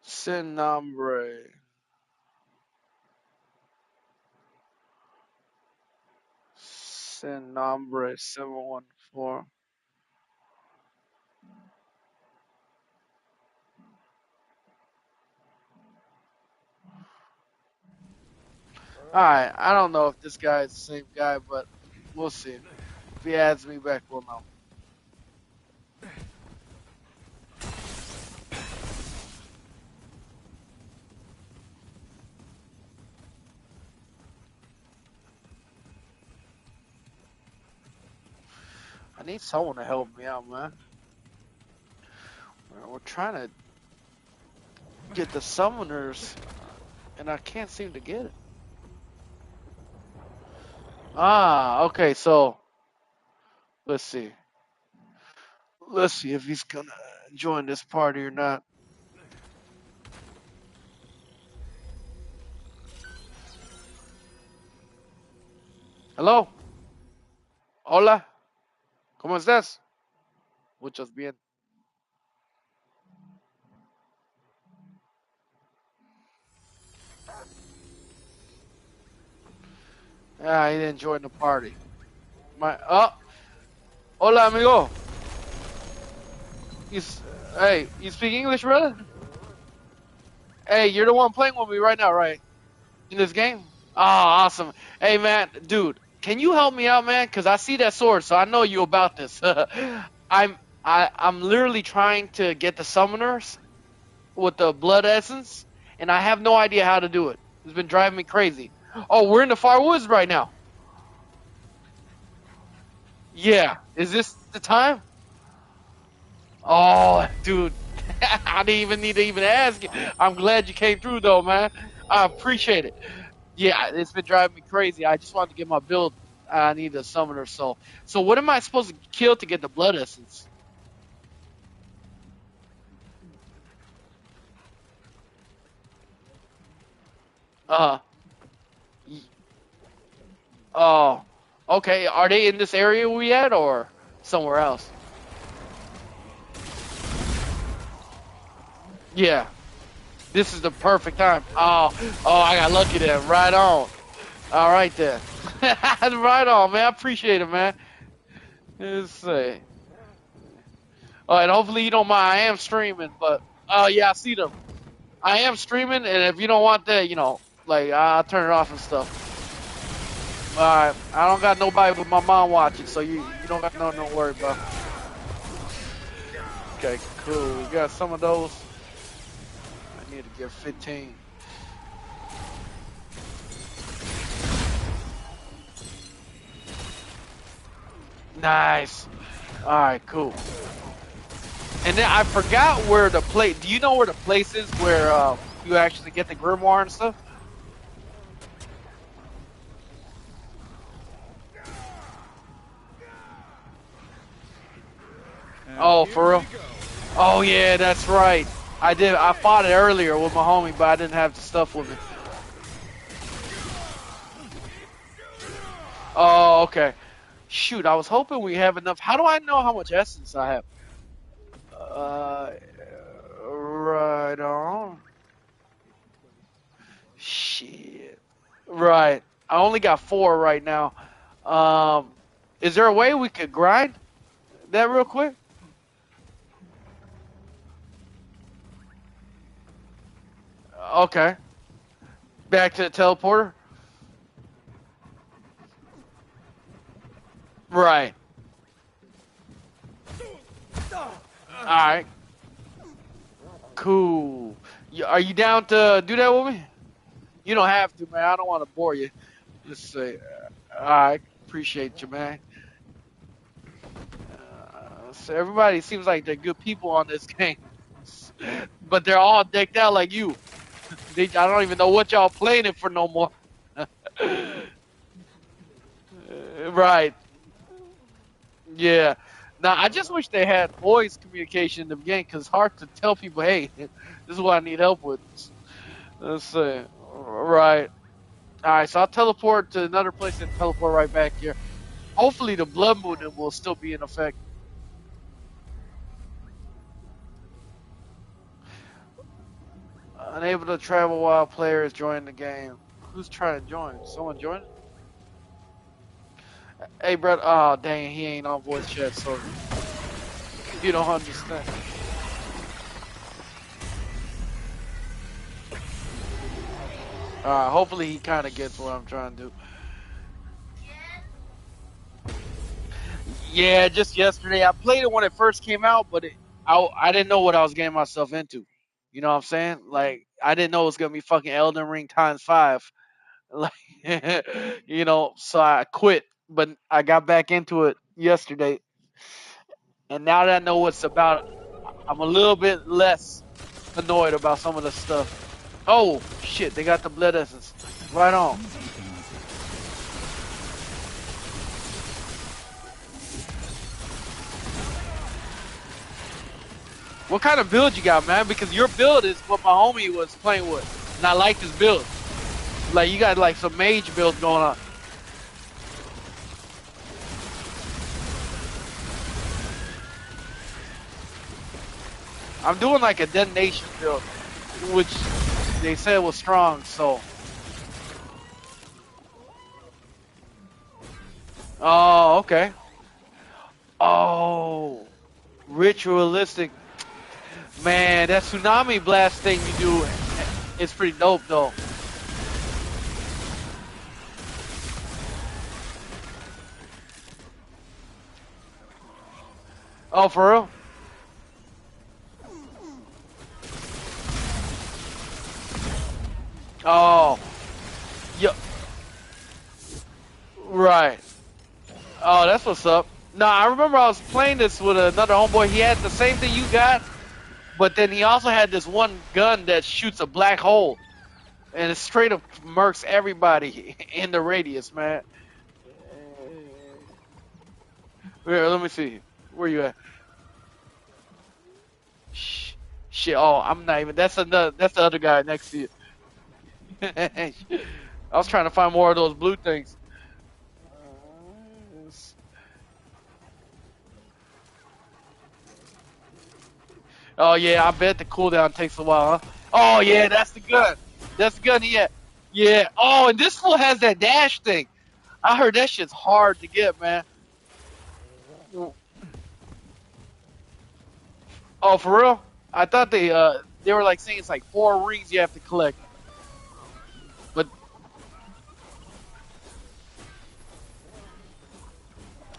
Sin Nombre. Sin Nombre 714. Alright, I don't know if this guy is the same guy, but we'll see. If he adds me back, we'll know. I need someone to help me out, man. We're trying to get the summoners, and I can't seem to get it. Ah, okay, so let's see. Let's see if he's gonna join this party or not. Hello? Hola? ¿Cómo estás? Muchos bien. Ah, he didn't join the party. Hola, amigo. Hey, you speak English, brother? Hey, you're the one playing with me right now, right? In this game? Oh, awesome. Hey, man, dude, can you help me out, man? Cause I see that sword, so I know you about this. I'm literally trying to get the summoners with the blood essence, and I have no idea how to do it. It's been driving me crazy. Oh, we're in the far woods right now. Yeah, is this the time? Oh, dude, I didn't even need to even ask you. I'm glad you came through, though, man. I appreciate it. Yeah, it's been driving me crazy. I just wanted to get my build. I need a summoner, so what am I supposed to kill to get the blood essence? Uh, y- oh, okay. Are they in this area we at or somewhere else? Yeah, this is the perfect time. Oh, I got lucky then. Right on. All right then. Right on, man. I appreciate it, man. Let's see. All right, hopefully you don't mind. I am streaming, but oh yeah, I see them. I am streaming, and if you don't want that, like I'll turn it off and stuff. All right, I don't got nobody but my mom watching, so you don't got nothing to worry about. Okay, cool. We got some of those. I need to get 15. Nice. All right, cool. And then I forgot where the place. Do you know where the place is where you actually get the grimoire and stuff? Oh, for real? Oh yeah, that's right. I did. I fought it earlier with my homie, but I didn't have the stuff with me. Oh, okay. Shoot, I was hoping we have enough. How do I know how much essence I have? Uh, right on. Shit. Right. I only got 4 right now. Um, is there a way we could grind that real quick? Okay. Back to the teleporter. Right. All right. Cool. Are you down to do that with me? You don't have to, man. I don't want to bore you. Just say, I appreciate you, man. So everybody seems like they're good people on this game, but they're all decked out like you. I don't even know what y'all playing it for no more. Right. Yeah. Now, I just wish they had voice communication in the game, because it's hard to tell people, hey, this is what I need help with. Let's see. Right. All right, so I'll teleport to another place and teleport right back here. Hopefully the blood moon will still be in effect. Unable to travel while players join the game. Who's trying to join? Someone join? Hey, brother. Oh, dang, he ain't on voice chat, so you don't understand. Hopefully he kind of gets what I'm trying to do. Yeah, just yesterday. I played it when it first came out, but I didn't know what I was getting myself into. You know what I'm saying? Like, I didn't know it was going to be fucking Elden Ring times 5. Like, so I quit, but I got back into it yesterday. And now that I know what's about, I'm a little bit less annoyed about some of the stuff. Oh, shit, they got the blood essence. Right on. What kind of build you got, man? Because your build is what my homie was playing with. And I like this build. Like, you got, like, some mage build going on. I'm doing, like, a detonation build, which they said was strong, so. Oh, okay. Oh, ritualistic. Man, that tsunami blast thing you do is pretty dope, though. Oh, for real? Oh. Yeah. Right. Oh, that's what's up. No, I remember I was playing this with another homeboy. He had the same thing you got, but then he also had this one gun that shoots a black hole, and it straight up murks everybody in the radius, man. Here, let me see. Where you at? Shit. Oh, I'm not even. That's another. That's the other guy next to you. I was trying to find more of those blue things. Oh yeah, I bet the cooldown takes a while, huh? Oh yeah, that's the gun. That's the gun. Yeah, yeah. Oh, and this fool has that dash thing. I heard that shit's hard to get, man. Oh, for real? I thought they were like saying it's like 4 rings you have to collect. But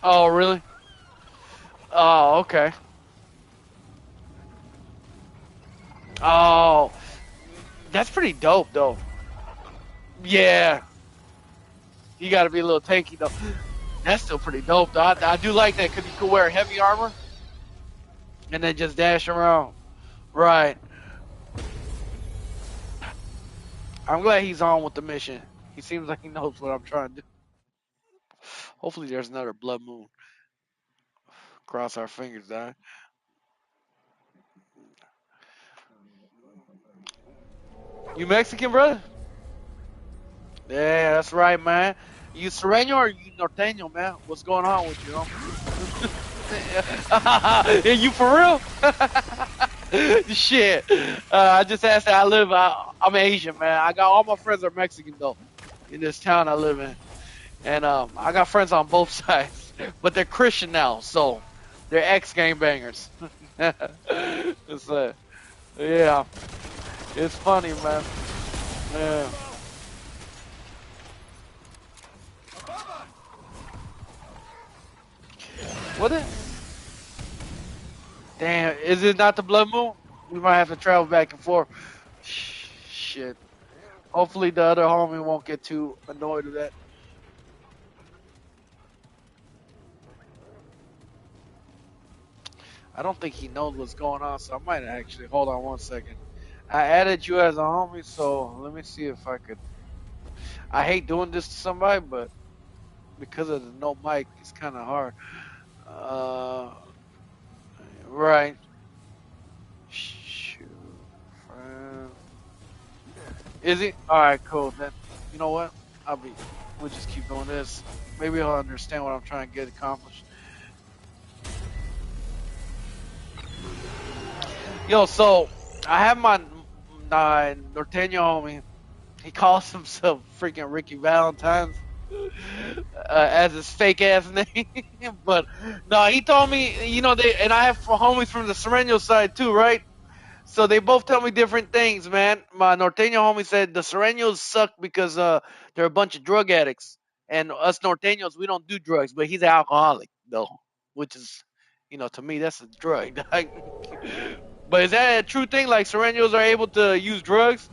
oh really? Oh okay. Oh, that's pretty dope though. Yeah, you got to be a little tanky though. That's still pretty dope though. I do like that because you could wear heavy armor and then just dash around. Right. I'm glad he's on with the mission. He seems like he knows what I'm trying to do. Hopefully there's another blood moon. Cross our fingers, die. You Mexican, brother? Yeah, that's right, man. You Sereno or you Norteño, man? What's going on with you, homie? You for real? Shit. I just asked that I'm Asian, man. I got all my friends are Mexican, though, in this town I live in. And I got friends on both sides. But they're Christian now, so they're ex-gangbangers. It's, yeah. It's funny, man. Yeah. What is? Damn, is it not the blood moon? We might have to travel back and forth. Shit. Hopefully the other homie won't get too annoyed with that. I don't think he knows what's going on, so I might actually hold on 1 second. I added you as a homie, so let me see if I could. I hate doing this to somebody, but because of the no mic, it's kind of hard. Right. Shoot. Is it? Alright, cool. Then, you know what? We'll just keep doing this. Maybe he'll understand what I'm trying to get accomplished. Yo, so, I have my Norteño homie. He calls himself freaking Ricky Valentine's. As his fake ass name, but no, he told me, and I have homies from the Sereno side too, right? So they both tell me different things, man. My Norteño homie said the Serenos suck because they're a bunch of drug addicts, and us Norteños we don't do drugs, but he's an alcoholic though, which is, to me that's a drug. But is that a true thing? Like Serenos are able to use drugs,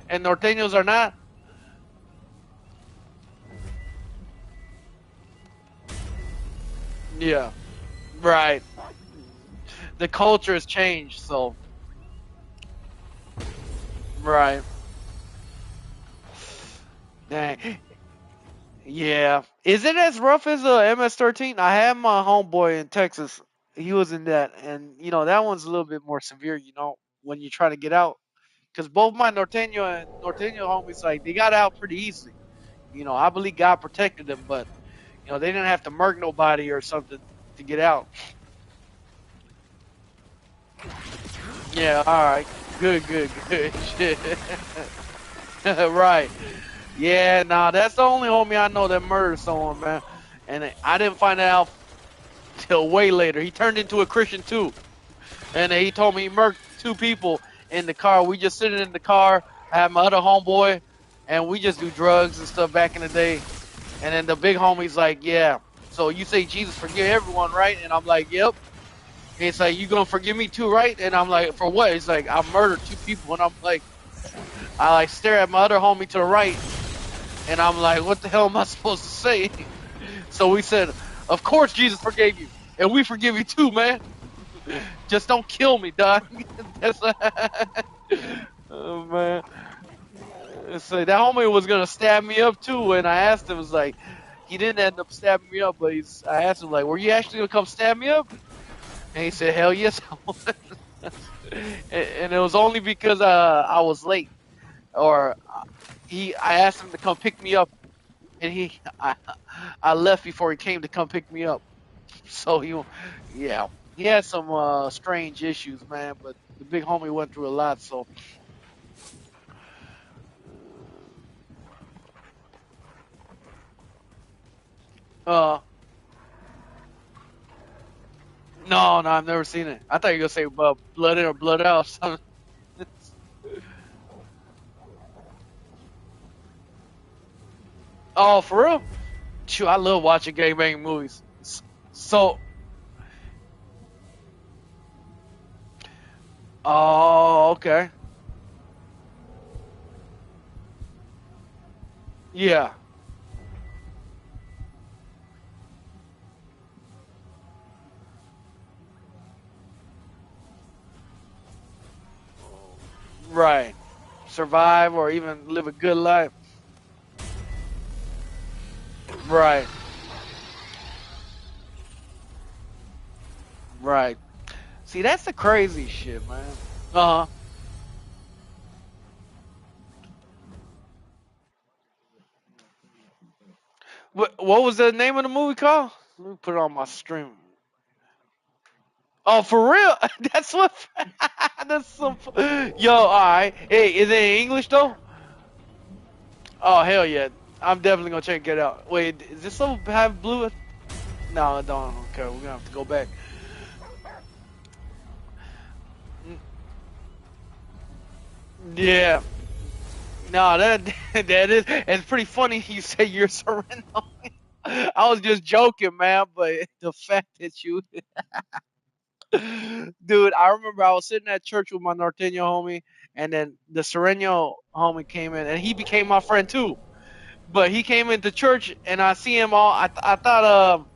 and Norteños are not? Yeah, right. The culture has changed, so right. Dang. Yeah. Is it as rough as a MS-13? I had my homeboy in Texas. He was in that, and that one's a little bit more severe. When you try to get out, because both my Norteño and Norteño homies like they got out pretty easily. I believe God protected them, but they didn't have to murk nobody or something to get out. Yeah. All right. Good. Good. Good. Shit. Right. Yeah, nah, that's the only homie I know that murdered someone, man. And I didn't find that out till way later. He turned into a Christian too. And he told me he murdered 2 people in the car. We just sitting in the car. I had my other homeboy, and we just do drugs and stuff back in the day. And then the big homie's like, yeah, so you say Jesus forgive everyone, right? And I'm like, yep. And he's like, you gonna forgive me too, right? And I'm like, for what? He's like, I murdered 2 people. And I'm like, I like stare at my other homie to the right. And I'm like, what the hell am I supposed to say? So we said, of course Jesus forgave you. And we forgive you too, man. Just don't kill me, dog. That's oh, man. So that homie was gonna stab me up too, and I asked him, was like, he didn't end up stabbing me up, but I asked him like, were you actually gonna come stab me up? And he said, hell yes, I was. And it was only because I was late, or I asked him to come pick me up, and I left before he came to come pick me up. So yeah, he had some strange issues, man. But the big homie went through a lot, so. Uh, no, I've never seen it. I thought you were gonna say blood in or blood out. Or something. Oh, for real? Shoot, I love watching gangbang movies. So, oh, okay, yeah, right. Survive or even live a good life. Right, right. See, that's the crazy shit, man. Uh huh. What was the name of the movie called? Let me put it on my stream. Oh, for real? That's what. That's some. Yo, all right. Hey, is it in English though? Oh hell yeah! I'm definitely gonna check it out. Wait, is this still have blue? No, I don't. Okay, we're gonna have to go back. Yeah. No, that that is. It's pretty funny. You say you're surrendering. I was just joking, man. But the fact that you, dude, I remember I was sitting at church with my Norteño homie, and then the Sereno homie came in, and he became my friend too. But he came into church, and I see him all. I thought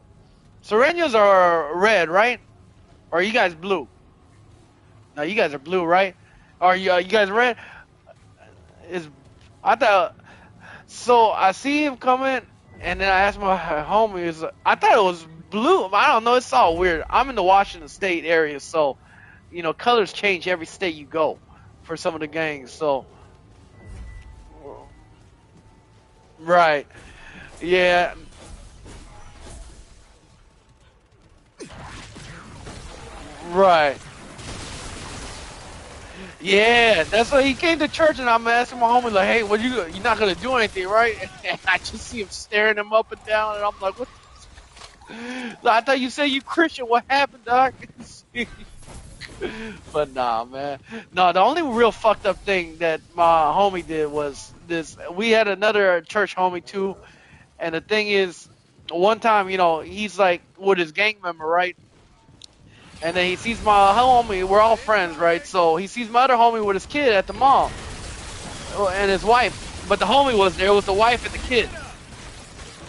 Serenos are red, right? Or are you guys blue? No, you guys are blue, right? Are you guys red? Is I thought so. I see him coming, and then I asked my homie. I thought it was blue. I don't know. It's all weird. I'm in the Washington State area, so colors change every state you go for some of the gangs. So right, yeah, right. Yeah, that's why he came to church, and I'm asking my homie like, "Hey, you're not gonna do anything, right?" And I just see him staring him up and down, and I'm like, "What? I thought you said you Christian. What happened, doc?" But nah, man. No, the only real fucked up thing that my homie did was this. We had another church homie too, and the thing is, one time, he's like with his gang member, right? And then he sees my homie. We're all friends, right? So he sees my other homie with his kid at the mall, and his wife. But the homie was there. It was the wife and the kid.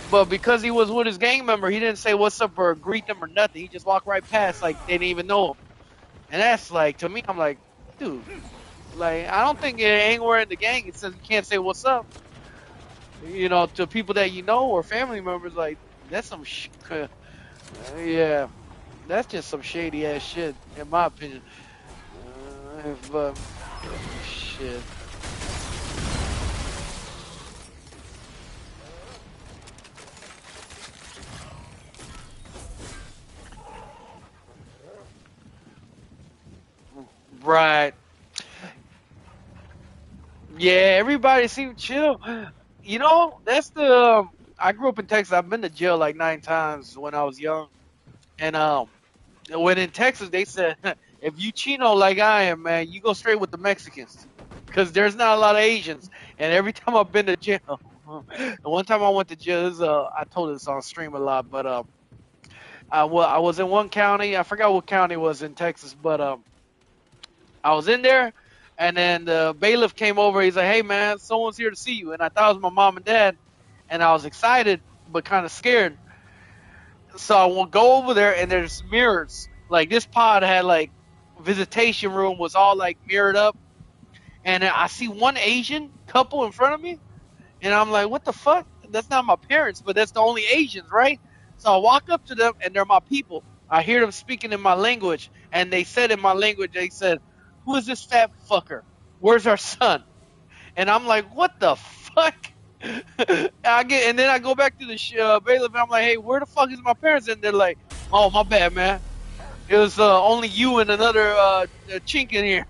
But because he was with his gang member, he didn't say what's up or greet them or nothing. He just walked right past like they didn't even know him. And that's like, to me, I'm like, dude, like, I don't think anywhere in the gang it says you can't say what's up. To people that you know or family members, like, that's some yeah, that's just some shady ass shit, in my opinion. But shit. Right. Yeah, everybody seemed chill. That's the. I grew up in Texas. I've been to jail like 9 times when I was young, and when in Texas they said if you Chino like I am, man, you go straight with the Mexicans, because there's not a lot of Asians. And every time I've been to jail, the one time I went to jail, I told this on stream a lot, but I was in one county. I forgot what county it was in Texas, but I was in there, and then the bailiff came over. He's like, "Hey man, someone's here to see you." And I thought it was my mom and dad, and I was excited but kind of scared. So I will go over there, and there's mirrors. Like this pod had like visitation room was all like mirrored up, and I see one Asian couple in front of me, and I'm like, "What the fuck? That's not my parents, but that's the only Asians, right?" So I walk up to them, and they're my people. I hear them speaking in my language, and they said in my language, they said, "Who is this fat fucker? Where's our son?" And I'm like, "What the fuck?" And then I go back to the bailiff, and I'm like, "Hey, where the fuck is my parents?" And they're like, "Oh, my bad, man. It was only you and another chink in here."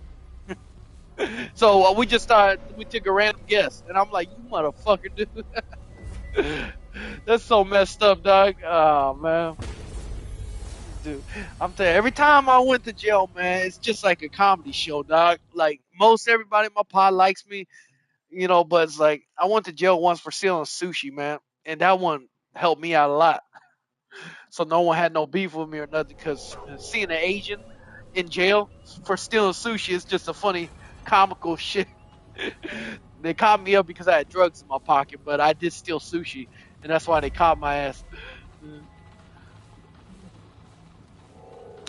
So we took a random guess, and I'm like, "You motherfucker, dude." That's so messed up, dog. Oh man, dude. I'm telling you, every time I went to jail, man, it's just like a comedy show, dog. Like most everybody in my pod likes me, but it's like I went to jail once for stealing sushi, man, and that one helped me out a lot. So no one had no beef with me or nothing, because seeing an Asian in jail for stealing sushi is just a funny, comical shit. They caught me up because I had drugs in my pocket, but I did steal sushi, and that's why they caught my ass.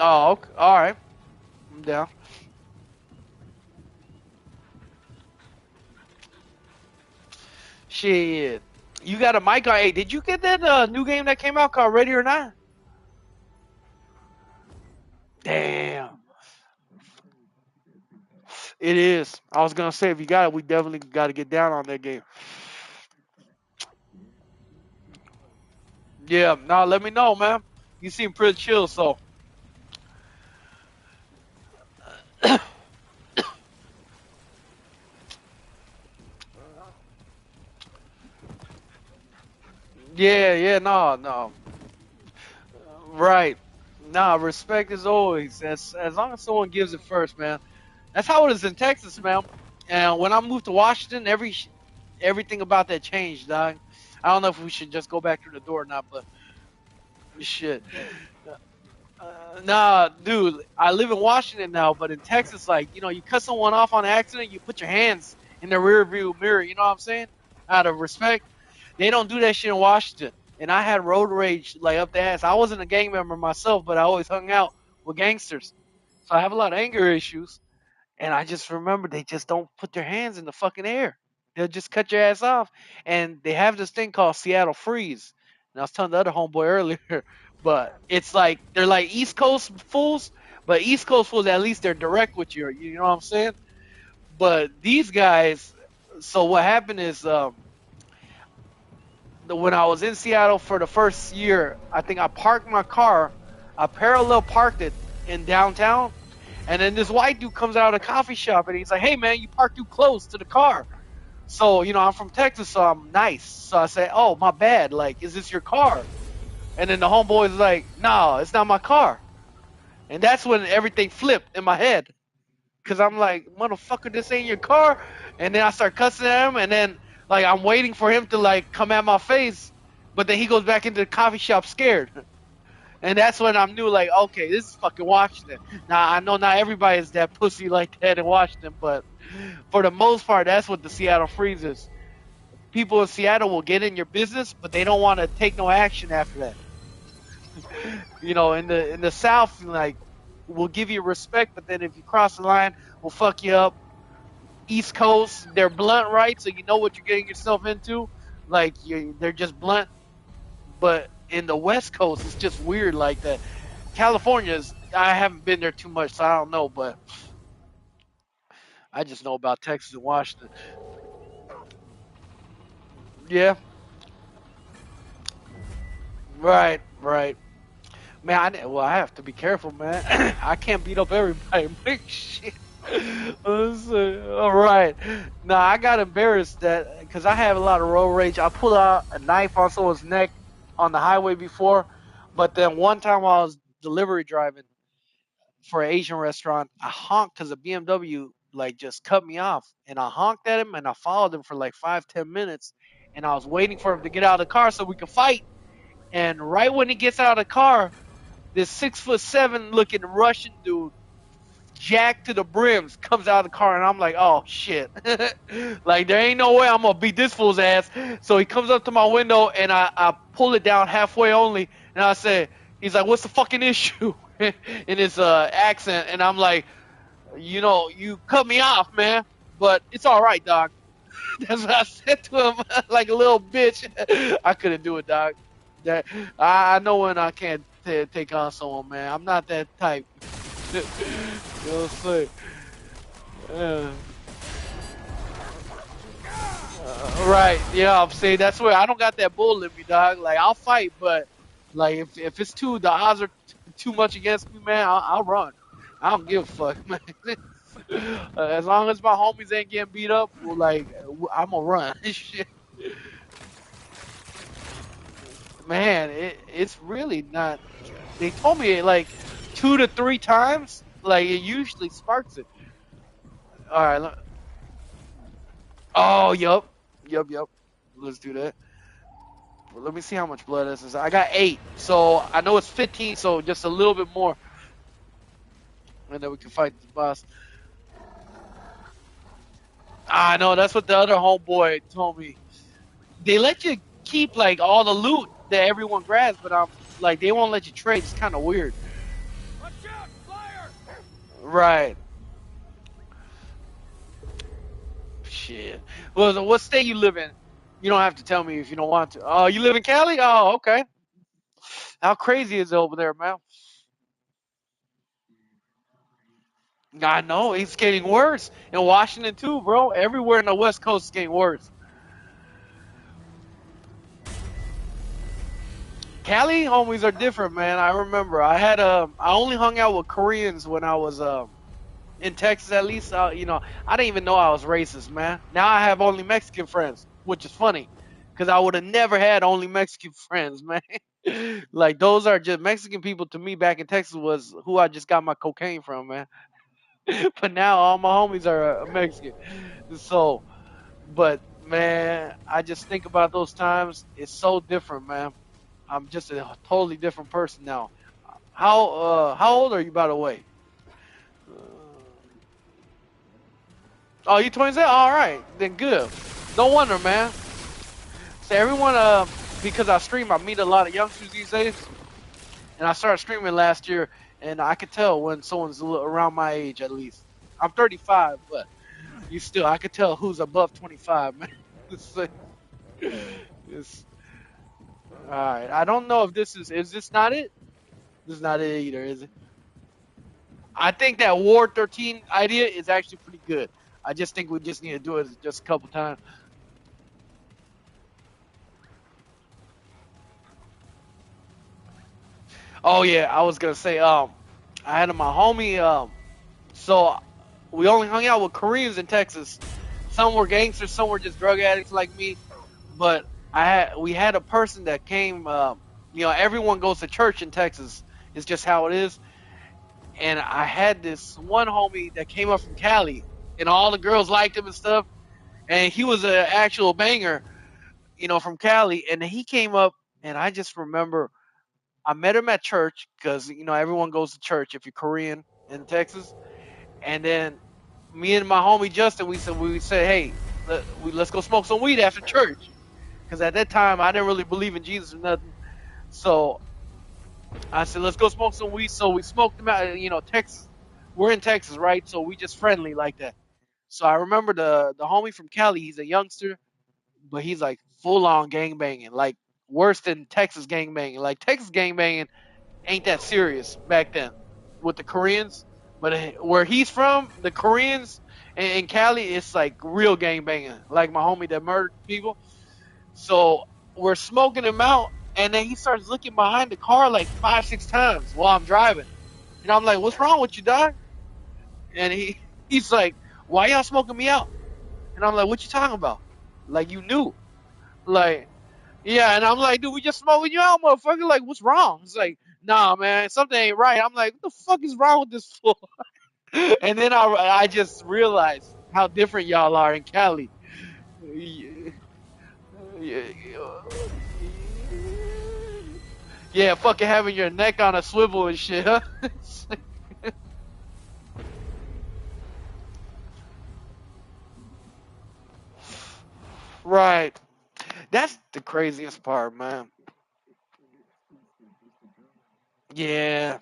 Oh, okay. All right. I'm down. Shit. You got a mic on. Hey, did you get that new game that came out called Ready or Not? Damn. It is. I was gonna say if you got it, we definitely got to get down on that game. Yeah. Now let me know, man. You seem pretty chill, so. Yeah. Yeah. No. No. Right. Nah. Respect is always as long as someone gives it first, man. That's how it is in Texas, man. And when I moved to Washington, everything about that changed, dog. I don't know if we should just go back through the door or not, but shit. Nah, dude, I live in Washington now, but in Texas, like, you cut someone off on accident, you put your hands in the rear view mirror, you know what I'm saying? Out of respect. They don't do that shit in Washington. And I had road rage, like, up the ass. I wasn't a gang member myself, but I always hung out with gangsters. So I have a lot of anger issues. And I just remember they just don't put their hands in the fucking air. They'll just cut your ass off. And they have this thing called Seattle Freeze. And I was telling the other homeboy earlier, but it's like they're like East Coast fools, but East Coast fools at least they're direct with you. You know what I'm saying? But these guys. So what happened is when I was in Seattle for the first year, I think I parked my car, I parallel parked it in downtown, and then this white dude comes out of the coffee shop and he's like, "Hey man, you parked too close to the car." So, I'm from Texas, so I'm nice. So I say, "Oh, my bad. Like, is this your car?" And then the homeboy's like, "No, it's not my car." And that's when everything flipped in my head. Cause I'm like, "Motherfucker, this ain't your car." And then I start cussing at him, and then like I'm waiting for him to like come at my face, but then he goes back into the coffee shop scared. And that's when I knew, like, okay, this is fucking Washington. Now I know not everybody is that pussy like that in Washington, but for the most part, that's what the Seattle Freeze is. People in Seattle will get in your business, but they don't want to take no action after that. In the South, like, we'll give you respect, but then if you cross the line, we'll fuck you up. East Coast, they're blunt, right? So you know what you're getting yourself into. Like they're just blunt. But in the West Coast, it's just weird like that. California's, I haven't been there too much, so I don't know. But I just know about Texas and Washington. Yeah, right, right. Man, I have to be careful, man. I can't beat up everybody. Shit. All right. Now I got embarrassed that because I have a lot of road rage. I pulled out a knife on someone's neck on the highway before, but then one time I was delivery driving for an Asian restaurant, I honked because a BMW like just cut me off, and I honked at him and I followed him for like 5-10 minutes, and I was waiting for him to get out of the car so we could fight. And right when he gets out of the car, this 6'7" looking Russian dude, jacked to the brims, comes out of the car, and I'm like, oh shit, like there ain't no way I'm gonna beat this fool's ass. So he comes up to my window, and I pull it down halfway only, and I say, he's like, what's the fucking issue? In his accent, and I'm like, you know, you cut me off, man, but it's all right, dog. That's what I said to him, like a little bitch. I couldn't do it, dog. That I know when I can't take on someone, man. I'm not that type. You know what I'm saying? Uh, right? Yeah, I'm saying that's where I don't got that bull in me, dog. Like I'll fight, but like if it's the odds are too much against me, man, I'll run. I don't give a fuck, man. As long as my homies ain't getting beat up, well, like I'm gonna run. Shit. Man, it's really not. They told me like 2 to 3 times. Like it usually sparks it. All right. Oh, yup. Let's do that. Well, let me see how much blood this is. I got 8, so I know it's 15. So just a little bit more, and then we can fight the boss. I know that's what the other homeboy told me. They let you keep like all the loot that everyone grabs, but like they won't let you trade. It's kind of weird. Watch out, fire! Right. Shit. Well, so what state you live in? You don't have to tell me if you don't want to. Oh, you live in Cali? Oh, okay. How crazy is it over there, man? I know it's getting worse in Washington too, bro. Everywhere in the West Coast is getting worse. Cali homies are different, man. I remember I only hung out with Koreans when I was in Texas. At least I didn't even know I was racist, man. Now I have only Mexican friends, which is funny, because I would have never had only Mexican friends, man. Like those are just Mexican people to me back in Texas was who I just got my cocaine from, man. But now all my homies are Mexican. So, but man, I just think about those times. It's so different, man. I'm just a totally different person now. How old are you, by the way? Oh, you 27? All right, then good. No wonder, man. So everyone, because I stream, I meet a lot of youngsters these days, and I started streaming last year, and I could tell when someone's around my age at least. I'm 35, but I could tell who's above 25, man. It's, like- it's all right. I don't know if is this not it? This is not it either, is it? I think that Ward 13 idea is actually pretty good. I just think we just need to do it just a couple times. Oh yeah, I was gonna say I had my homie so we only hung out with Koreans in Texas. Some were gangsters, some were just drug addicts like me. But we had a person that came. Everyone goes to church in Texas. It's just how it is. And I had this one homie that came up from Cali, and all the girls liked him and stuff. And he was an actual banger, from Cali. And he came up, and I just remember I met him at church because everyone goes to church if you're Korean in Texas. And then me and my homie Justin, we said, hey, let's go smoke some weed after church. Because at that time I didn't really believe in Jesus or nothing. So I said, let's go smoke some weed. So we smoked them out. Texas. We're in Texas, right? So we just friendly like that. So I remember the homie from Cali. He's a youngster, but he's like full on gang banging, like worse than Texas gang banging. Like Texas gang banging ain't that serious back then with the Koreans, but where he's from, the Koreans in Cali, it's like real gang banging. Like my homie that murdered people. So we're smoking him out, and then he starts looking behind the car like 5, 6 times while I'm driving, and I'm like, "What's wrong with you, dog?" And he's like, "Why y'all smoking me out?" And I'm like, "What you talking about? Like you knew?" Like, yeah, and I'm like, "Dude, we just smoking you out, motherfucker. Like, what's wrong?" It's like, "Nah, man, something ain't right." I'm like, "What the fuck is wrong with this fool?" And then I just realized how different y'all are in Cali. Yeah, Yeah, fucking having your neck on a swivel and shit, huh? Right. That's the craziest part, man. Yeah.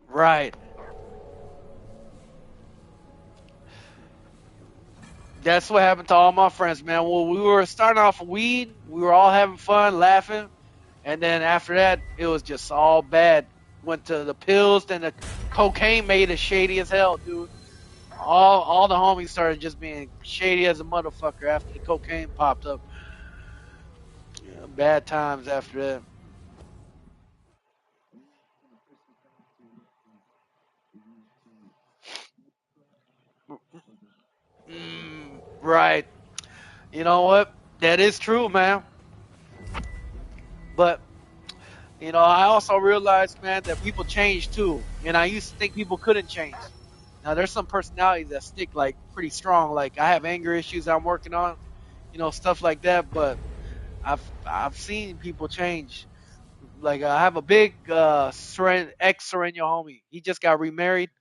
Right. That's what happened to all my friends, man. Well, we were starting off with weed. We were all having fun, laughing. And then after that, it was just all bad. Went to the pills, then the cocaine made it shady as hell, dude. All the homies started just being shady as a motherfucker after the cocaine popped up. Yeah, bad times after that. Right. You know what? That is true, man. But I also realized, man, that people change too. And I used to think people couldn't change. Now there's some personalities that stick like pretty strong. Like I have anger issues I'm working on, stuff like that. But I've seen people change. Like I have a big ex Sereno homie. He just got remarried.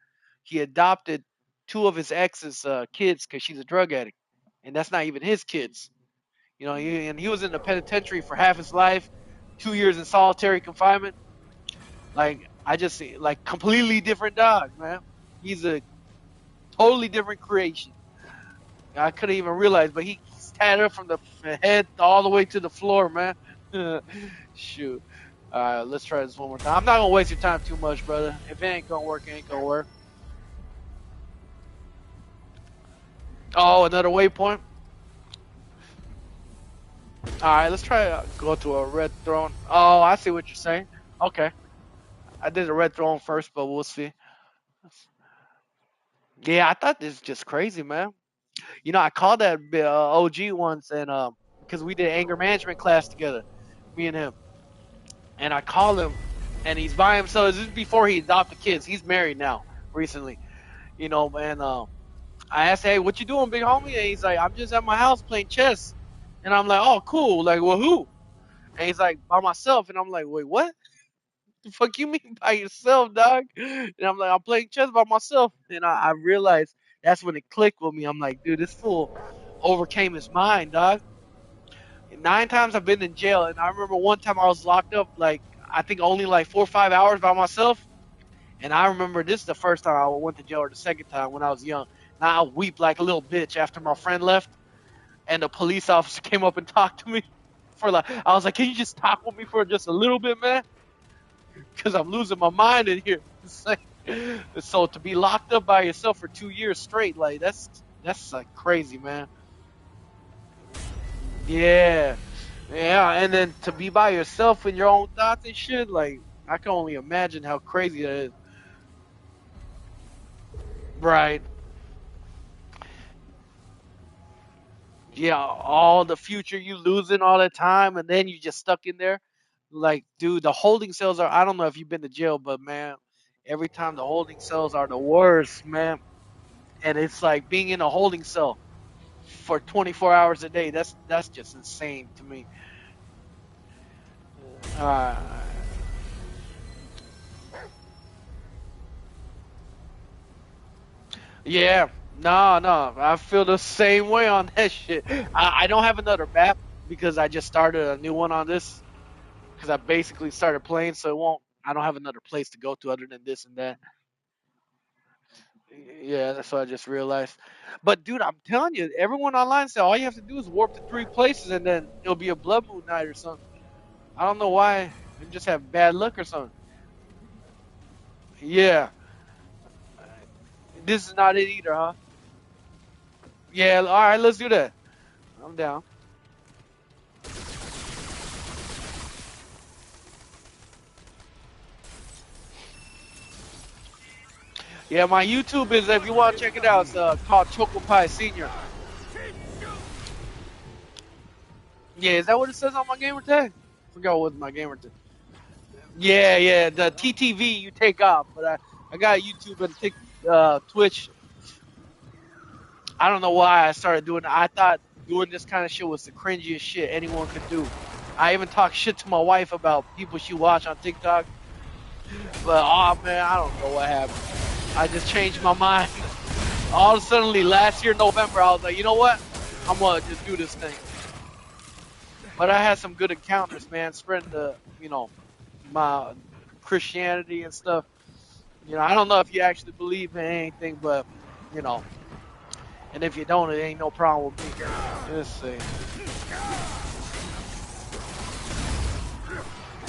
He adopted two of his ex's kids because she's a drug addict, and that's not even his kids. And he was in the penitentiary for half his life, 2 years in solitary confinement. Like I just see like completely different dog, man. He's a totally different creation. I couldn't even realize, but he's tatted up from the head all the way to the floor, man. Shoot. All right, let's try this one more time. I'm not gonna waste your time too much, brother. If it ain't gonna work, it ain't gonna work. Oh, another waypoint. All right, let's try go to a red throne. Oh, I see what you're saying. Okay, I did a red throne first, but we'll see. Yeah, I thought this is just crazy, man. I called that OG once, and because we did anger management class together, me and him, and I called him, and he's by himself. This is before he adopted kids. He's married now, recently, and I asked, "Hey, what you doing, big homie?" And he's like, "I'm just at my house playing chess," and I'm like, "Oh, cool. Like, well, who?" And he's like, "By myself," and I'm like, "Wait, what? The fuck you mean by yourself, dog?" And I'm like, "I'm playing chess by myself," and I realized that's when it clicked with me. I'm like, "Dude, this fool overcame his mind, dog." 9 times I've been in jail, and I remember one time I was locked up, like I think only like 4 or 5 hours by myself. And I remember this is the first time I went to jail, or the second time when I was young. Now I weep like a little bitch after my friend left, and the police officer came up and talked to me for like. I was like, "Can you just talk with me for just a little bit, man? Because I'm losing my mind in here." It's like, so to be locked up by yourself for 2 years straight, like that's like crazy, man. Yeah. Yeah, and then to be by yourself in your own thoughts and shit, like I can only imagine how crazy that is. Right. Yeah, all the future you losing all the time, and then you just stuck in there. Like, dude, the holding cells are. I don't know if you've been to jail, but man, every time the holding cells are the worst, man. And it's like being in a holding cell for 24 hours a day. That's just insane to me. Uh, Yeah, no, I feel the same way on that shit. I don't have another map because I just started a new one on this because I basically started playing, so it won't. I don't have another place to go to other than this and that. Yeah, that's what I just realized. But dude, I'm telling you, everyone online said all you have to do is warp to 3 places and then it'll be a blood moon night or something. I don't know why. They just have bad luck or something. Yeah, this is not it either, huh? Yeah, all right, let's do that. I'm down. Yeah, my YouTube is, if you want to check it out, it's called Choco Pie Senior. Yeah, is that what it says on my gamer tag? Forgot what my gamer tag. Yeah, the TTV you take off, but I got YouTube and Twitch. I don't know why I started doing it. I thought doing this kind of shit was the cringiest shit anyone could do. I even talk shit to my wife about people she watch on TikTok. But oh man, I don't know what happened. I just changed my mind. All of a sudden, last year November, I was like, you know what? I'm gonna just do this thing. But I had some good encounters, man, spreading the, my Christianity and stuff. I don't know if you actually believe in anything, but you know, and if you don't, it ain't no problem with me. Let's see.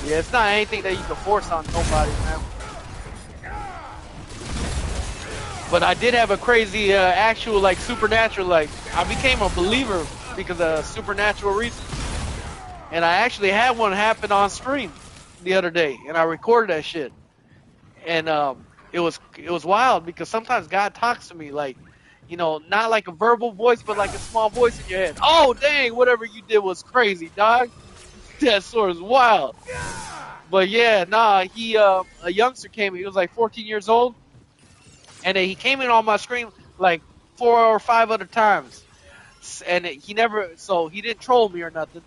Yeah, it's not anything that you can force on nobody, man. But I did have a crazy, actual, like, supernatural, like, I became a believer because of supernatural reasons. And I actually had one happen on stream the other day, and I recorded that shit. And it was wild because sometimes God talks to me like, not like a verbal voice, but like a small voice in your head. Oh dang, whatever you did was crazy, dog. That sword is wild. But yeah, nah, he a youngster came. He was like 14 years old, and he came in on my screen like 4 or 5 other times, and he didn't troll me or nothing.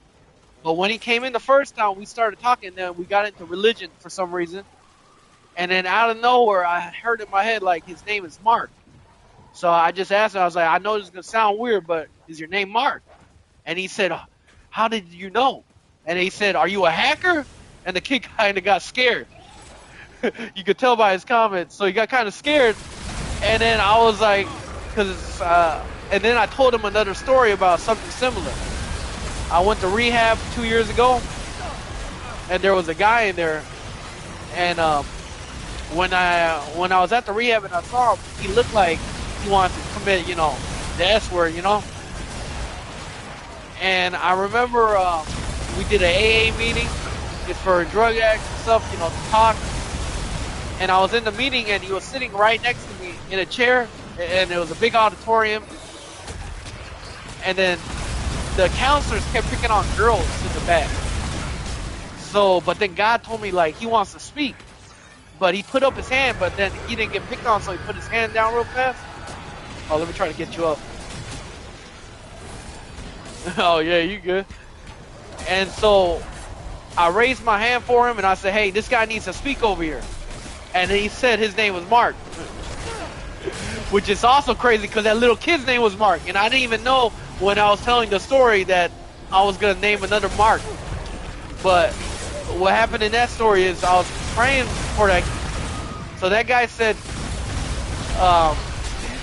But when he came in the first time, we started talking. Then we got into religion for some reason. And then out of nowhere, I heard in my head, like, his name is Mark. So I just asked him, I was like, I know this is going to sound weird, but is your name Mark? And he said, how did you know? And he said, are you a hacker? And the kid kind of got scared. You could tell by his comments. So he got kind of scared. And then I was like, and then I told him another story about something similar. I went to rehab 2 years ago, and there was a guy in there, and when I was at the rehab and I saw him, he looked like he wanted to commit, the S word, And I remember we did an AA meeting. It's for drug addicts and stuff, to talk. And I was in the meeting, and he was sitting right next to me in a chair, and it was a big auditorium. And then the counselors kept picking on girls in the back. So, but then God told me, like, he wants to speak. But he put up his hand, but then he didn't get picked on, so he put his hand down real fast. Oh, let me try to get you up. Oh, yeah, you good. And so I raised my hand for him, and I said, hey, this guy needs to speak over here. And he said his name was Mark. Which is also crazy because that little kid's name was Mark. And I didn't even know when I was telling the story that I was going to name another Mark. But what happened in that story is I was praying for that. So that guy said,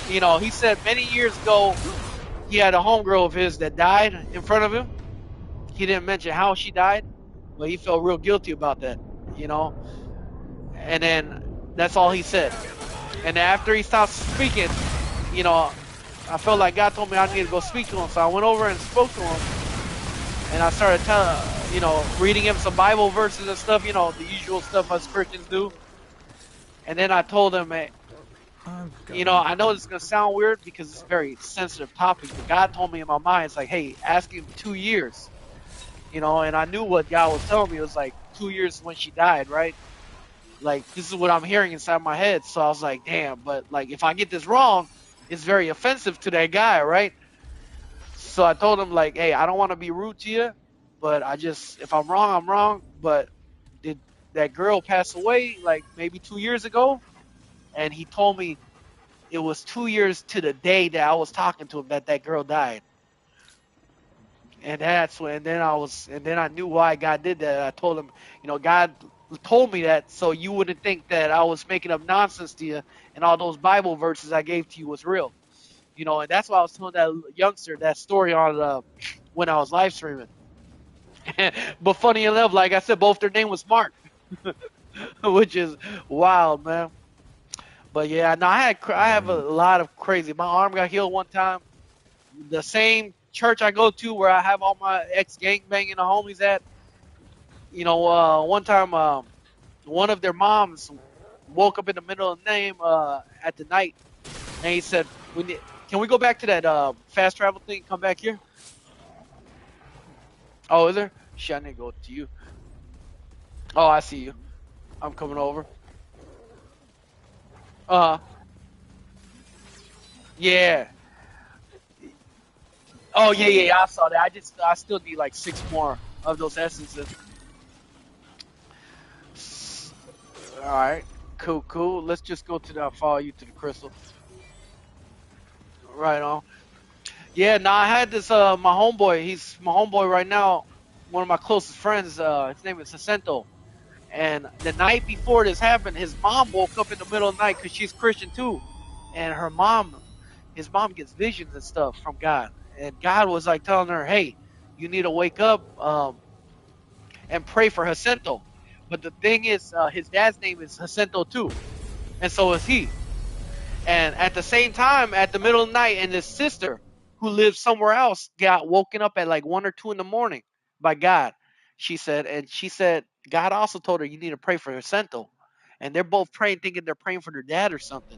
he said many years ago he had a homegirl of his that died in front of him. He didn't mention how she died, but he felt real guilty about that, And then that's all he said. And after he stopped speaking, I felt like God told me I needed to go speak to him. So I went over and spoke to him. And I started reading him some Bible verses and stuff, the usual stuff us Christians do. And then I told him, hey, I know this is going to sound weird because it's a very sensitive topic, but God told me in my mind, it's like, hey, ask him 2 years. And I knew what God was telling me. It was like 2 years when she died, right? Like, this is what I'm hearing inside my head. So I was like, damn, but like, if I get this wrong, it's very offensive to that guy, right? So I told him, like, hey, I don't want to be rude to you, but if I'm wrong, I'm wrong. But did that girl pass away like maybe 2 years ago? And he told me it was 2 years to the day that I was talking to him that girl died. And then I knew why God did that. I told him, God told me that so you wouldn't think that I was making up nonsense to you and all those Bible verses I gave to you was real. And that's why I was telling that youngster that story on when I was live streaming. But funny enough, like I said, both their name was Mark, which is wild, man. But yeah, no, I have a lot of crazy. My arm got healed one time. The same church I go to where I have all my ex-gangbanging homies at. One time, one of their moms woke up in the middle of the night at the night, and he said, "Can we go back to that fast travel thing? Come back here." Oh, is there? Shit, I need to go to you. Oh, I see you. I'm coming over. Yeah. Oh yeah, yeah, yeah, I saw that. I still need like 6 more of those essences. All right, cool, cool. Let's just go to the follow you to the crystal. Right on. Yeah, now I had this my homeboy. He's my homeboy right now. One of my closest friends. His name is Jacinto. And the night before this happened, his mom woke up in the middle of the night because she's Christian too, and his mom gets visions and stuff from God, and God was like telling her, "Hey, you need to wake up and pray for Jacinto." But the thing is, his dad's name is Jacinto too, and so is he. And at the same time, at the middle of the night, and his sister, who lives somewhere else, got woken up at like 1 or 2 in the morning by God. She said God also told her you need to pray for Jacinto. And they're both praying, thinking they're praying for their dad or something.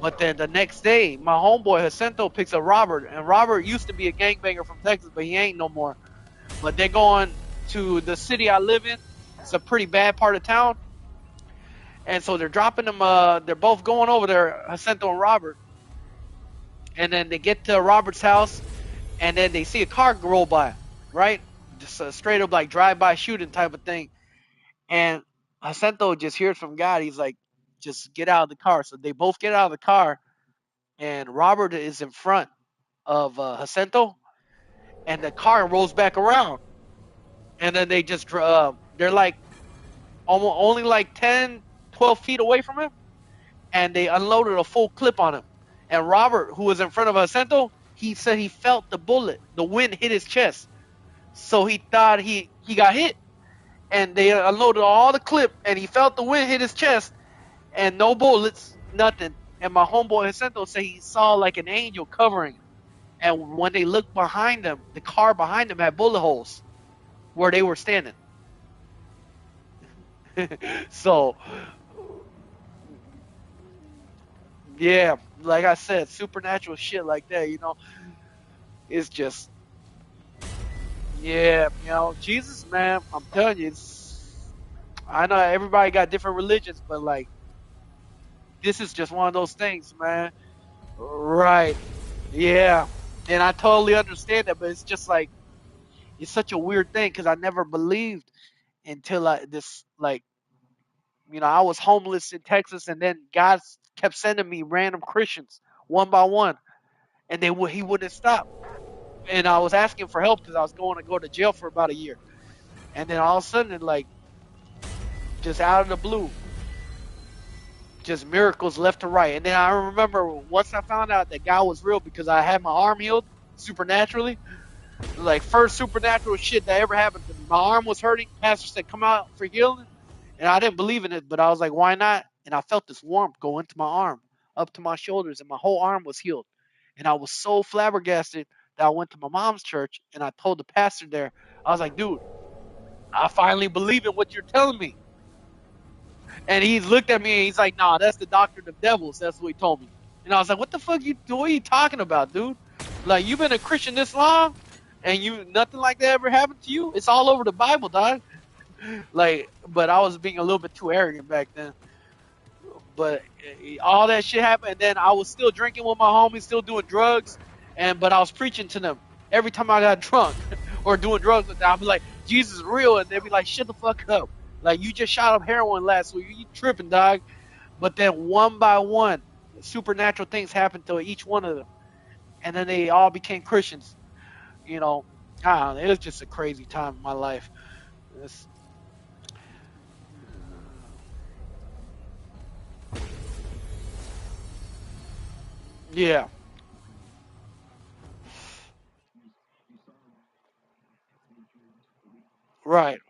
But then the next day, my homeboy Jacinto picks up Robert, and Robert used to be a gangbanger from Texas, but he ain't no more. But they're going to the city I live in. It's a pretty bad part of town, and so they're dropping them. They're both going over there, Jacinto and Robert. And then they get to Robert's house, and then they see a car roll by, right? Just a straight up like drive-by shooting type of thing. And Jacinto just hears from God. He's like, just get out of the car. So they both get out of the car, and Robert is in front of Jacinto, and the car rolls back around. And then they're like almost only like 10, 12 feet away from him, and they unloaded a full clip on him. And Robert, who was in front of Jacinto, he said he felt the bullet. The wind hit his chest. So he thought he got hit. And they unloaded all the clip, and he felt the wind hit his chest, and no bullets, nothing. And my homeboy Jacinto said he saw like an angel covering him. And when they looked behind them, the car behind them had bullet holes where they were standing. So, yeah, like I said, supernatural shit like that, it's just, yeah, Jesus, man, I'm telling you, I know everybody got different religions, but like, this is just one of those things, man. Right. Yeah. And I totally understand that, but it's just like, it's such a weird thing because I never believed until I was homeless in Texas, and then God kept sending me random Christians one by one, and he wouldn't stop. And I was asking for help because I was going to go to jail for about a year. And then all of a sudden, like, just out of the blue, just miracles left to right. And then I remember once I found out that God was real because I had my arm healed supernaturally, like first supernatural shit that ever happened to me. My arm was hurting. Pastor said, "Come out for healing," and I didn't believe in it, but I was like, "Why not?" And I felt this warmth go into my arm, up to my shoulders, and my whole arm was healed. And I was so flabbergasted that I went to my mom's church and I told the pastor there, I was like, "Dude, I finally believe in what you're telling me." And he looked at me and he's like, "Nah, that's the doctrine of devils." That's what he told me. And I was like, "What the fuck what are you talking about, dude? Like, you've been a Christian this long and nothing like that ever happened to you? It's all over the Bible, dog." Like, but I was being a little bit too arrogant back then. But all that shit happened, and then I was still drinking with my homies, still doing drugs, but I was preaching to them every time I got drunk or doing drugs with them. I'd be like, "Jesus is real," and they'd be like, "Shut the fuck up! Like, you just shot up heroin last week. You tripping, dog?" But then one by one, supernatural things happened to each one of them, and then they all became Christians. You know, I don't know, it was just a crazy time in my life. It's, yeah, right,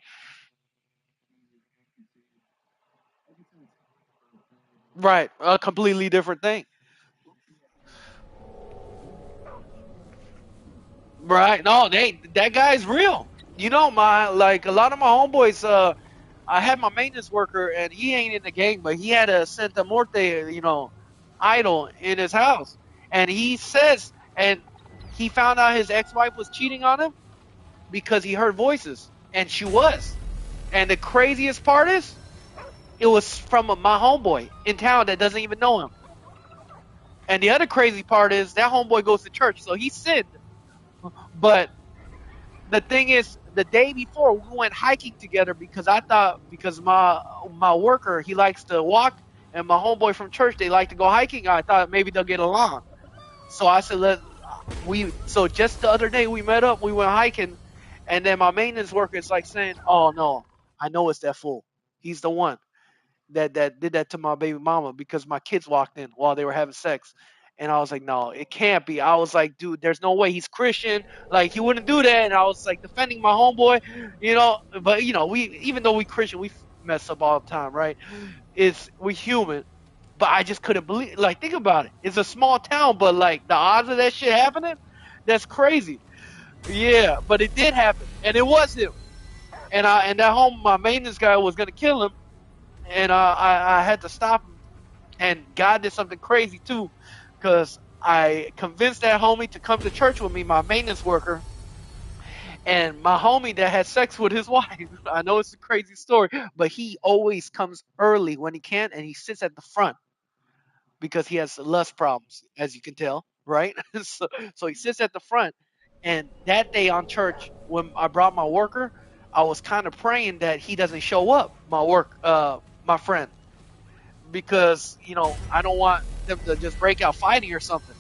right, a completely different thing. Right? No, that guy's real. My like a lot of my homeboys. I had my maintenance worker, and he ain't in the gang, but he had a Santa Muerte, idol in his house, and he says, and he found out his ex-wife was cheating on him because he heard voices, and she was. And the craziest part is, it was from my homeboy in town that doesn't even know him. And the other crazy part is that homeboy goes to church, so he sinned But the thing is, the day before we went hiking together because I thought because my worker he likes to walk and my homeboy from church they like to go hiking. I thought maybe they'll get along. So I said so just the other day we met up, we went hiking, and then my maintenance worker is like saying, "Oh no, I know it's that fool. He's the one that did that to my baby mama because my kids walked in while they were having sex." And I was like, no, it can't be. I was like, dude, there's no way he's Christian. Like he wouldn't do that. And I was like defending my homeboy, you know. But we even though we Christian, we mess up all the time, right? We human. But I just couldn't believe. Like think about it. It's a small town, but like the odds of that shit happening, that's crazy. Yeah, but it did happen, and it was him. And that home, my maintenance guy was gonna kill him, and I had to stop him. And God did something crazy too, because I convinced that homie to come to church with me, my maintenance worker, and my homie that had sex with his wife. I know it's a crazy story, but he always comes early when he can, and he sits at the front because he has lust problems, as you can tell, right? So he sits at the front. And that day on church, when I brought my worker, I was kind of praying that he doesn't show up, my friend, because I don't want them to just break out fighting or something.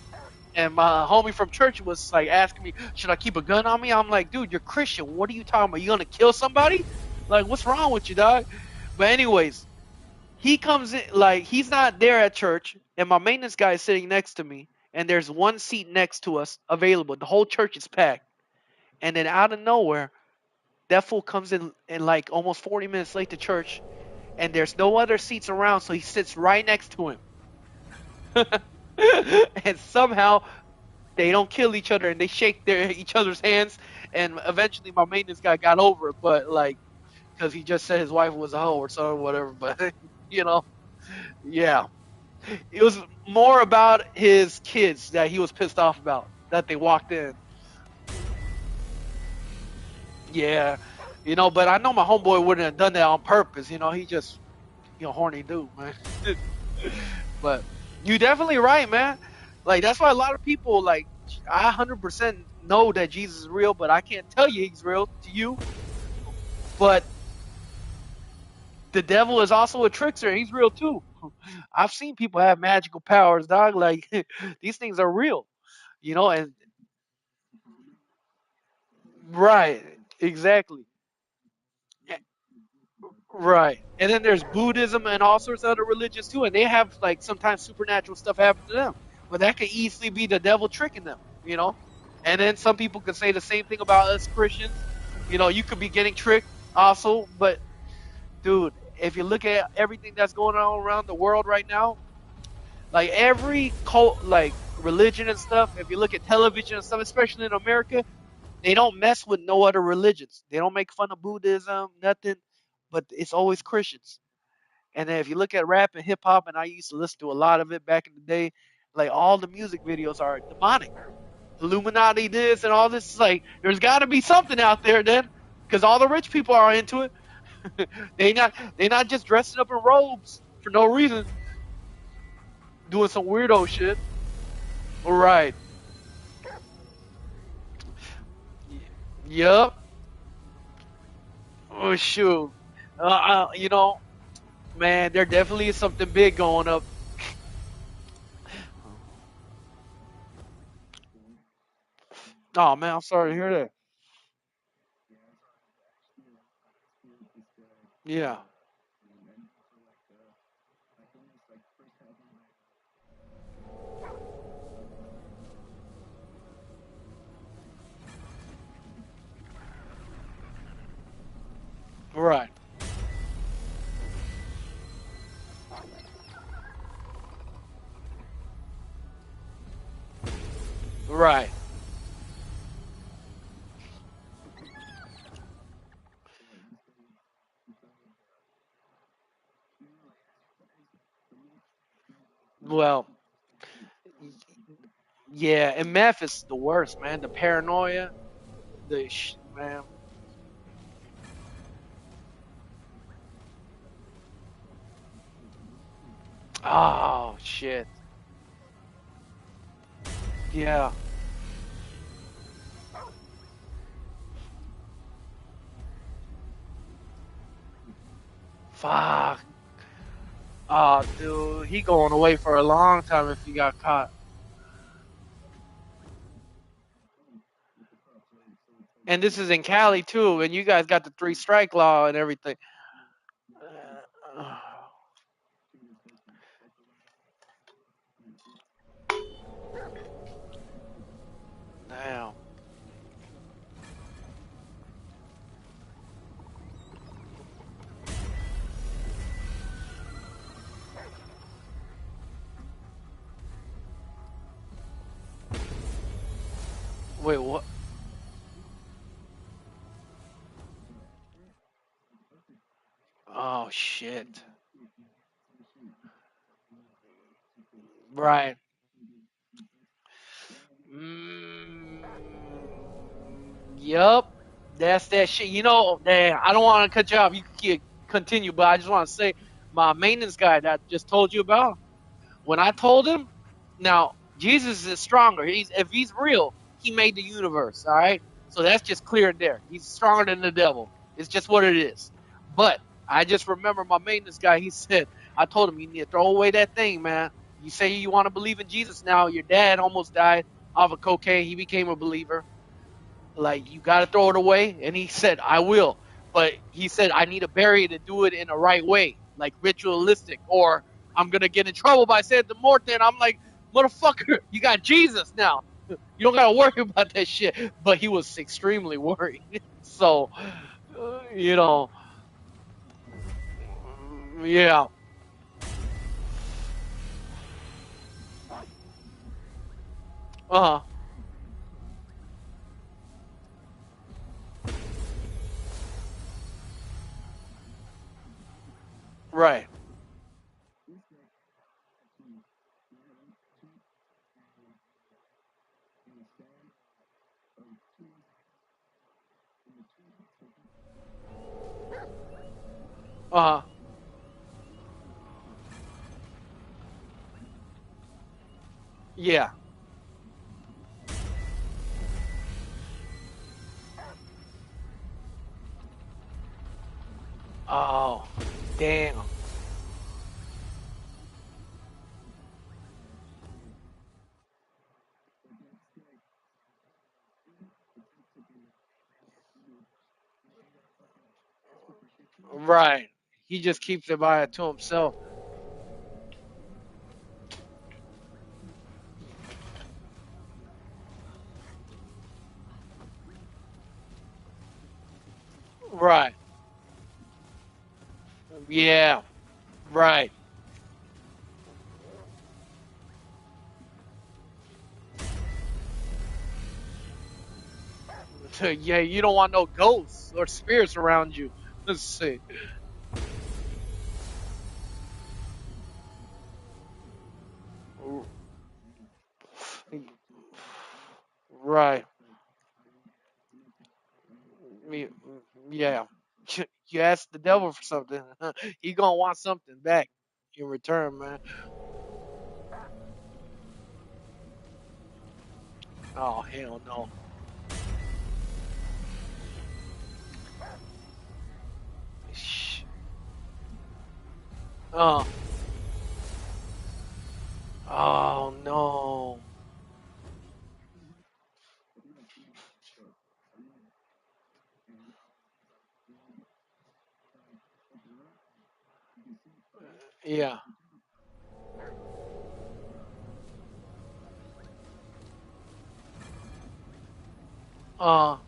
And my homie from church was like asking me, should I keep a gun on me? I'm like, dude, you're Christian. What are you talking about? You gonna kill somebody? Like, what's wrong with you, dog? But anyways, he comes in like he's not there at church, and my maintenance guy is sitting next to me, and there's one seat next to us available. The whole church is packed. And then out of nowhere, that fool comes in like almost 40 minutes late to church, and there's no other seats around, so he sits right next to him. And somehow they don't kill each other, and they shake each other's hands, and eventually my maintenance guy got over it, but like because he just said his wife was a hoe or something, whatever. But you know, yeah, it was more about his kids that he was pissed off about that they walked in. Yeah, but I know my homeboy wouldn't have done that on purpose. He just horny dude, man. But you definitely right, man. Like that's why a lot of people like I 100% know that Jesus is real, but I can't tell you he's real to you. But the devil is also a trickster. He's real too. I've seen people have magical powers, dog. Like these things are real, and right, exactly. Right. And then there's Buddhism and all sorts of other religions too, and they have like sometimes supernatural stuff happen to them. But that could easily be the devil tricking them. And then some people could say the same thing about us Christians. You could be getting tricked also, but dude, if you look at everything that's going on around the world right now, like every cult like religion and stuff, if you look at television and stuff, especially in America, they don't mess with no other religions. They don't make fun of Buddhism, nothing, but it's always Christians. And then if you look at rap and hip hop, and I used to listen to a lot of it back in the day, like all the music videos are demonic. Illuminati this and all this. Is like there's got to be something out there then, because all the rich people are into it. They not just dressing up in robes for no reason, doing some weirdo shit. Right. Yup. Oh shoot. Man, there definitely is something big going up. Oh man, I'm sorry to hear that. Yeah. Right. Right. Well, yeah, and meth is the worst, man. The paranoia, man. Oh shit. Yeah. Fuck. Oh, dude, he going away for a long time if he got caught. And this is in Cali too, and you guys got the 3 strike law and everything. Damn. Wait, what? Oh shit. Right. Mm, yup. That's that shit. You know, damn, I don't want to cut you off. You can continue, but I just want to say my maintenance guy that I just told you about. When I told him, now Jesus is stronger. If he's real, he made the universe. All right, so that's just clear there. He's stronger than the devil. It's just what it is. But I just remember my maintenance guy. He said, I told him you need to throw away that thing, man. You say you want to believe in Jesus now. Your dad almost died off of cocaine. He became a believer. Like, you got to throw it away. And he said, I will. But he said, I need to bury it to do it in the right way, like ritualistic, or I'm going to get in trouble by saying the more thing. I'm like, motherfucker, you got Jesus now. You don't got to worry about that shit. But he was extremely worried. So, you know, yeah. Uh huh. Right. Uh huh. Yeah. Oh, damn. Right. He just keeps it by it to himself. Right. Yeah. Right. Yeah, you don't want no ghosts or spirits around you. Let's see. Right. Me- Yeah. You ask the devil for something, he gonna want something back in return, man. Oh hell no. Shh. Oh. Oh no. Yeah. Uh.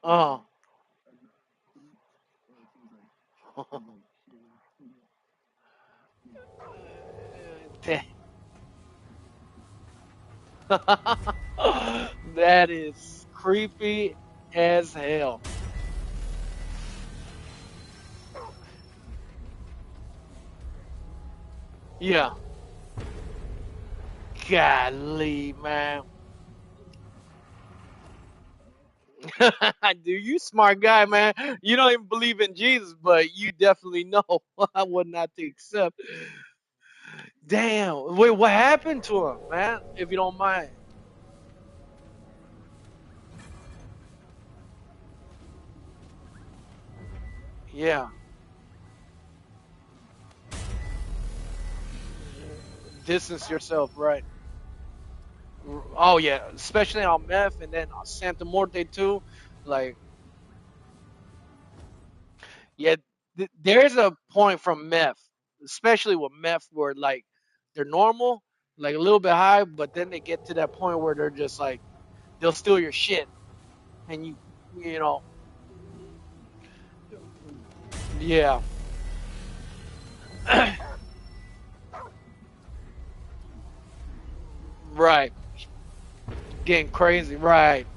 Oh. That is creepy as hell. Yeah. Golly, man. Dude, you smart guy, man. You don't even believe in Jesus, but you definitely know what not to accept. Damn. Wait, what happened to him, man? If you don't mind. Yeah. Distance yourself, right? Oh yeah, especially on meth and then on Santa Muerte too. Like, yeah, there's a point from meth, especially with meth, where like they're normal, like a little bit high, but then they get to that point where they're just like they'll steal your shit, and you know, yeah, right, getting crazy, right,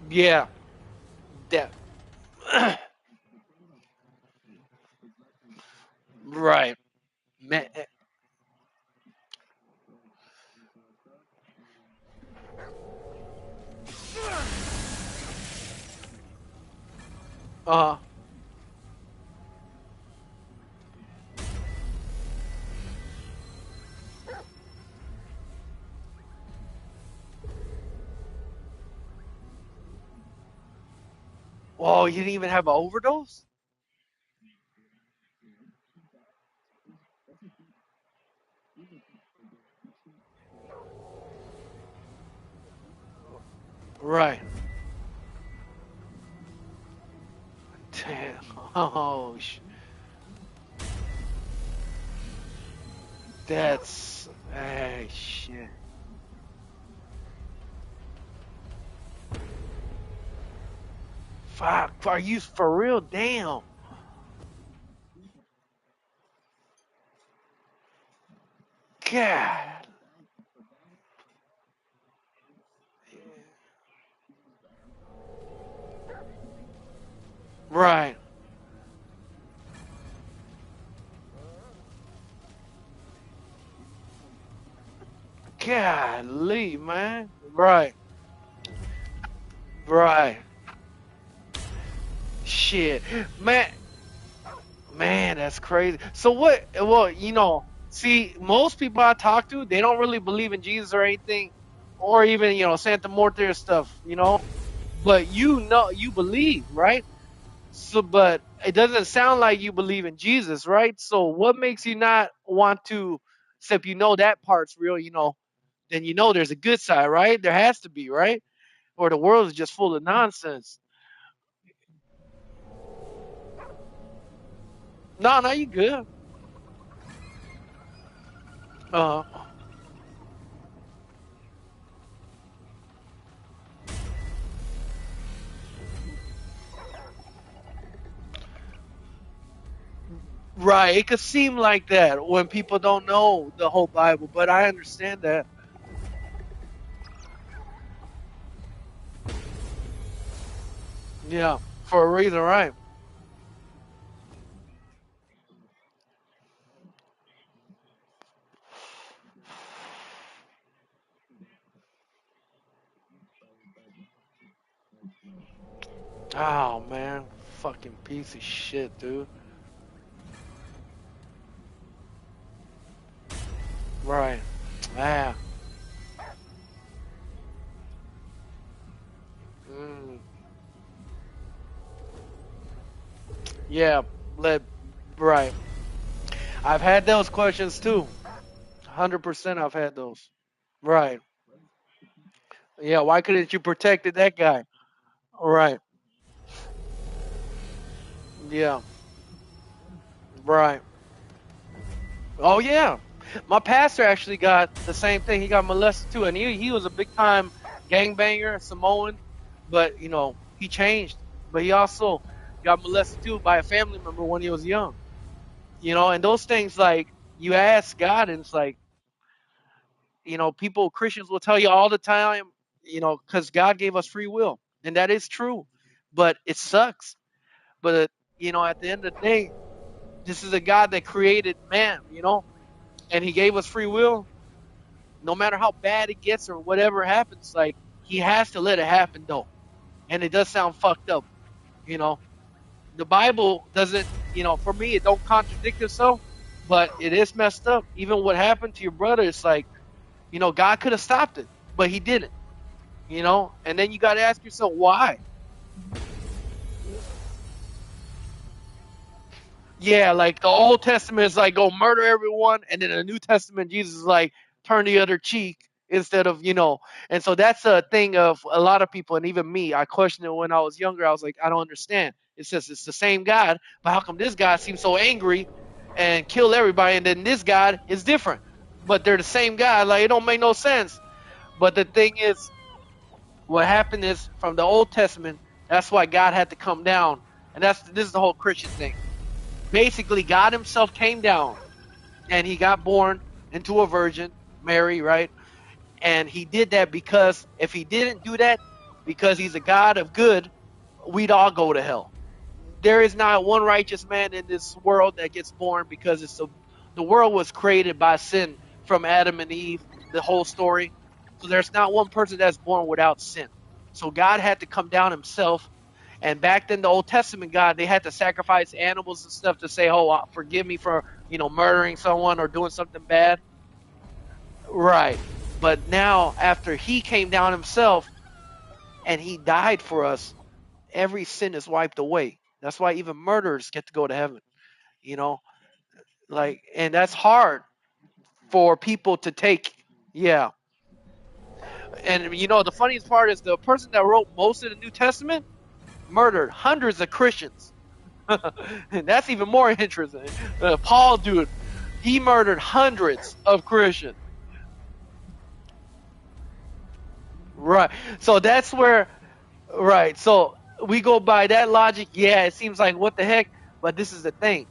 yeah, that, right, man, uh, oh, you didn't even have an overdose, right, damn, oh, that's, hey, shit. Fuck, are you for real? Damn. God. Right. Golly, man. Right. Right. Shit. Man, man, that's crazy. So what, well, see, most people I talk to, they don't really believe in Jesus or anything, or even, Santa Muerte or stuff, but you believe, right? So, but it doesn't sound like you believe in Jesus, right? So, what makes you not want to, except that part's real, then there's a good side, right? There has to be, right? Or the world is just full of nonsense. No, no, you good. Uh, right. It could seem like that when people don't know the whole Bible, but I understand that. Yeah, for a reason, right? Oh man, fucking piece of shit, dude. Right. Ah. Mm. Yeah. Let. Right. I've had those questions too. 100% I've had those. Right. Yeah, why couldn't you protected that guy? Right. Yeah. Right. Oh yeah. My pastor actually got the same thing. He got molested too, and he was a big time gangbanger, Samoan, but he changed. But he also got molested too by a family member when he was young. And those things like you ask God, and it's like people Christians will tell you all the time, because God gave us free will, and that is true, but it sucks. But at the end of the day, this is a God that created man, and He gave us free will. No matter how bad it gets or whatever happens, like He has to let it happen, though. and it does sound fucked up. You know, the Bible doesn't, for me, it don't contradict itself, but it is messed up. Even what happened to your brother, it's like, God could have stopped it, but he didn't, and then you got to ask yourself why. Yeah, like the Old Testament is like go murder everyone, and then the New Testament Jesus is like turn the other cheek instead of And so that's a thing of a lot of people, and even me. I questioned it when I was younger. I was like, I don't understand. It says it's the same God, but how come this God seems so angry and kill everybody, and then this God is different? But they're the same God. Like it don't make no sense. But the thing is, what happened is from the Old Testament. That's why God had to come down, and this is the whole Christian thing. Basically, God himself came down and he got born into a virgin, Mary, right? And he did that because if he didn't do that, because he's a God of good, we'd all go to hell. There is not one righteous man in this world that gets born because the world was created by sin from Adam and Eve, the whole story. So there's not one person that's born without sin. So God had to come down himself. And back then, the Old Testament God, they had to sacrifice animals and stuff to say, "Oh, forgive me for murdering someone or doing something bad." Right. But now, after He came down Himself and He died for us, every sin is wiped away. That's why even murderers get to go to heaven. You know, and that's hard for people to take. Yeah. And the funniest part is the person that wrote most of the New Testament murdered hundreds of Christians. That's even more interesting. Paul, dude, he murdered hundreds of Christians. Right. So that's where, right. So we go by that logic. Yeah, it seems like what the heck? But this is the thing.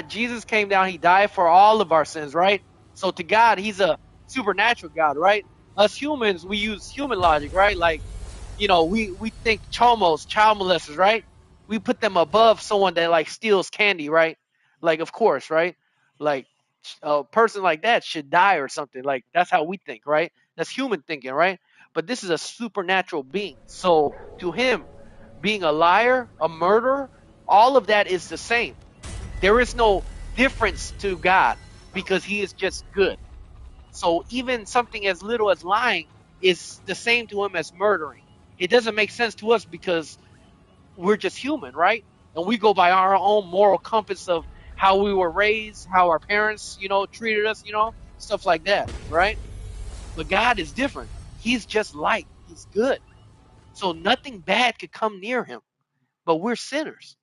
Jesus came down. He died for all of our sins, right? So to God, he's a supernatural God, right? Us humans, we use human logic, right? Like, we think chomos, child molesters, right? We put them above someone that like steals candy, right? Like, of course, right? Like a person like that should die or something. Like that's how we think, right? That's human thinking, right? But this is a supernatural being. So to him, being a liar, a murderer, all of that is the same. There is no difference to God because he is just good. So even something as little as lying is the same to him as murdering. It doesn't make sense to us because we're just human, right? And we go by our own moral compass of how we were raised, how our parents, treated us, stuff like that, right? But God is different. He's just light. He's good. So nothing bad could come near him. But we're sinners.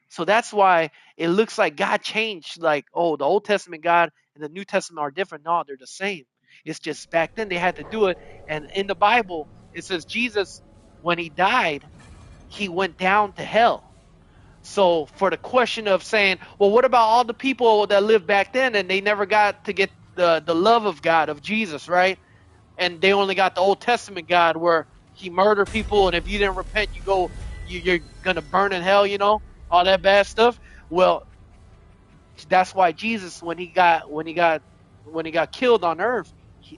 So that's why it looks like God changed, like, oh, the Old Testament God and the New Testament are different. No, they're the same. It's just back then they had to do it. And in the Bible, it says Jesus, when he died, he went down to hell. So for the question of saying, well, what about all the people that lived back then and they never got to get the love of God, of Jesus, right? And they only got the Old Testament God where he murdered people, and if you didn't repent, you're gonna burn in hell, all that bad stuff. Well, that's why Jesus, when he got killed on earth,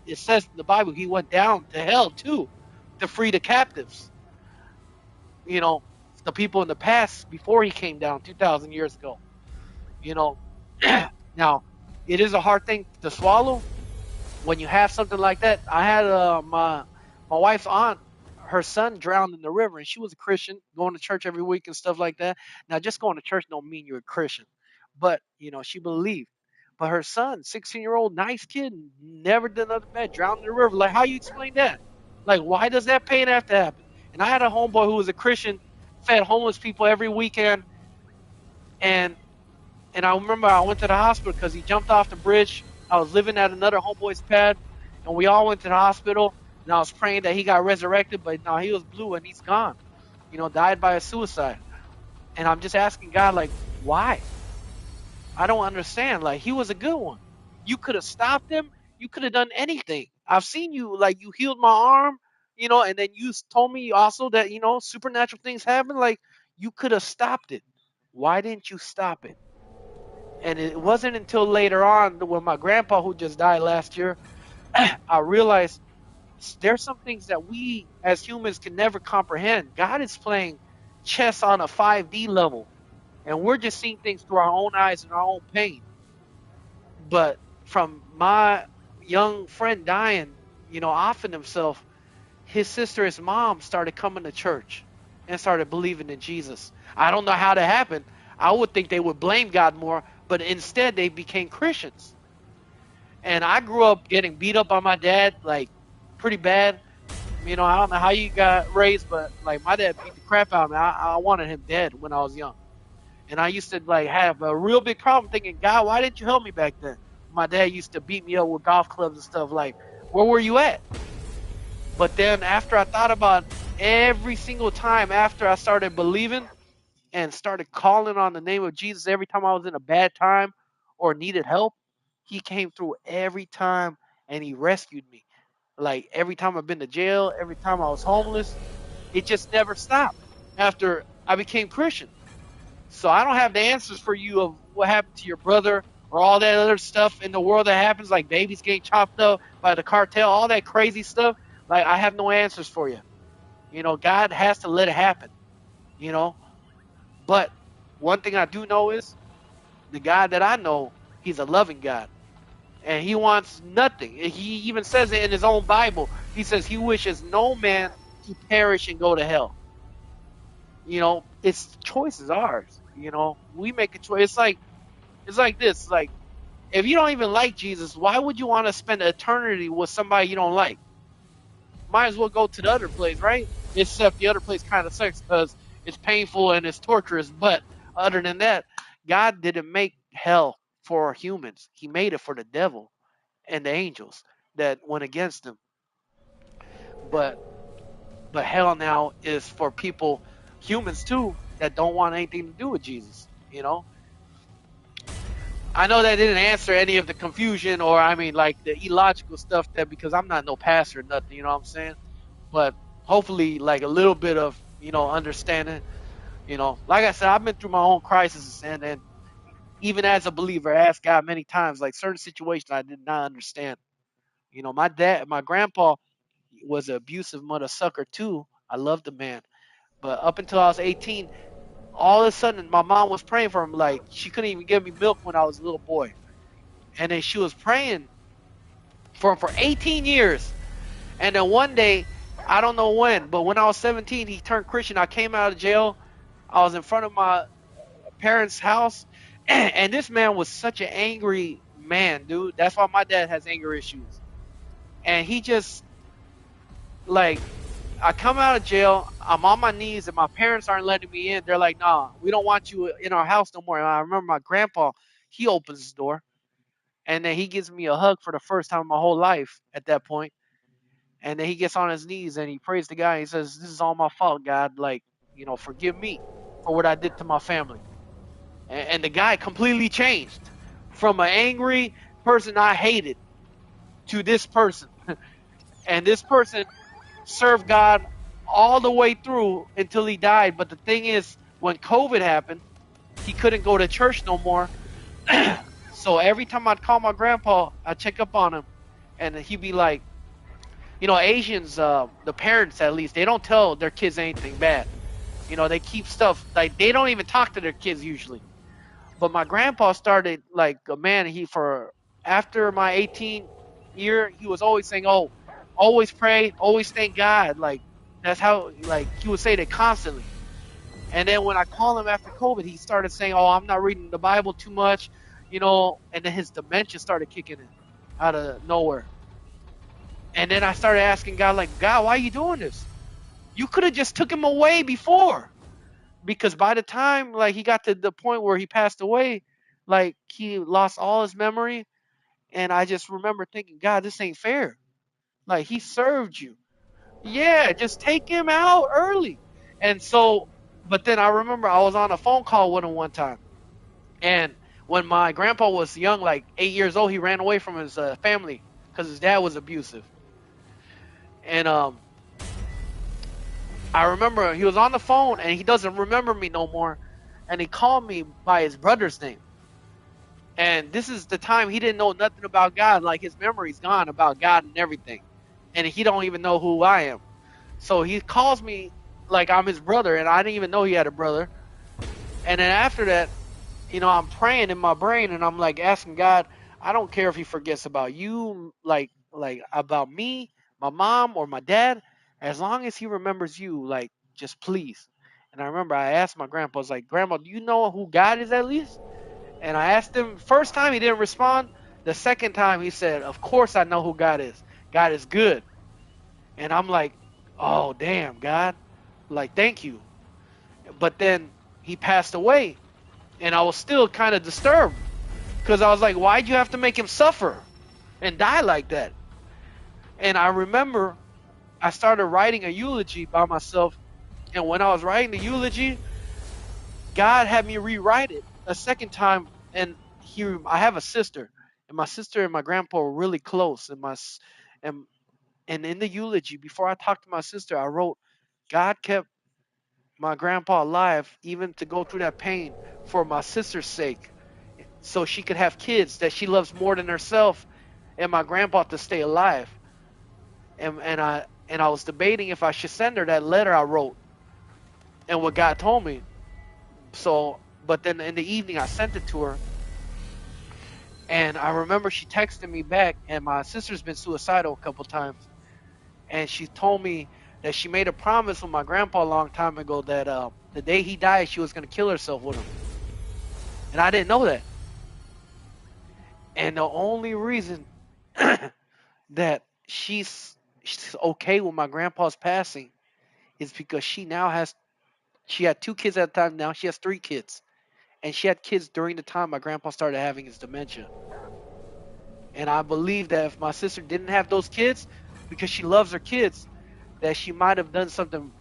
it says in the Bible he went down to hell too, to free the captives. You know, the people in the past before he came down 2,000 years ago. You know, now it is a hard thing to swallow when you have something like that. I had my wife's aunt, her son drowned in the river, and she was a Christian, going to church every week and stuff like that. Now, just going to church don't mean you're a Christian, but she believed. But her son, 16-year-old, nice kid, never did nothing bad, drowned in the river. Like, how you explain that? Like, why does that pain have to happen? And I had a homeboy who was a Christian, fed homeless people every weekend, and I remember I went to the hospital because he jumped off the bridge. I was living at another homeboy's pad, and we all went to the hospital. And I was praying that he got resurrected, but no, he was blue and he's gone. Died by a suicide. And I'm just asking God, like, why? I don't understand. Like, he was a good one. You could have stopped him. You could have done anything. I've seen you, like, you healed my arm, and then you told me also that, supernatural things happen. Like, you could have stopped it. Why didn't you stop it? And it wasn't until later on when my grandpa, who just died last year, I realized there's some things that we as humans can never comprehend. God is playing chess on a 5D level, and we're just seeing things through our own eyes and our own pain. But from my young friend dying, offing himself, his sister, his mom started coming to church and started believing in Jesus. I don't know how that happened. I would think they would blame God more, but instead they became Christians. And I grew up getting beat up by my dad, like pretty bad. I don't know how you got raised, but like my dad beat the crap out of me. I wanted him dead when I was young. And I used to like have a real big problem thinking, God, why didn't you help me back then? My dad used to beat me up with golf clubs and stuff. Like, where were you at? But then after I thought about every single time after I started believing and started calling on the name of Jesus every time I was in a bad time or needed help, he came through every time and he rescued me. Like every time I've been to jail, every time I was homeless, it just never stopped after I became Christian. So I don't have the answers for you of what happened to your brother or all that other stuff in the world that happens, like babies getting chopped up by the cartel, all that crazy stuff. Like I have no answers for you. God has to let it happen. You know, but one thing I do know is the God that I know, He's a loving God, and He wants nothing. He even says it in His own Bible. He says He wishes no man to perish and go to hell. It's choice is ours. We make a choice. It's like this. Like if you don't even like Jesus, why would you want to spend eternity with somebody you don't like? Might as well go to the other place, right? Except the other place kind of sucks because it's painful and it's torturous. But other than that, God didn't make hell for humans. He made it for the devil and the angels that went against him. But hell now is for people, humans too, that don't want anything to do with Jesus. I know that didn't answer any of the confusion or I mean like the illogical stuff that because I'm not no pastor or nothing, you know what I'm saying? But hopefully like a little bit of, understanding. Like I said, I've been through my own crises and even as a believer, I asked God many times, like certain situations I did not understand. My grandpa was an abusive mother sucker too. I loved the man. But up until I was 18, all of a sudden my mom was praying for him. Like she couldn't even give me milk when I was a little boy. And then she was praying for him for 18 years. And then one day, I don't know when, but when I was 17, he turned Christian. I came out of jail. I was in front of my parents' house. And this man was such an angry man, dude. That's why my dad has anger issues. And he just, like, I come out of jail. I'm on my knees, and my parents aren't letting me in. They're like, nah, we don't want you in our house no more. And I remember my grandpa, he opens his door. And then he gives me a hug for the first time in my whole life at that point. And then he gets on his knees and he prays to God. And he says, "This is all my fault, God. Like, forgive me for what I did to my family." And the guy completely changed from an angry person I hated to this person. And this person served God all the way through until he died. But the thing is, when COVID happened, he couldn't go to church no more. So every time I'd call my grandpa, I'd check up on him. And he'd be like, Asians, the parents at least, they don't tell their kids anything bad. They keep stuff like they don't even talk to their kids usually. But my grandpa started like a man. He for after my 18 year, he was always saying, "Oh, always pray, always thank God." Like that's how like he would say that constantly. And then when I called him after COVID, he started saying, "Oh, I'm not reading the Bible too much," And then his dementia started kicking in out of nowhere. And then I started asking God, like, God, why are you doing this? You could have just took him away before. Because by the time like he got to the point where he passed away, like he lost all his memory. And I just remember thinking, God, this ain't fair. Like he served you. Yeah, just take him out early. And so, but then I remember I was on a phone call with him one time. And when my grandpa was young, like 8 years old, he ran away from his family because his dad was abusive. And I remember he was on the phone and he doesn't remember me no more. And he called me by his brother's name. And this is the time he didn't know nothing about God. Like his memory's gone about God and everything. and he don't even know who I am. So he calls me like I'm his brother, and I didn't even know he had a brother. And then after that, I'm praying in my brain, and I'm like asking God, I don't care if he forgets about you, like about me, my mom, or my dad, as long as he remembers you, like just please. And I remember I asked my grandpa, I was like, Grandma, do you know who God is at least? And I asked him, first time he didn't respond. The second time he said, of course I know who God is. God is good. And I'm like, oh damn, God, like thank you. But then he passed away, and I was still kind of disturbed because I was like, why'd you have to make him suffer and die like that? And I remember I started writing a eulogy by myself, and when I was writing the eulogy, God had me rewrite it a second time. And I have a sister, and my sister and my grandpa were really close. And and in the eulogy, before I talked to my sister, I wrote, God kept my grandpa alive even to go through that pain for my sister's sake, so she could have kids that she loves more than herself, and my grandpa to stay alive. And I was debating if I should send her that letter I wrote and what God told me. So, but then in the evening I sent it to her, and I remember she texted me back. And my sister's been suicidal a couple times, and she told me that she made a promise with my grandpa a long time ago that the day he died, she was gonna kill herself with him, and I didn't know that. And the only reason that she's okay with my grandpa's passing is because she had 2 kids at the time. Now she has 3 kids, and she had kids during the time my grandpa started having his dementia. And I believe that if my sister didn't have those kids, because she loves her kids, that she might have done something,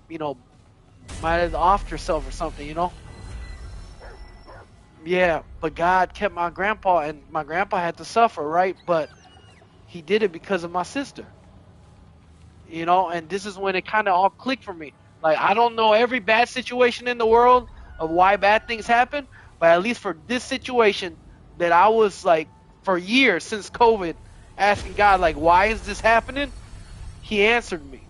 might have offed herself or something. Yeah, but God kept my grandpa, and my grandpa had to suffer, right? But he did it because of my sister. And this is when it kind of all clicked for me. Like, I don't know every bad situation in the world of why bad things happen, but at least for this situation, that I was like, for years since COVID, asking God, like, why is this happening? He answered me.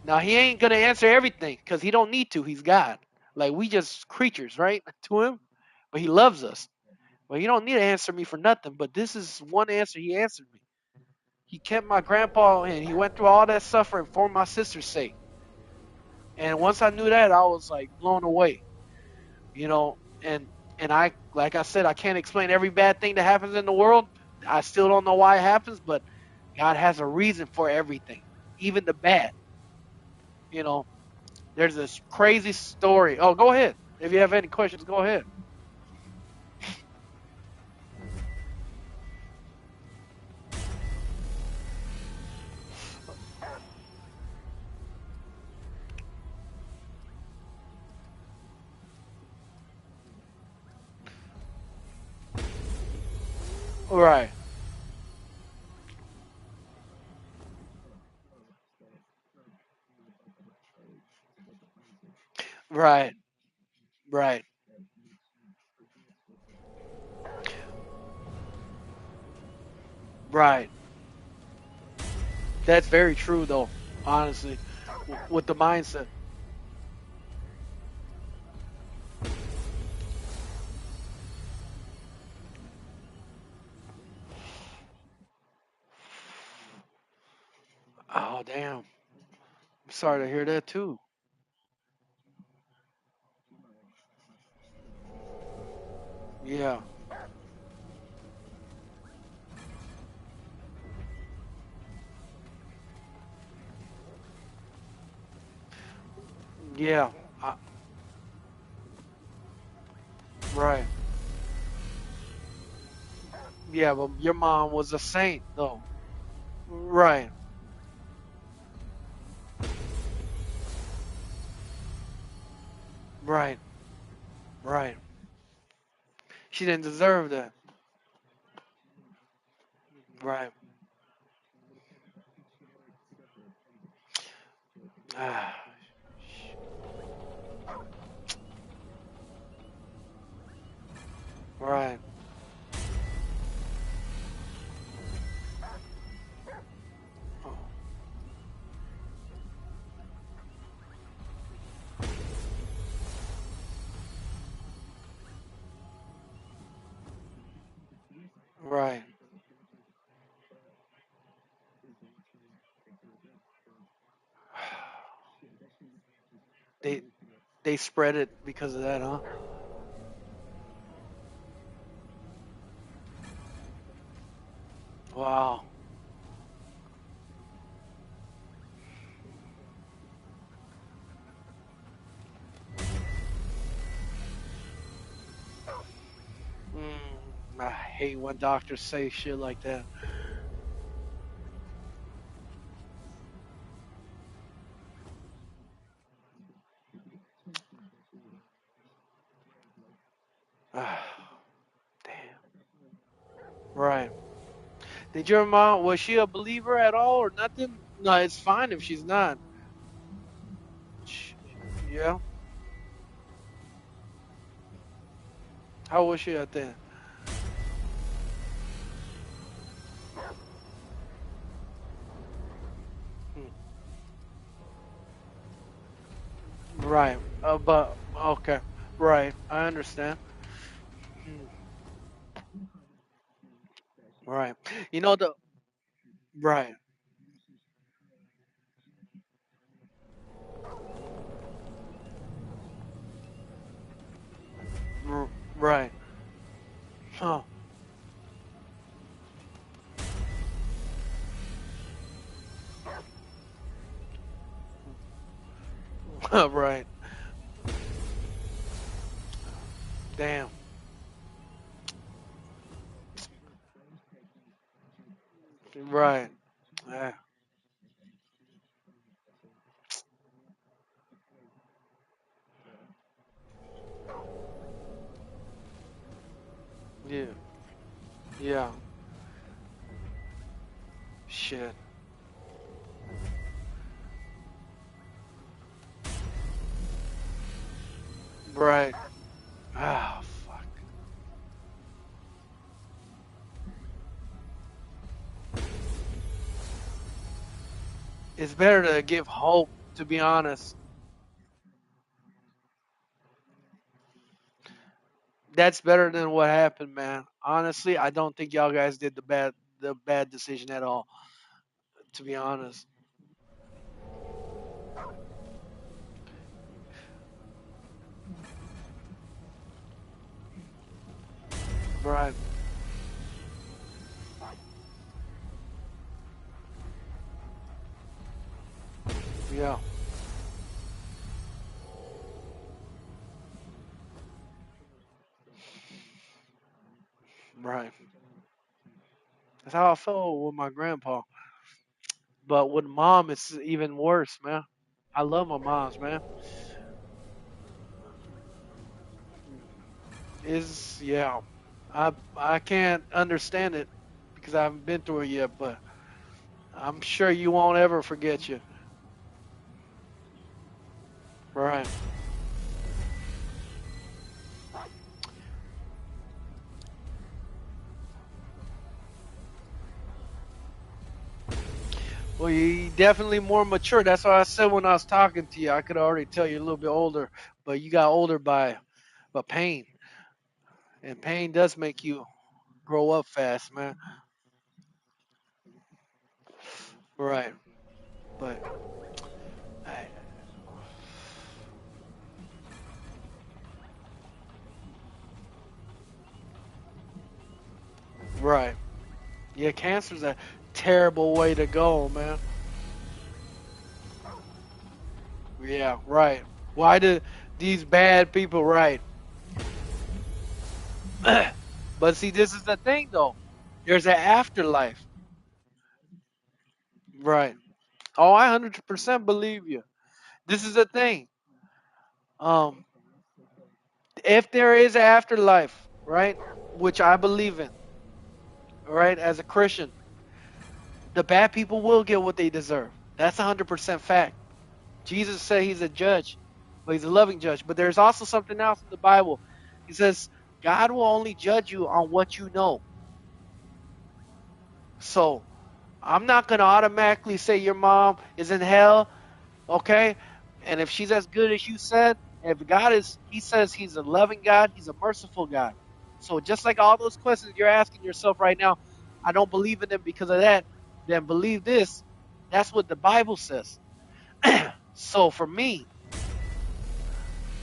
Now he ain't gonna answer everything because he don't need to. He's God. Like, we just creatures, right, to him, but he loves us. Well, you don't need to answer me for nothing, but this is one answer he answered me. He kept my grandpa, and he went through all that suffering for my sister's sake. And once I knew that, I was like blown away, you know. And I, like I said, I can't explain every bad thing that happens in the world. I still don't know why it happens, but God has a reason for everything, even the bad. You know, there's this crazy story. Oh, go ahead. If you have any questions, go ahead. Right, right, right, right. That's very true, though. Honestly, with the mindset. Oh, damn. I'm sorry to hear that too. Yeah, yeah, right. Yeah, but your mom was a saint, though. Right, right, right. She didn't deserve that. Right. Ah, right. Oh. They they spread it because of that, huh? Wow. I hate when doctors say shit like that. Damn. Right. Did your mom, was she a believer at all or nothing? No, it's fine if she's not. Sh- Yeah. How was she at then? Hmm. Right. But okay. Right. I understand. Hmm. Right. You know the right. Right. Huh. Right. Damn. Right. Yeah. Yeah. Yeah. Shit. Right. Ah, fuck. It's better to give hope, to be honest. That's better than what happened, man. Honestly, I don't think y'all guys did the bad decision at all, to be honest. Right. Yeah. Right. That's how I felt with my grandpa. But with mom, it's even worse, man. I love my moms, man. Is yeah. I can't understand it because I haven't been through it yet, but I'm sure you won't ever forget you. Right. Well, you definitely more mature. That's what I said when I was talking to you. I could already tell you're a little bit older, but you got older by pain, and pain does make you grow up fast, man. Right. But I- right. Yeah, cancer's a terrible way to go, man. Yeah, right. Why do these bad people right? But see, this is the thing though. There's an afterlife. Right. Oh, I 100% believe you. This is the thing. Um, if there is an afterlife, right, which I believe in, right, as a Christian, the bad people will get what they deserve. That's 100% fact. Jesus said he's a judge, but he's a loving judge. But there's also something else in the Bible. He says God will only judge you on what you know. So I'm not going to automatically say your mom is in hell, okay? And if she's as good as you said, if God is, he says he's a loving God, he's a merciful God. So just like all those questions you're asking yourself right now, I don't believe in them because of that, then believe this. That's what the Bible says. So for me,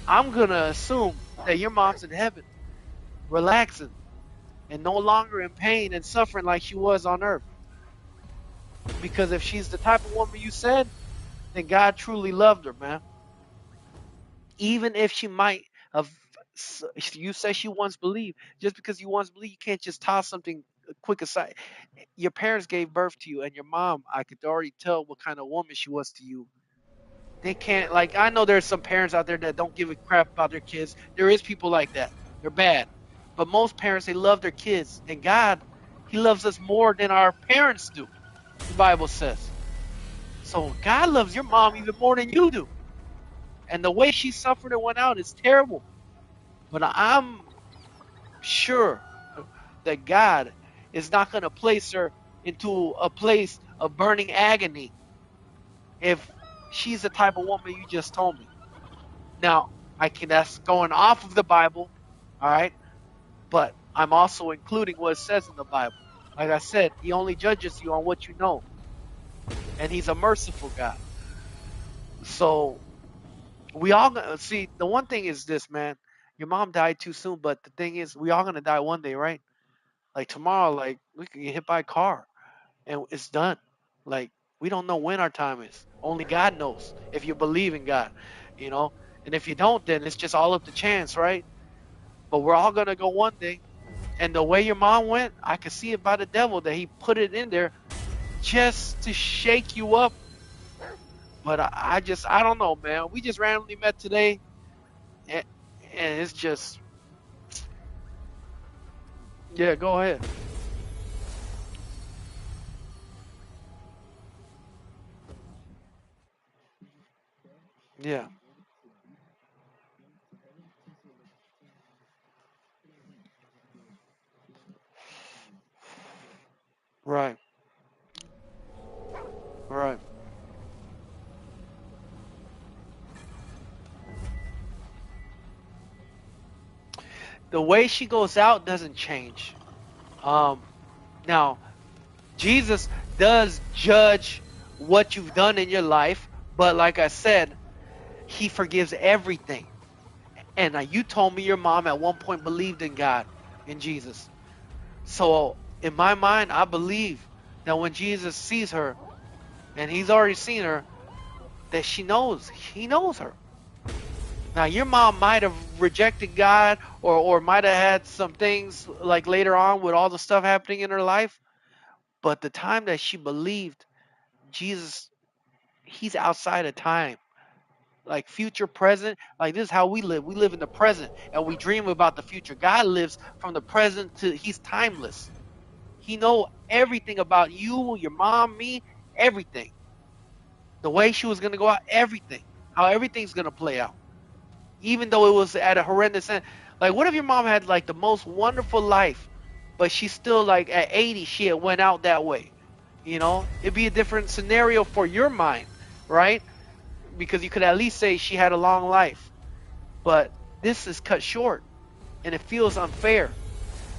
I'm gonna assume that your mom's in heaven, relaxing, and no longer in pain and suffering like she was on earth. Because if she's the type of woman you said, then God truly loved her, man. Even if she might have, you say she once believed, just because you once believed, you can't just toss something quick aside. Your parents gave birth to you, and your mom, I could already tell what kind of woman she was to you. They can't, like, I know there's some parents out there that don't give a crap about their kids. There is people like that. They're bad. But most parents, they love their kids. And God, He loves us more than our parents do, the Bible says. So God loves your mom even more than you do. And the way she suffered and went out is terrible. But I'm sure that God is not going to place her into a place of burning agony if she's the type of woman you just told me. Now, that's going off of the Bible, all right? But I'm also including what it says in the Bible. Like I said, He only judges you on what you know, and He's a merciful God. So we all gonna see. The one thing is this, man. Your mom died too soon, but the thing is, we all gonna die one day, right? Like tomorrow, like we could get hit by a car, and it's done. Like we don't know when our time is. Only God knows. If you believe in God, you know. And if you don't, then it's just all up to chance, right? But we're all gonna go one day. And the way your mom went, I could see it by the devil that he put it in there just to shake you up. But I don't know, man. We just randomly met today, and, and it's just, yeah. Go ahead. Yeah. Right. Right. The way she goes out doesn't change. Um. Now, Jesus does judge what you've done in your life, but like I said, He forgives everything. And you told me your mom at one point believed in God, in Jesus. So in my mind, I believe that when Jesus sees her, and He's already seen her, that He knows her. Now your mom might have rejected God, or might have had some things like later on with all the stuff happening in her life. But the time that she believed Jesus, He's outside of time. Like future, present, like this is how we live. We live in the present and we dream about the future. God lives from the present to He's timeless. He know everything about you, your mom, me, everything. The way she was gonna go out, everything. How everything's gonna play out. Even though it was at a horrendous end. Like what if your mom had like the most wonderful life, but she's still like at 80 she had went out that way. You know? It'd be a different scenario for your mind, right? Because you could at least say she had a long life. But this is cut short and it feels unfair.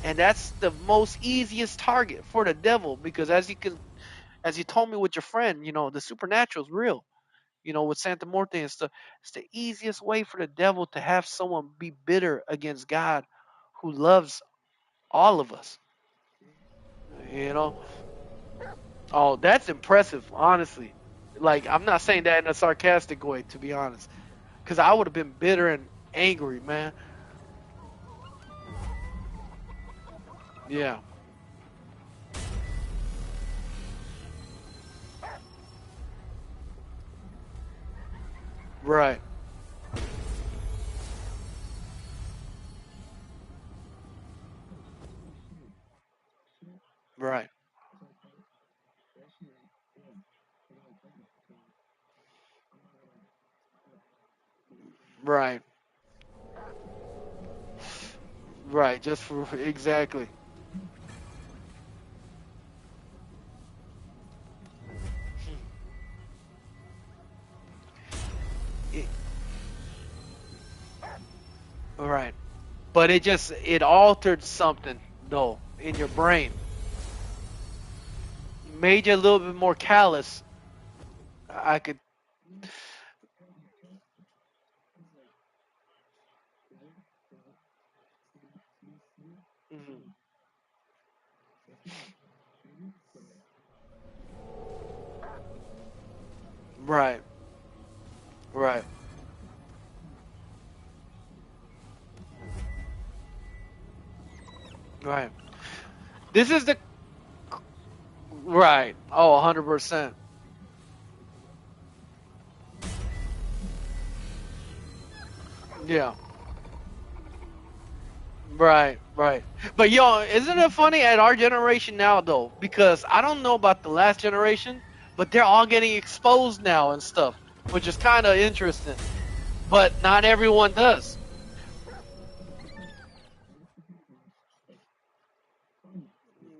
And that's the most easiest target for the devil because as you told me with your friend, the supernatural is real. With Santa Muerte and stuff, it's the easiest way for the devil to have someone be bitter against God who loves all of us. You know? Oh, that's impressive, honestly. Like, I'm not saying that in a sarcastic way, to be honest. Because I would have been bitter and angry, man. Yeah, right, right, right, right. Just for, exactly. It, right. But it altered something, though, in your brain. Made you a little bit more callous. I could. Right. Right. Right. This is the right. Oh, 100%. Yeah. Right, right. But yo, isn't it funny at our generation now though? Because I don't know about the last generation, but they're all getting exposed now and stuff, which is kind of interesting. But not everyone does.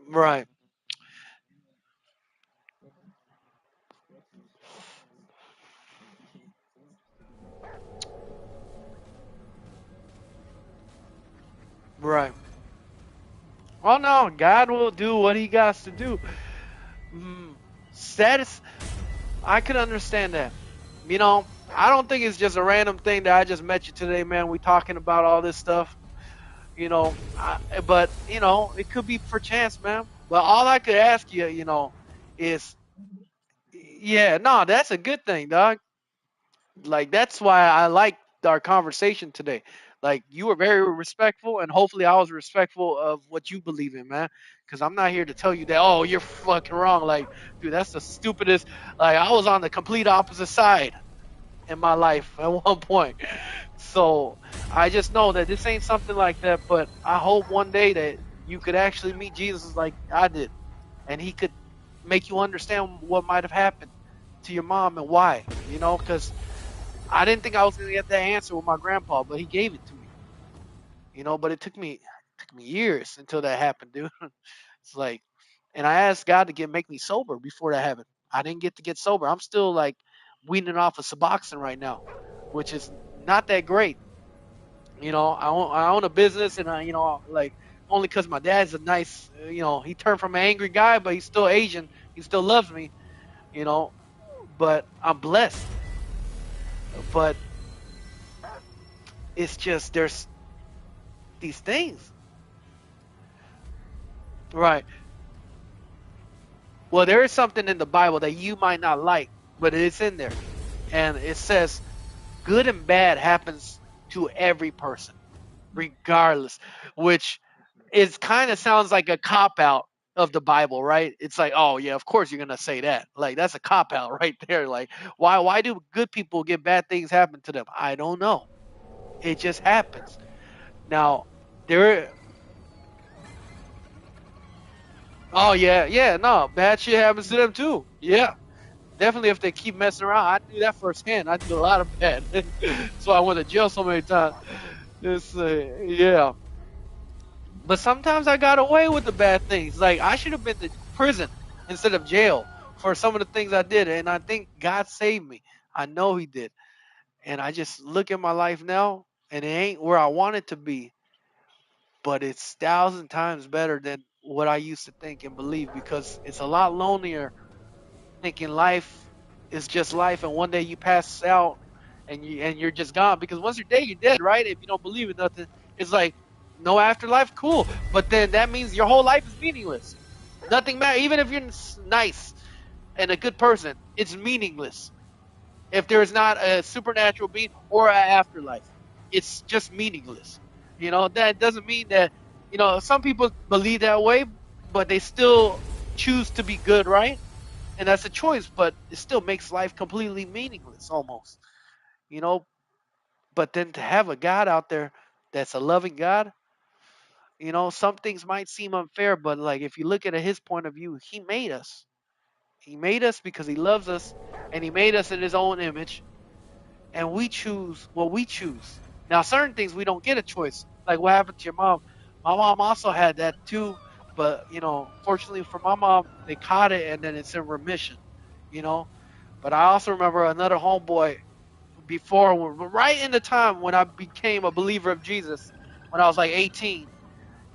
Right, right. Well, no, God will do what He got to do. Mm, status, I could understand that. I don't think it's just a random thing that I just met you today, man. We talking about all this stuff. But it could be for chance, man. But all I could ask you, is yeah, no, that's a good thing, dog. Like that's why I like our conversation today. Like you were very respectful, and hopefully I was respectful of what you believe in, man. Because I'm not here to tell you that, oh, you're fucking wrong. Like, dude, that's the stupidest. Like I was on the complete opposite side in my life at one point. So I just know that this ain't something like that, but I hope one day that you could actually meet Jesus like I did, and he could make you understand what might have happened to your mom and why, because I didn't think I was going to get that answer with my grandpa, but he gave it to me, but it took me years until that happened, dude. It's like, and I asked God to make me sober before that happened. I didn't get to get sober. I'm still like weaning off of Suboxone right now, which is not that great. I own a business, and like only because my dad's a nice, he turned from an angry guy, but he's still Asian. He still loves me, you know. But I'm blessed. But it's just there's these things, right? Well, there is something in the Bible that you might not like, but it's in there, and it says good and bad happens to every person, regardless, which is kind of sounds like a cop out of the Bible, right? It's like, oh yeah, of course you're gonna say that. Like that's a cop out right there. Like why do good people get bad things happen to them? I don't know. It just happens. Now there oh yeah, yeah, no, bad shit happens to them too. Yeah. Definitely if they keep messing around. I knew that firsthand. I did a lot of bad. So I went to jail so many times. Yeah. But sometimes I got away with the bad things. Like I should have been to prison instead of jail for some of the things I did, and I think God saved me. I know He did, and I just look at my life now, and it ain't where I want it to be, but it's thousand times better than what I used to think and believe because it's a lot lonelier thinking life is just life, and one day you pass out and you're just gone because once you're dead, you're dead, right? If you don't believe in nothing, it's like no afterlife, cool. But then that means your whole life is meaningless. Nothing matters, even if you're nice and a good person, it's meaningless if there is not a supernatural being or an afterlife. It's just meaningless. That doesn't mean that some people believe that way, but they still choose to be good, right? And that's a choice, but it still makes life completely meaningless almost, you know. But then to have a God out there that's a loving God, some things might seem unfair, but like if you look at it his point of view, he made us. He made us because he loves us, and he made us in his own image, and we choose what we choose. Now, certain things we don't get a choice, like what happened to your mom. My mom also had that too, but fortunately for my mom, they caught it and then it's in remission. You know, But I also remember another homeboy before, right in the time when I became a believer of Jesus, when I was like 18.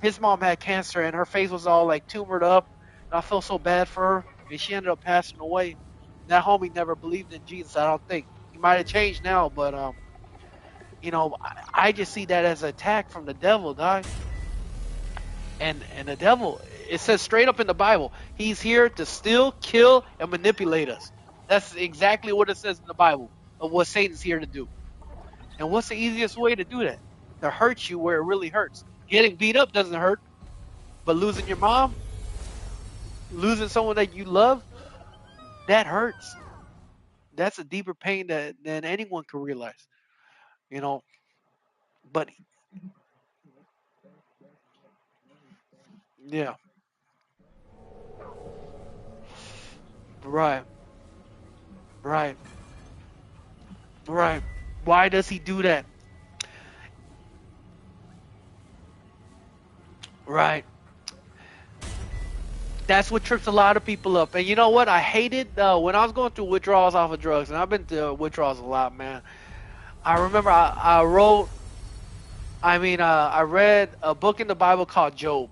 His mom had cancer and her face was all like tumored up. And I felt so bad for her, and she ended up passing away. That homie never believed in Jesus. I don't think he might have changed now, but I just see that as an attack from the devil, dog. And the devil, it says straight up in the Bible, he's here to steal, kill, and manipulate us. That's exactly what it says in the Bible of what Satan's here to do. And what's the easiest way to do that? To hurt you where it really hurts. Getting beat up doesn't hurt, but losing your mom, losing someone that you love, that hurts. That's a deeper pain than anyone can realize. You know, but yeah, right, right, right. Why does he do that? Right. That's what trips a lot of people up. And you know what? I hated when I was going through withdrawals off of drugs, and I've been through withdrawals a lot, man. I remember I read a book in the Bible called Job,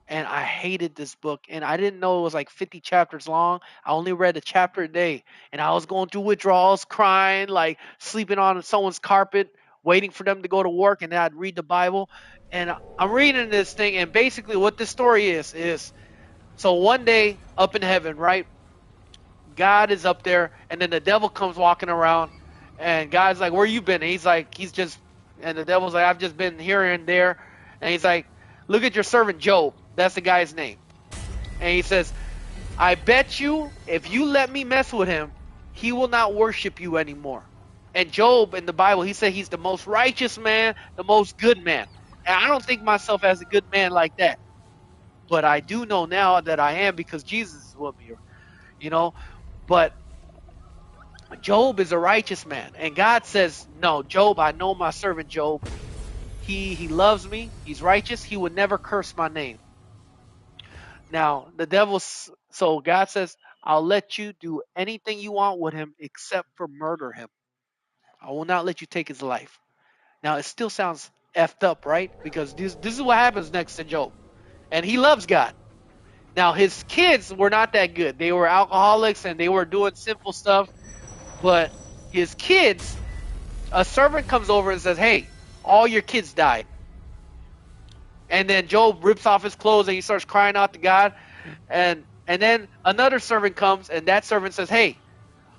and I hated this book. And I didn't know it was like 50 chapters long. I only read a chapter a day, and I was going through withdrawals, crying, like sleeping on someone's carpet, waiting for them to go to work, and then I'd read the Bible. And I'm reading this thing, and basically what this story is so one day up in heaven, right? God is up there, and then the devil comes walking around, and God's like, "Where you been?" And he's just, and the devil's like, "I've just been here and there," and he's like, "Look at your servant Job." That's the guy's name, and he says, "I bet you if you let me mess with him, he will not worship you anymore." And Job in the Bible, he said he's the most righteous man, the most good man. And I don't think myself as a good man like that, but I do know now that I am because Jesus is with me, you know. But Job is a righteous man, and God says, "No, Job, I know my servant Job. He loves me. He's righteous. He would never curse my name." Now the so God says, "I'll let you do anything you want with him except for murder him. I will not let you take his life." Now it still sounds effed up, right? Because this is what happens next to Job, and he loves God. Now his kids were not that good. They were alcoholics and they were doing simple stuff, but his kids, a servant comes over and says, "Hey, all your kids died." And then Job rips off his clothes and he starts crying out to God. And then another servant comes and that servant says, "Hey,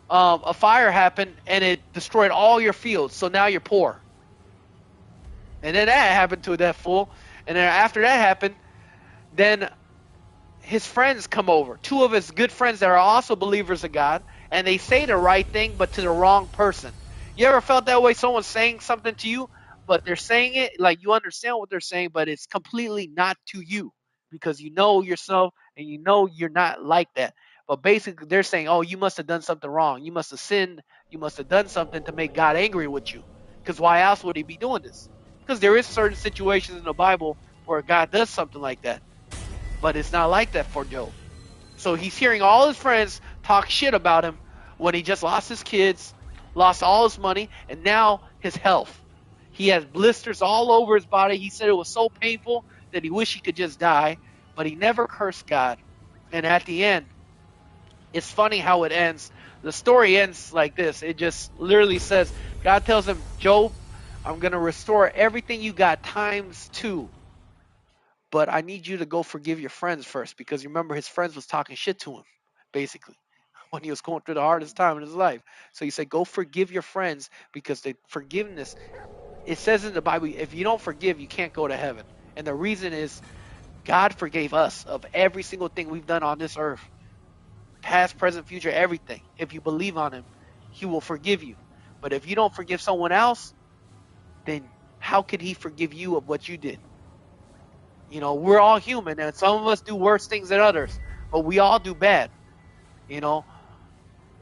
a fire happened and it destroyed all your fields, so now you're poor." And then that happened to that fool. And then after that happened, then his friends come over, two of his good friends that are also believers of God, and they say the right thing, but to the wrong person. You ever felt that way? Someone's saying something to you, but they're saying it like you understand what they're saying, but it's completely not to you because you know yourself and you know you're not like that. But basically, they're saying, "Oh, you must have done something wrong. You must have sinned. You must have done something to make God angry with you. Because why else would he be doing this? Because there is certain situations in the Bible where God does something like that, but it's not like that for Job. So he's hearing all his friends talk shit about him when he just lost his kids, lost all his money, and now his health. He has blisters all over his body. He said it was so painful that he wished he could just die, but he never cursed God. And at the end, it's funny how it ends. The story ends like this. It just literally says, God tells him, "Job, I'm going to restore everything you got times two. But I need you to go forgive your friends first," because you remember his friends was talking shit to him, basically, when he was going through the hardest time in his life. So he said, "Go forgive your friends because the forgiveness," it says in the Bible, if you don't forgive, you can't go to heaven. And the reason is God forgave us of every single thing we've done on this earth, past, present, future, everything. If you believe on him, he will forgive you. But if you don't forgive someone else, then how could he forgive you of what you did? We're all human, and some of us do worse things than others, but we all do bad, you know.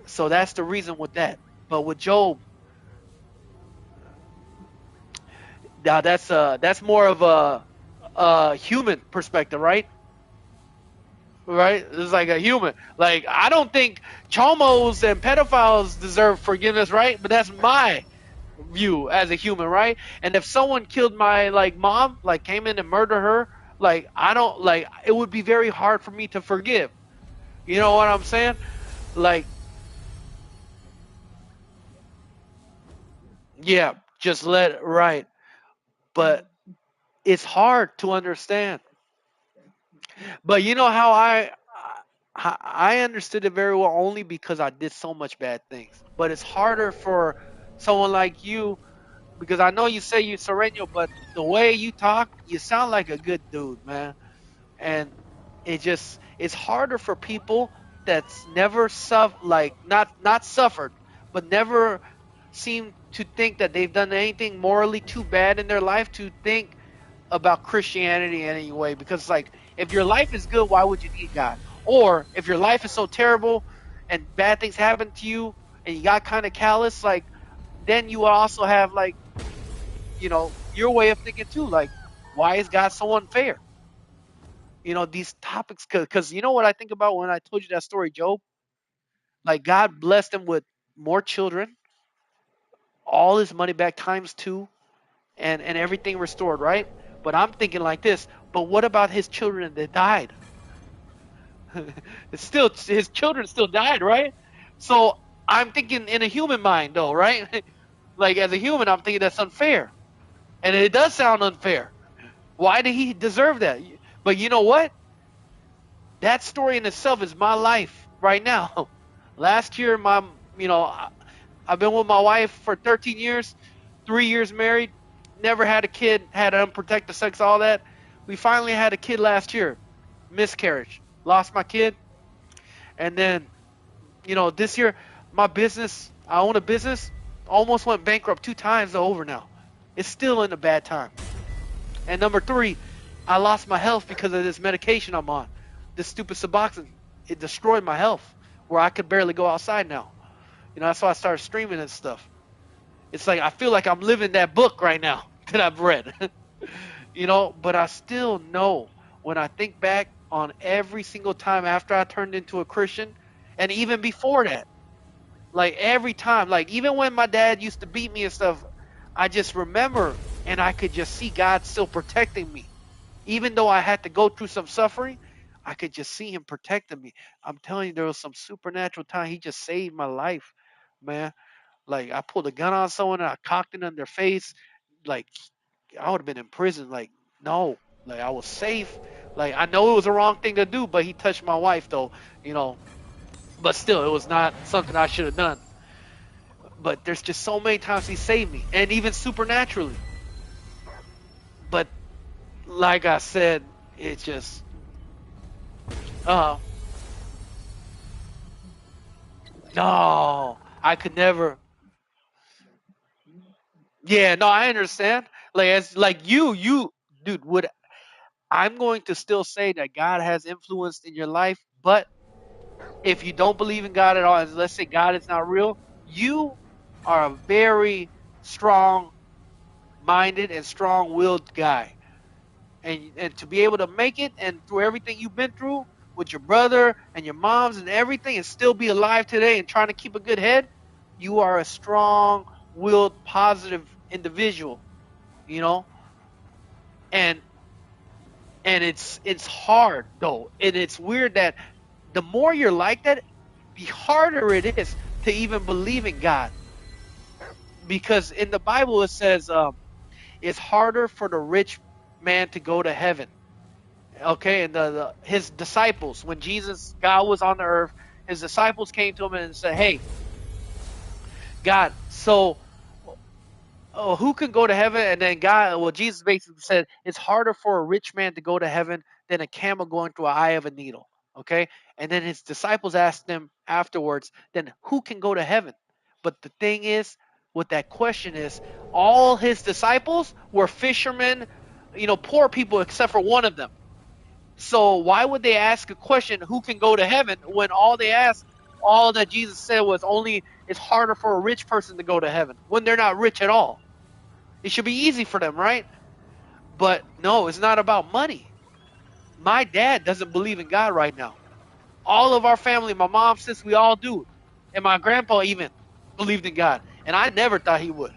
So that's the reason with that. But with Job, now that's more of a human perspective, right? Right? It's like a human. Like I don't think chomos and pedophiles deserve forgiveness, right? But that's my view as a human, right? And if someone killed my like mom, like came in and murdered her, like I don't like it would be very hard for me to forgive. You know what I'm saying? Like, yeah, just let it right. But it's hard to understand. But you know how I understood it very well only because I did so much bad things. But it's harder for someone like you because I know you say you Sereno, but the way you talk, you sound like a good dude, man. And it's harder for people that's never not suffered, but never seem to think that they've done anything morally too bad in their life to think about Christianity in any way. Because like if your life is good, why would you need God? Or if your life is so terrible and bad things happen to you and you got kind of callous, like then you will also have like your way of thinking too. Like why is God so unfair? These topics, because you know what I think about when I told you that story, Job? Like God blessed him with more children, all his money back times two, and everything restored, right? But I'm thinking like this, but what about his children that died? It's still his children still died, right? So I'm thinking in a human mind though, right? Like as a human, I'm thinking that's unfair. And it does sound unfair. Why did he deserve that? But you know what? That story in itself is my life right now. Last year, I've been with my wife for 13 years, 3 years married, never had a kid, had unprotected sex, all that. We finally had a kid last year, miscarriage, lost my kid, and then this year, my business, I own a business, almost went bankrupt 2 times over now. It's still in a bad time. And number three, I lost my health because of this medication I'm on. This stupid Suboxone. It destroyed my health where I could barely go outside now. That's why I started streaming and stuff. It's like I feel like I'm living that book right now that I've read. But I still know when I think back on every single time after I turned into a Christian and even before that, like every time, like even when my dad used to beat me and stuff, I just remember and I could just see God still protecting me. Even though I had to go through some suffering, I could just see him protecting me. I'm telling you, there was some supernatural time. He just saved my life, man. Like I pulled a gun on someone and I cocked it in their face. Like I would have been in prison. Like no, like I was safe. Like I know it was the wrong thing to do, but he touched my wife though, you know. But still, it was not something I should have done. But there's just so many times he saved me, and even supernaturally. But like I said, it just uh no, I could never. Yeah, no, I understand. Like as like you, dude, would I'm going to still say that God has influenced in your life, but if you don't believe in God at all, and let's say God is not real, you are a very strong minded and strong willed guy. And to be able to make it and through everything you've been through with your brother and your moms and everything and still be alive today and trying to keep a good head, you are a strong willed positive individual, you know? And it's hard though. And it's weird that the more you're like that, the harder it is to even believe in God. Because in the Bible it says it's harder for the rich man to go to heaven. Okay, and his disciples, when God was on the earth, his disciples came to him and said, "Hey, God, so who can go to heaven?" And then Jesus basically said, "It's harder for a rich man to go to heaven than a camel going through an eye of a needle." Okay, and then his disciples asked him afterwards, "Then who can go to heaven?" But the thing is, with that question is, all his disciples were fishermen, poor people, except for one of them. So why would they ask a question, who can go to heaven, when all that Jesus said was only it's harder for a rich person to go to heaven when they're not rich at all. It should be easy for them, right? But no, it's not about money. My dad doesn't believe in God right now. All of our family, my mom, sis, we all do. And my grandpa even believed in God. And I never thought he would.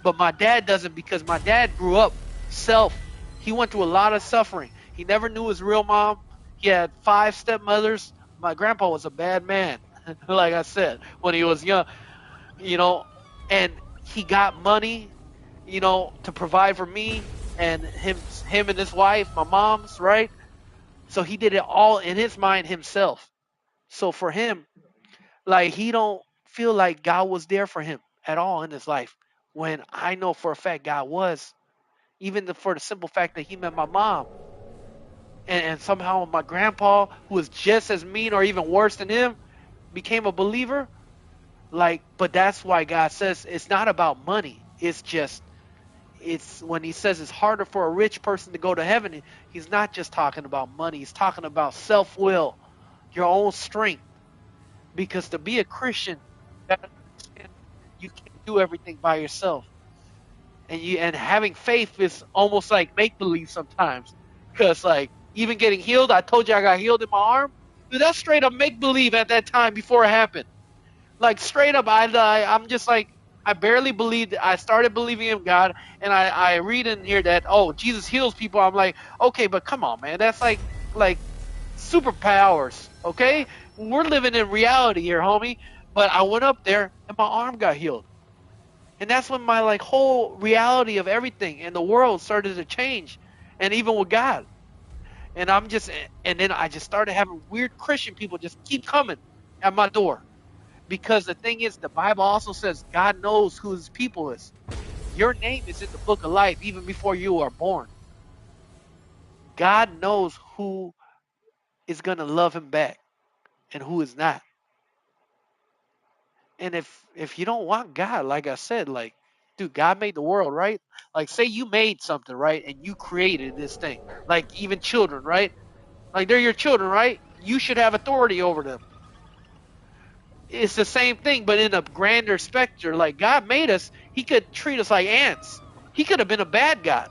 But my dad doesn't because my dad grew up self. He went through a lot of suffering. He never knew his real mom. He had 5 stepmothers. My grandpa was a bad man, like I said, when he was young, you know, and he got money, to provide for me and him and his wife, my mom's, right? So he did it all in his mind himself. So for him, like he don't feel like God was there for him at all in his life. When I know for a fact God was, even for the simple fact that he met my mom, and somehow my grandpa, who was just as mean or even worse than him, became a believer. Like, but that's why God says it's not about money. It's just, it's when he says it's harder for a rich person to go to heaven, he's not just talking about money. He's talking about self-will, your own strength. Because to be a Christian, you gotta understand you can't do everything by yourself. And having faith is almost like make believe sometimes. Because like even getting healed, I told you I got healed in my arm. Dude, that's straight up make believe at that time before it happened. Like straight up, I'm just like I barely believed. I started believing in God, and I read in here that oh Jesus heals people. I'm like okay, but come on, man, that's like superpowers. Okay, we're living in reality here, homie. But I went up there and my arm got healed, and that's when my like whole reality of everything in the world started to change, and even with God. And and then I just started having weird Christian people just keep coming at my door. Because the thing is, the Bible also says God knows who his people is. Your name is in the book of life even before you are born. God knows who is going to love him back and who is not. And if you don't want God, like I said, like, dude, God made the world, right? Like, say you made something, right? And you created this thing. Like, even children, right? Like, they're your children, right? You should have authority over them. It's the same thing, but in a grander spectrum. Like God made us, he could treat us like ants. He could have been a bad God,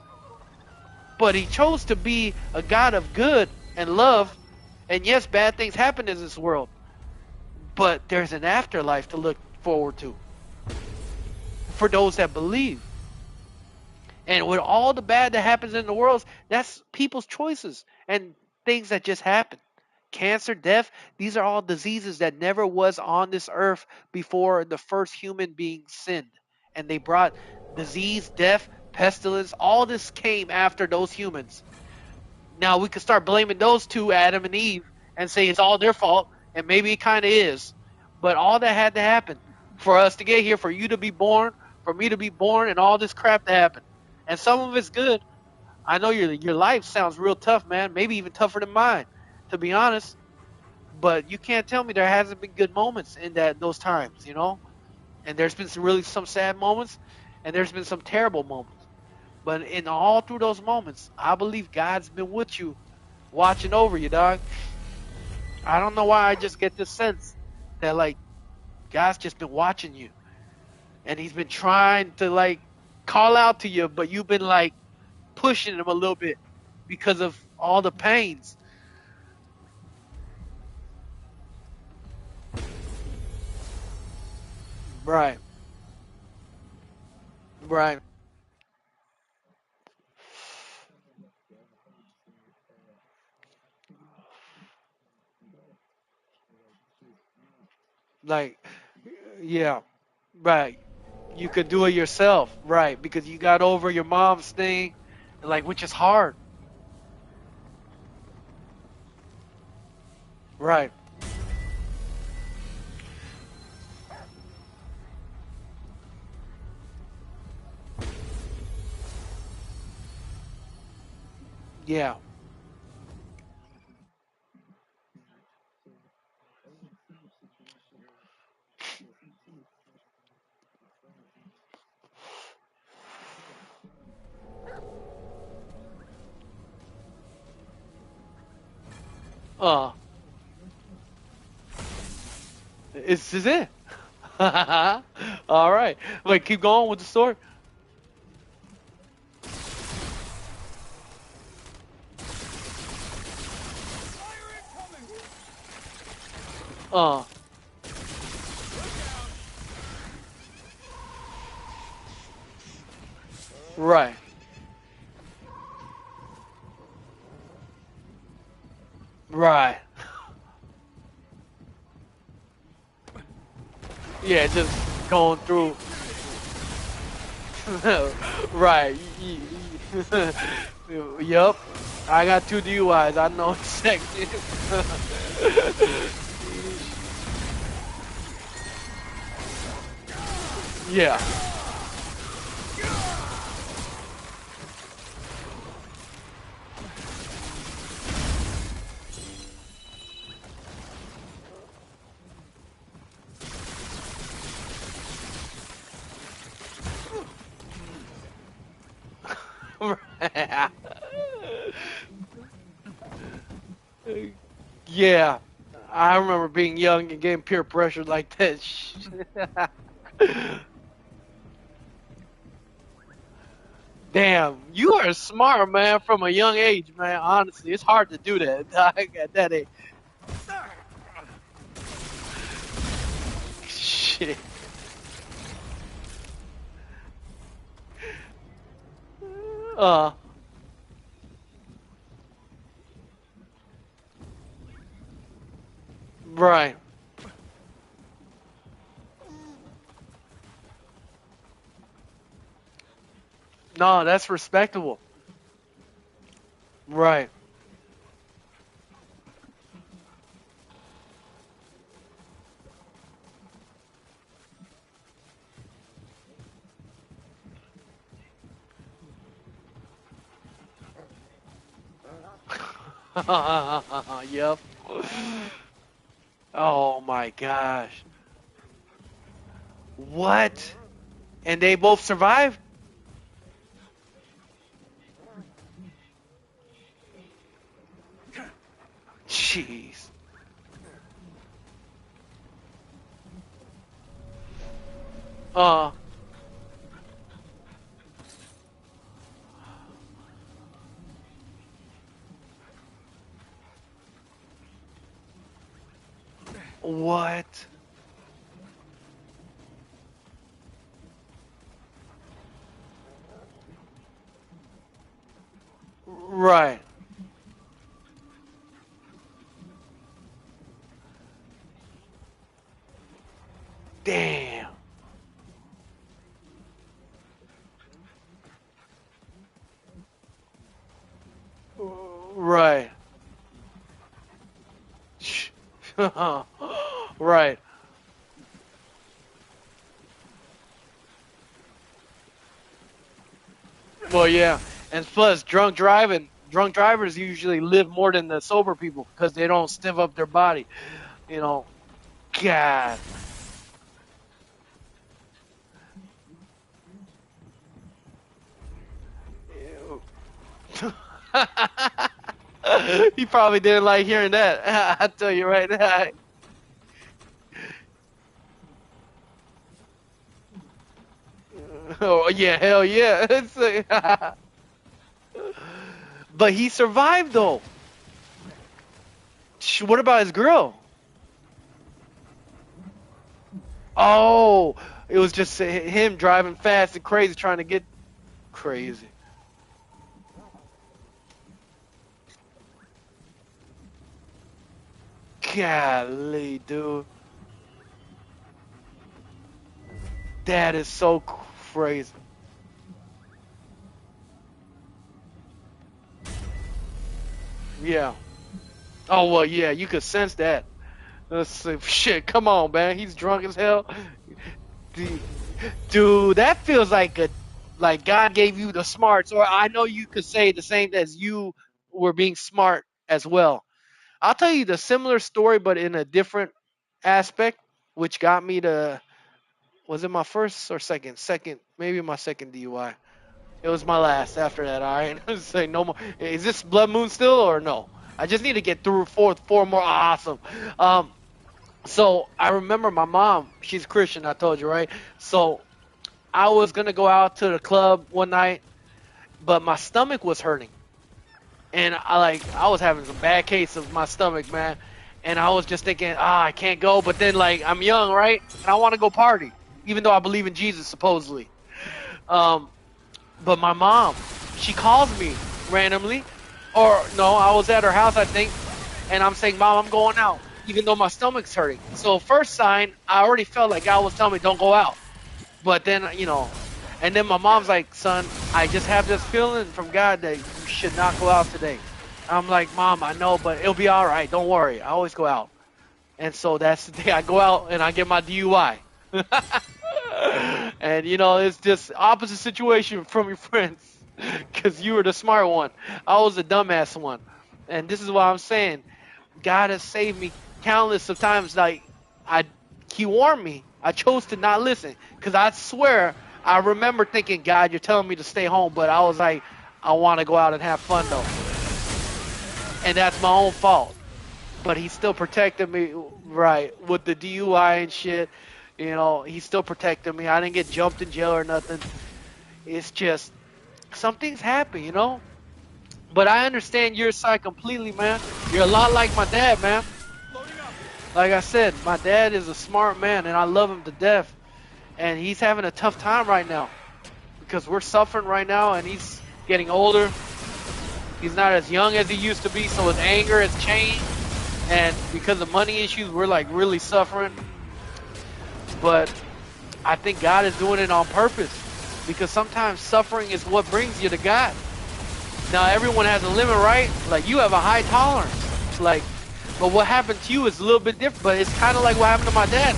but he chose to be a God of good and love. And yes, bad things happen in this world, but there's an afterlife to look forward to for those that believe. And with all the bad that happens in the world, that's people's choices and things that just happen. Cancer, death, these are all diseases that never was on this earth before the first human being sinned. And they brought disease, death, pestilence, all this came after those humans. Now we could start blaming those two, Adam and Eve, and say it's all their fault, and maybe it kind of is. But all that had to happen for us to get here, for you to be born, for me to be born, and all this crap to happen. And some of it's good. I know your life sounds real tough, man. Maybe even tougher than mine, to be honest. But you can't tell me there hasn't been good moments in those times, you know. And there's been some sad moments, and there's been some terrible moments. But in all through those moments, I believe God's been with you, watching over you, dog. I don't know why I just get this sense that like God's just been watching you, and He's been trying to like call out to you, but you've been like pushing Him a little bit because of all the pains. Right, right. Like, yeah, right. You could do it yourself, right? Because you got over your mom's thing, like which is hard, right? Yeah. Uh, this is it. All right. Wait, keep going with the story. Uh, right, right. Yeah, just going through. Right. Yup. I got 2 DUIs. I know exactly. Yeah. Yeah. I remember being young and getting peer pressure like that. Damn, you are smart, man, from a young age, man. Honestly, it's hard to do that at that age. Shit. Uh, right. No, that's respectable. Right. Yep. Oh my gosh. What? And they both survived? Jeez. Uh, what? Right. Damn. Right. Right. Well, yeah. And plus, drunk drivers usually live more than the sober people because they don't stiff up their body. You know, God. Ew. He probably didn't like hearing that. I tell you right now. Oh yeah, hell yeah. But he survived though. What about his girl? Oh, it was just him driving fast and crazy, trying to get crazy. Golly, dude, that is so crazy. Yeah. Oh well, yeah, you could sense that. Let's see. Shit, come on, man. He's drunk as hell. Dude, dude, that feels like God gave you the smarts. Or I know you could say the same as you were being smart as well. I'll tell you the similar story, but in a different aspect, which got me to, was it my first or second? Second, maybe my second DUI. It was my last after that. All right, say no more. Is this Blood Moon still or no? I just need to get through four more. Awesome. Um, so I remember my mom. She's Christian. I told you right. So I was gonna go out to the club one night, but my stomach was hurting, and I was having some bad case of my stomach, man. And I was just thinking, I can't go. But then like I'm young, right? And I want to go party, even though I believe in Jesus supposedly. Um, but my mom, she calls me randomly, or no, I was at her house, I think, and I'm saying, Mom, I'm going out, even though my stomach's hurting. So first sign, I already felt like God was telling me don't go out. But then, and then my mom's like, son, I just have this feeling from God that you should not go out today. I'm like, Mom, I know, but it'll be all right. Don't worry. I always go out. And so that's the day I go out and I get my DUI. And you know, it's just opposite situation from your friends, because you were the smart one. I was the dumbass one. And this is what I'm saying. God has saved me countless of times. Like, I, He warned me. I chose to not listen, because I swear I remember thinking, God, you're telling me to stay home, but I was like, I want to go out and have fun though, and that's my own fault. But He still protected me, right, with the DUI and shit. You know, He still protected me. I didn't get jumped in jail or nothing. It's just some things happen, you know. But I understand your side completely, man. You're a lot like my dad, man. Like I said, my dad is a smart man, and I love him to death. And he's having a tough time right now because we're suffering right now, and he's getting older. He's not as young as he used to be, so his anger has changed. And because of money issues, we're like really suffering. But I think God is doing it on purpose, because sometimes suffering is what brings you to God. Now, everyone has a limit, right? Like, you have a high tolerance. Like, but what happened to you is a little bit different. But it's kind of like what happened to my dad.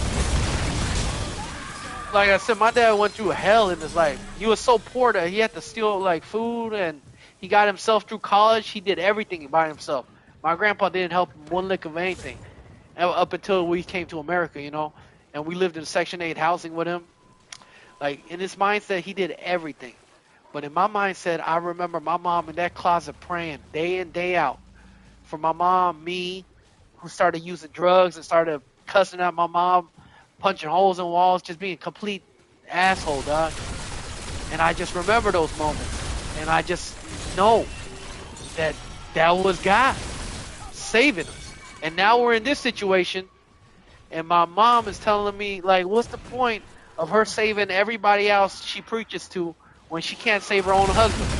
Like I said, my dad went through hell in his life. He was so poor that he had to steal, like, food, and he got himself through college. He did everything by himself. My grandpa didn't help him one lick of anything up until we came to America, you know, and we lived in Section 8 housing with him. Like, in his mindset, he did everything. But in my mindset, I remember my mom in that closet praying day in, day out for my mom, me, who started using drugs and started cussing at my mom, punching holes in walls, just being a complete asshole, dog. And I just remember those moments. And I just know that that was God saving us. And now we're in this situation, and my mom is telling me, like, what's the point of her saving everybody else she preaches to when she can't save her own husband?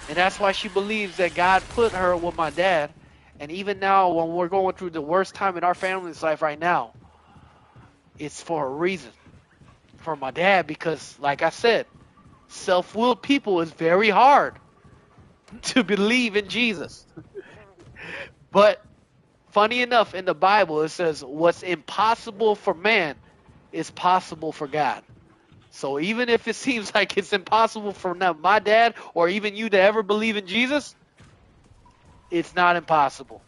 And that's why she believes that God put her with my dad. And even now, when we're going through the worst time in our family's life right now, it's for a reason. For my dad, because, like I said, self-willed people is very hard to believe in Jesus. But funny enough, in the Bible, it says what's impossible for man is possible for God. So even if it seems like it's impossible for my dad or even you to ever believe in Jesus, it's not impossible.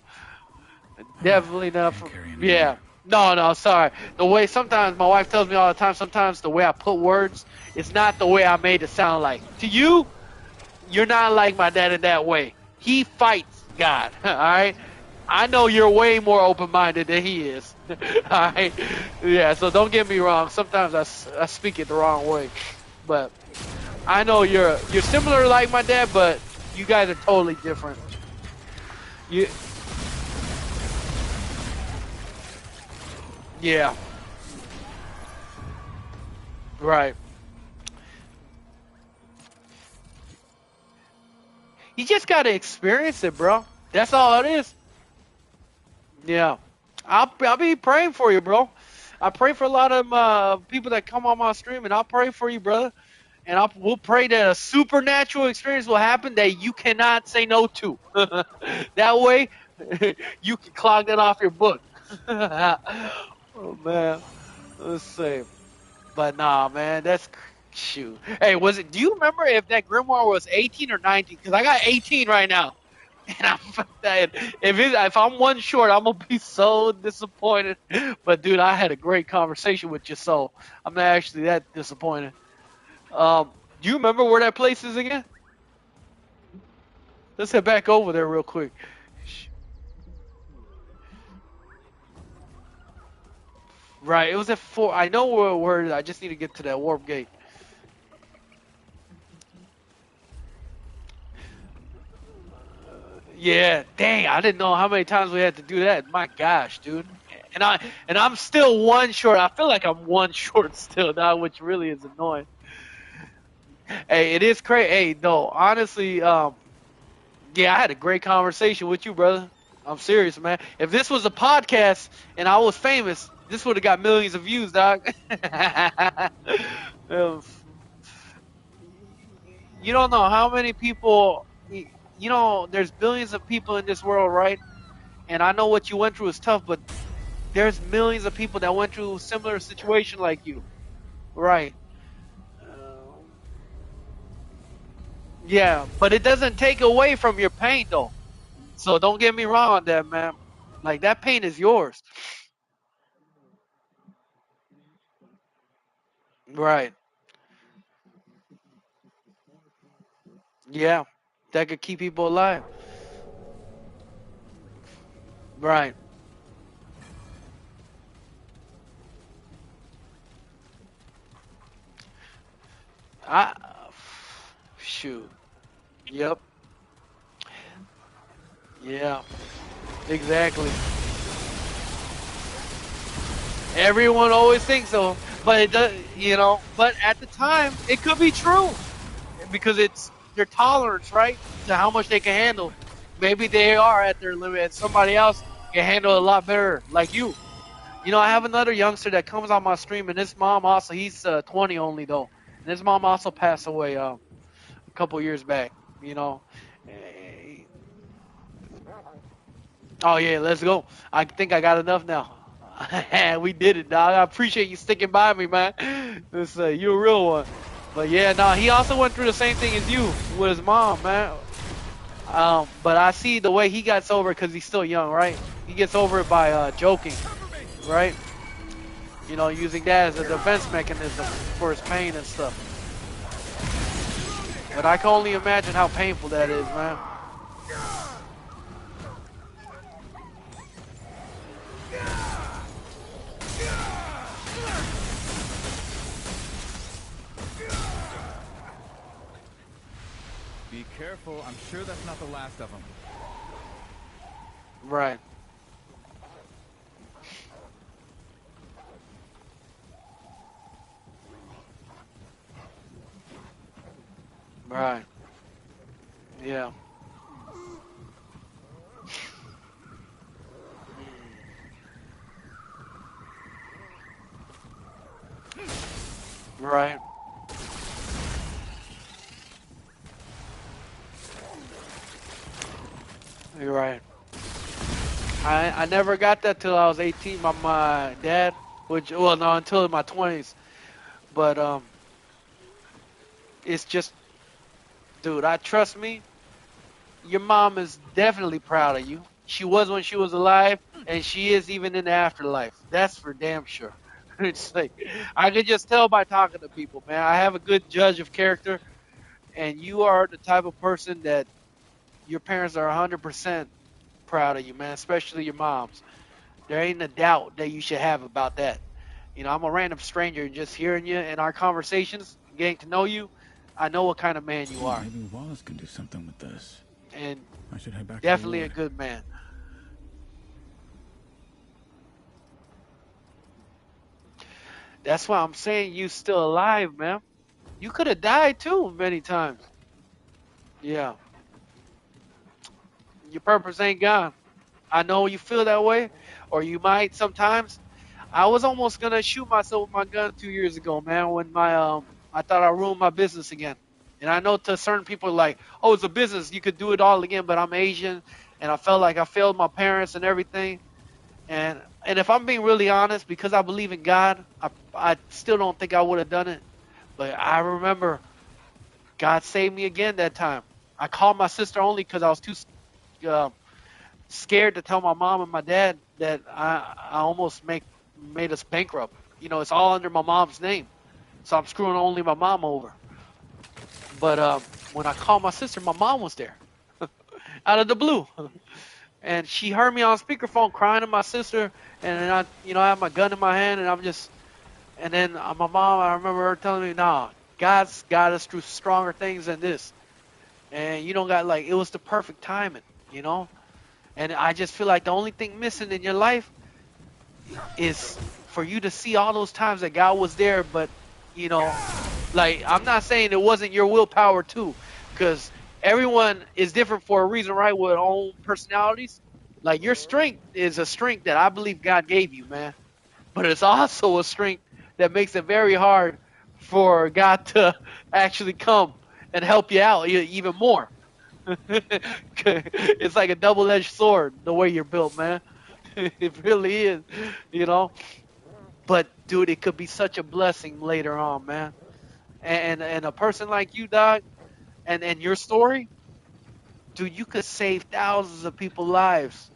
Definitely not. Yeah. No, sorry. The way sometimes my wife tells me all the time, sometimes the way I put words, it's not the way I made it sound like. To you, you're not like my dad in that way. He fights God, all right? I know you're way more open-minded than he is, all right? Yeah, so don't get me wrong. Sometimes I speak it the wrong way. But I know you're similar like my dad, but you guys are totally different. Yeah. Right. You just got to experience it, bro. That's all it is. Yeah. I'll be praying for you, bro. I pray for a lot of people that come on my stream, and I'll pray for you, brother. And we'll pray that a supernatural experience will happen that you cannot say no to. That way, you can clog that off your book. Oh, man. Let's see. But nah, man, shoot. Hey, do you remember if that grimoire was 18 or 19? Because I got 18 right now. And if I'm one short, I'm going to be so disappointed. But, dude, I had a great conversation with you, so I'm not actually that disappointed. Do you remember where that place is again? Let's head back over there real quick. Right, it was at 4. I know where I just need to get to that warp gate. Yeah, dang, I didn't know how many times we had to do that. My gosh, dude. And I'm still one short. I feel like I'm one short still now, which really is annoying. Hey, it is crazy. Hey, no, honestly, yeah, I had a great conversation with you, brother. I'm serious, man. If this was a podcast and I was famous, this would have got millions of views, dog. You don't know how many people you know, there's billions of people in this world, right? And I know what you went through is tough, but there's millions of people that went through a similar situation like you, right? Um, yeah, but it doesn't take away from your pain, though. So don't get me wrong on that, man. Like that pain is yours, right? Yeah, that could keep people alive, right? I shoot. Yep. Yeah. Exactly. Everyone always thinks so, but it does. You know, but at the time, it could be true because it's their tolerance, right, to how much they can handle. Maybe they are at their limit, and somebody else can handle it a lot better, like you. You know, I have another youngster that comes on my stream, and his mom also. He's 20 only though, and his mom also passed away a couple years back. You know. Eh, Oh yeah, let's go. I think I got enough now. We did it, dog. I appreciate you sticking by me, man. This you a real one. But yeah, no, he also went through the same thing as you with his mom, man. But I see the way he gets over it because he's still young, right? He gets over it by joking, right? You know, using that as a defense mechanism for his pain and stuff. But I can only imagine how painful that is, man. Be careful. I'm sure that's not the last of them. Right, right, yeah, right. You're right. I never got that till I was 18 by my dad, which well no until in my 20s. But it's just, dude, I trust me. Your mom is definitely proud of you. She was when she was alive, and she is even in the afterlife. That's for damn sure. It's like I can just tell by talking to people, man. I have a good judge of character, and you are the type of person that your parents are 100% proud of you, man. Especially your moms. There ain't a doubt that you should have about that. You know, I'm a random stranger, and just hearing you in our conversations, getting to know you, I know what kind of man you are, Maybe Wallace can do something with this. and I should head back to the definitely a ward. good man. That's why I'm saying you still alive, man. You could have died too many times. Yeah, your purpose ain't gone. I know you feel that way, or you might sometimes. I was almost gonna shoot myself with my gun 2 years ago, man, when my I thought I ruined my business again. And I know to certain people like, oh, it's a business, you could do it all again, but I'm Asian, and I felt like I failed my parents and everything. And if I'm being really honest, because I believe in God, I still don't think I would have done it. But I remember God saved me again that time. I called my sister only because I was too uh, scared to tell my mom and my dad that I almost made us bankrupt. You know, it's all under my mom's name, so I'm screwing only my mom over. But when I called my sister, my mom was there out of the blue, and she heard me on speakerphone crying to my sister, and then I have my gun in my hand, and I'm just, and then my mom, I remember her telling me, "Nah, God's got us through stronger things than this, and you don't got like it was the perfect timing, you know." And I just feel like the only thing missing in your life is for you to see all those times that God was there, but you know, like I'm not saying it wasn't your willpower too, because everyone is different for a reason, right? With their own personalities. Like your strength is a strength that I believe God gave you, man. But it's also a strength that makes it very hard for God to actually come and help you out even more. It's like a double-edged sword the way you're built, man. It really is, you know. But dude, it could be such a blessing later on, man. And a person like you, dog, and your story, dude, you could save thousands of people's lives.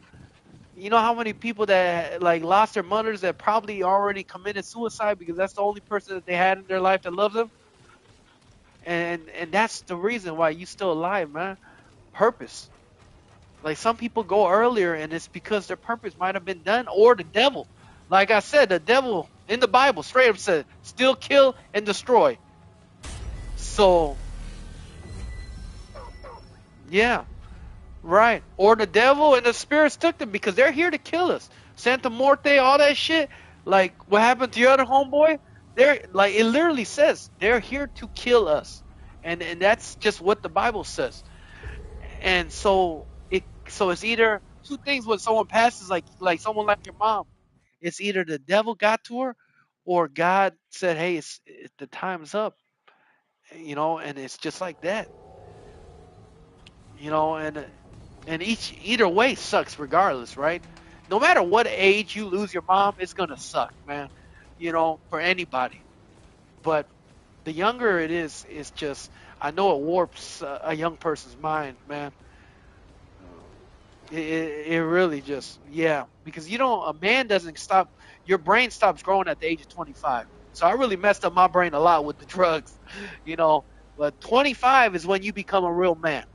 You know how many people that like lost their mothers that probably already committed suicide because that's the only person that they had in their life that loves them, and that's the reason why you still alive, man. Purpose. Like some people go earlier, and it's because their purpose might have been done, or the devil. Like I said, the devil in the Bible straight up said, "Steal, kill, and destroy." So yeah, right. Or the devil and the spirits took them because they're here to kill us. Santa Muerte, all that shit. Like what happened to your other homeboy? They're like it literally says they're here to kill us, and that's just what the Bible says. And so it's either two things when someone passes like someone like your mom. It's either the devil got to her, or God said, "Hey, the time's up," and it's just like that, and either way sucks regardless, right? No matter what age you lose your mom, it's gonna suck, man. For anybody. But the younger it is just I know it warps a young person's mind, man. It really just because a man doesn't stop. Your brain stops growing at the age of 25. So I really messed up my brain a lot with the drugs, you know. But 25 is when you become a real man.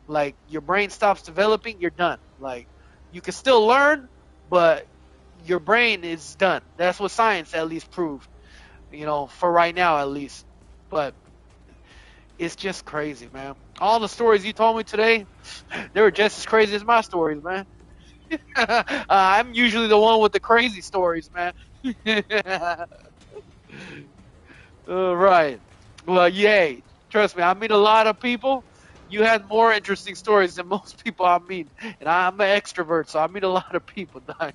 Like your brain stops developing, you're done. Like you can still learn, but your brain is done. That's what science at least proved, for right now at least. But it's just crazy, man. All the stories you told me today, they were just as crazy as my stories, man. I'm usually the one with the crazy stories, man. Right. Well, yay. Trust me, I meet a lot of people. You had more interesting stories than most people I meet. And I'm an extrovert, so I meet a lot of people, Doc.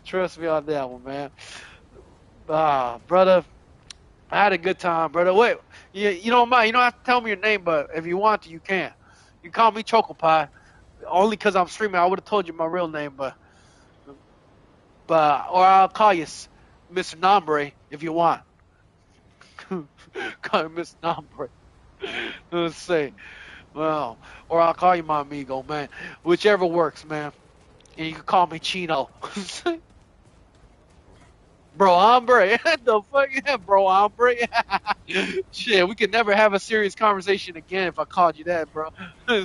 Trust me on that one, man. Brother, I had a good time, brother. Wait, you don't mind. You don't have to tell me your name, but if you want to, you can. You call me Choco Pie. Only because I'm streaming. I would have told you my real name, or I'll call you Mr. Nombre if you want. Call you Mr. Nombre. Let's see. Well, or I'll call you my amigo, man. Whichever works, man. And you can call me Chino. Bro, hombre. The fuck, yeah, bro, hombre. Shit, we could never have a serious conversation again if I called you that, bro.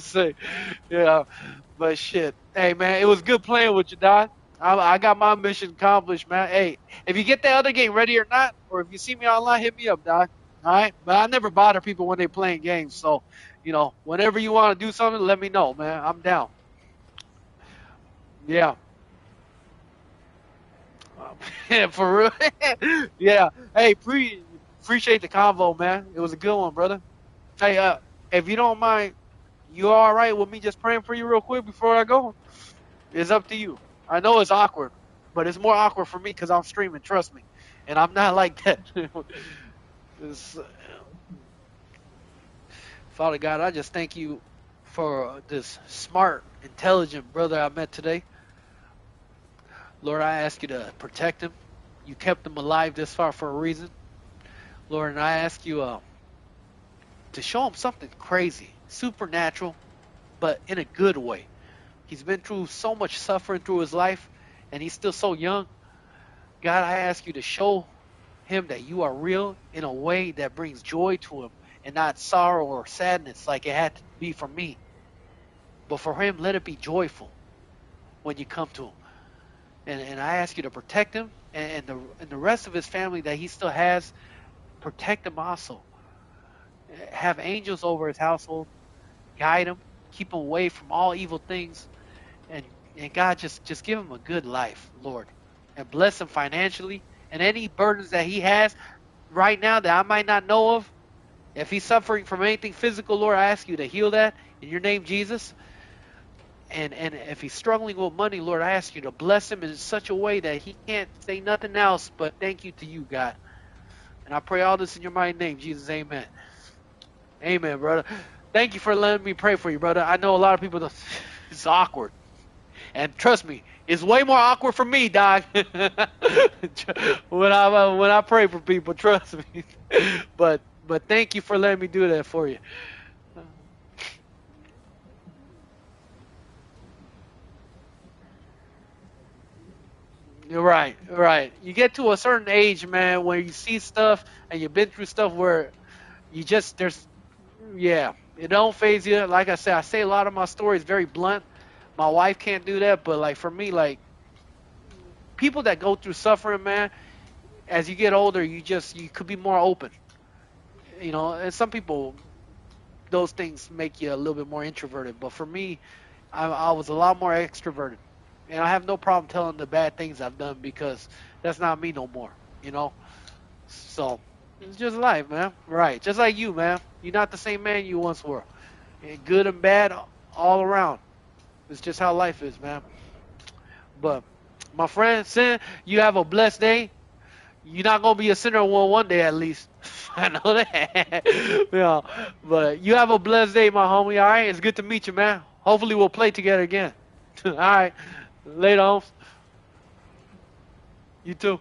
Say, yeah, but shit. Hey, man, it was good playing with you, Doc. I got my mission accomplished, man. Hey, if you get that other game ready or not, or if you see me online, hit me up, Doc. All right? But I never bother people when they playing games. So, whenever you want to do something, let me know, man. I'm down. Yeah. Yeah, for real. Yeah. Hey, appreciate the convo, man. It was a good one, brother. Hey, if you don't mind, you all right with me just praying for you real quick before I go? It's up to you. I know it's awkward, but it's more awkward for me because I'm streaming. Trust me, and I'm not like that. It's, Father God, I just thank you for this smart, intelligent brother I met today. Lord, I ask you to protect him. You kept him alive this far for a reason. Lord, and I ask you to show him something crazy, supernatural, but in a good way. He's been through so much suffering through his life, and he's still so young. God, I ask you to show him that you are real in a way that brings joy to him and not sorrow or sadness like it had to be for me. But for him, let it be joyful when you come to him. And I ask you to protect him and the rest of his family that he still has. Protect him also. Have angels over his household. Guide him. Keep him away from all evil things. And God, just give him a good life, Lord. And bless him financially. And any burdens that he has right now that I might not know of, if he's suffering from anything physical, Lord, I ask you to heal that in your name, Jesus. And if he's struggling with money, Lord, I ask you to bless him in such a way that he can't say nothing else but thank you to you, God. And I pray all this in your mighty name, Jesus. Amen. Amen, brother. Thank you for letting me pray for you, brother. I know a lot of people don't, it's awkward. And trust me, it's way more awkward for me, dog. When I pray for people, trust me. But thank you for letting me do that for you. You're right, right. You get to a certain age, man, where you see stuff and you've been through stuff where you just yeah, it don't phase you. Like I said, I say a lot of my stories very blunt. My wife can't do that, but like for me, like people that go through suffering, man, as you get older, you could be more open, And some people, those things make you a little bit more introverted. But for me, I was a lot more extroverted, and I have no problem telling the bad things I've done because that's not me no more, you know. So it's just life, man. Right, just like you, man. You're not the same man you once were. Good and bad, all around. It's just how life is, man. But my friend, Sin, you have a blessed day. You're not gonna be a sinner one day at least. I know that. But you have a blessed day, my homie. All right, it's good to meet you, man. Hopefully we'll play together again. All right, later, homes. You too.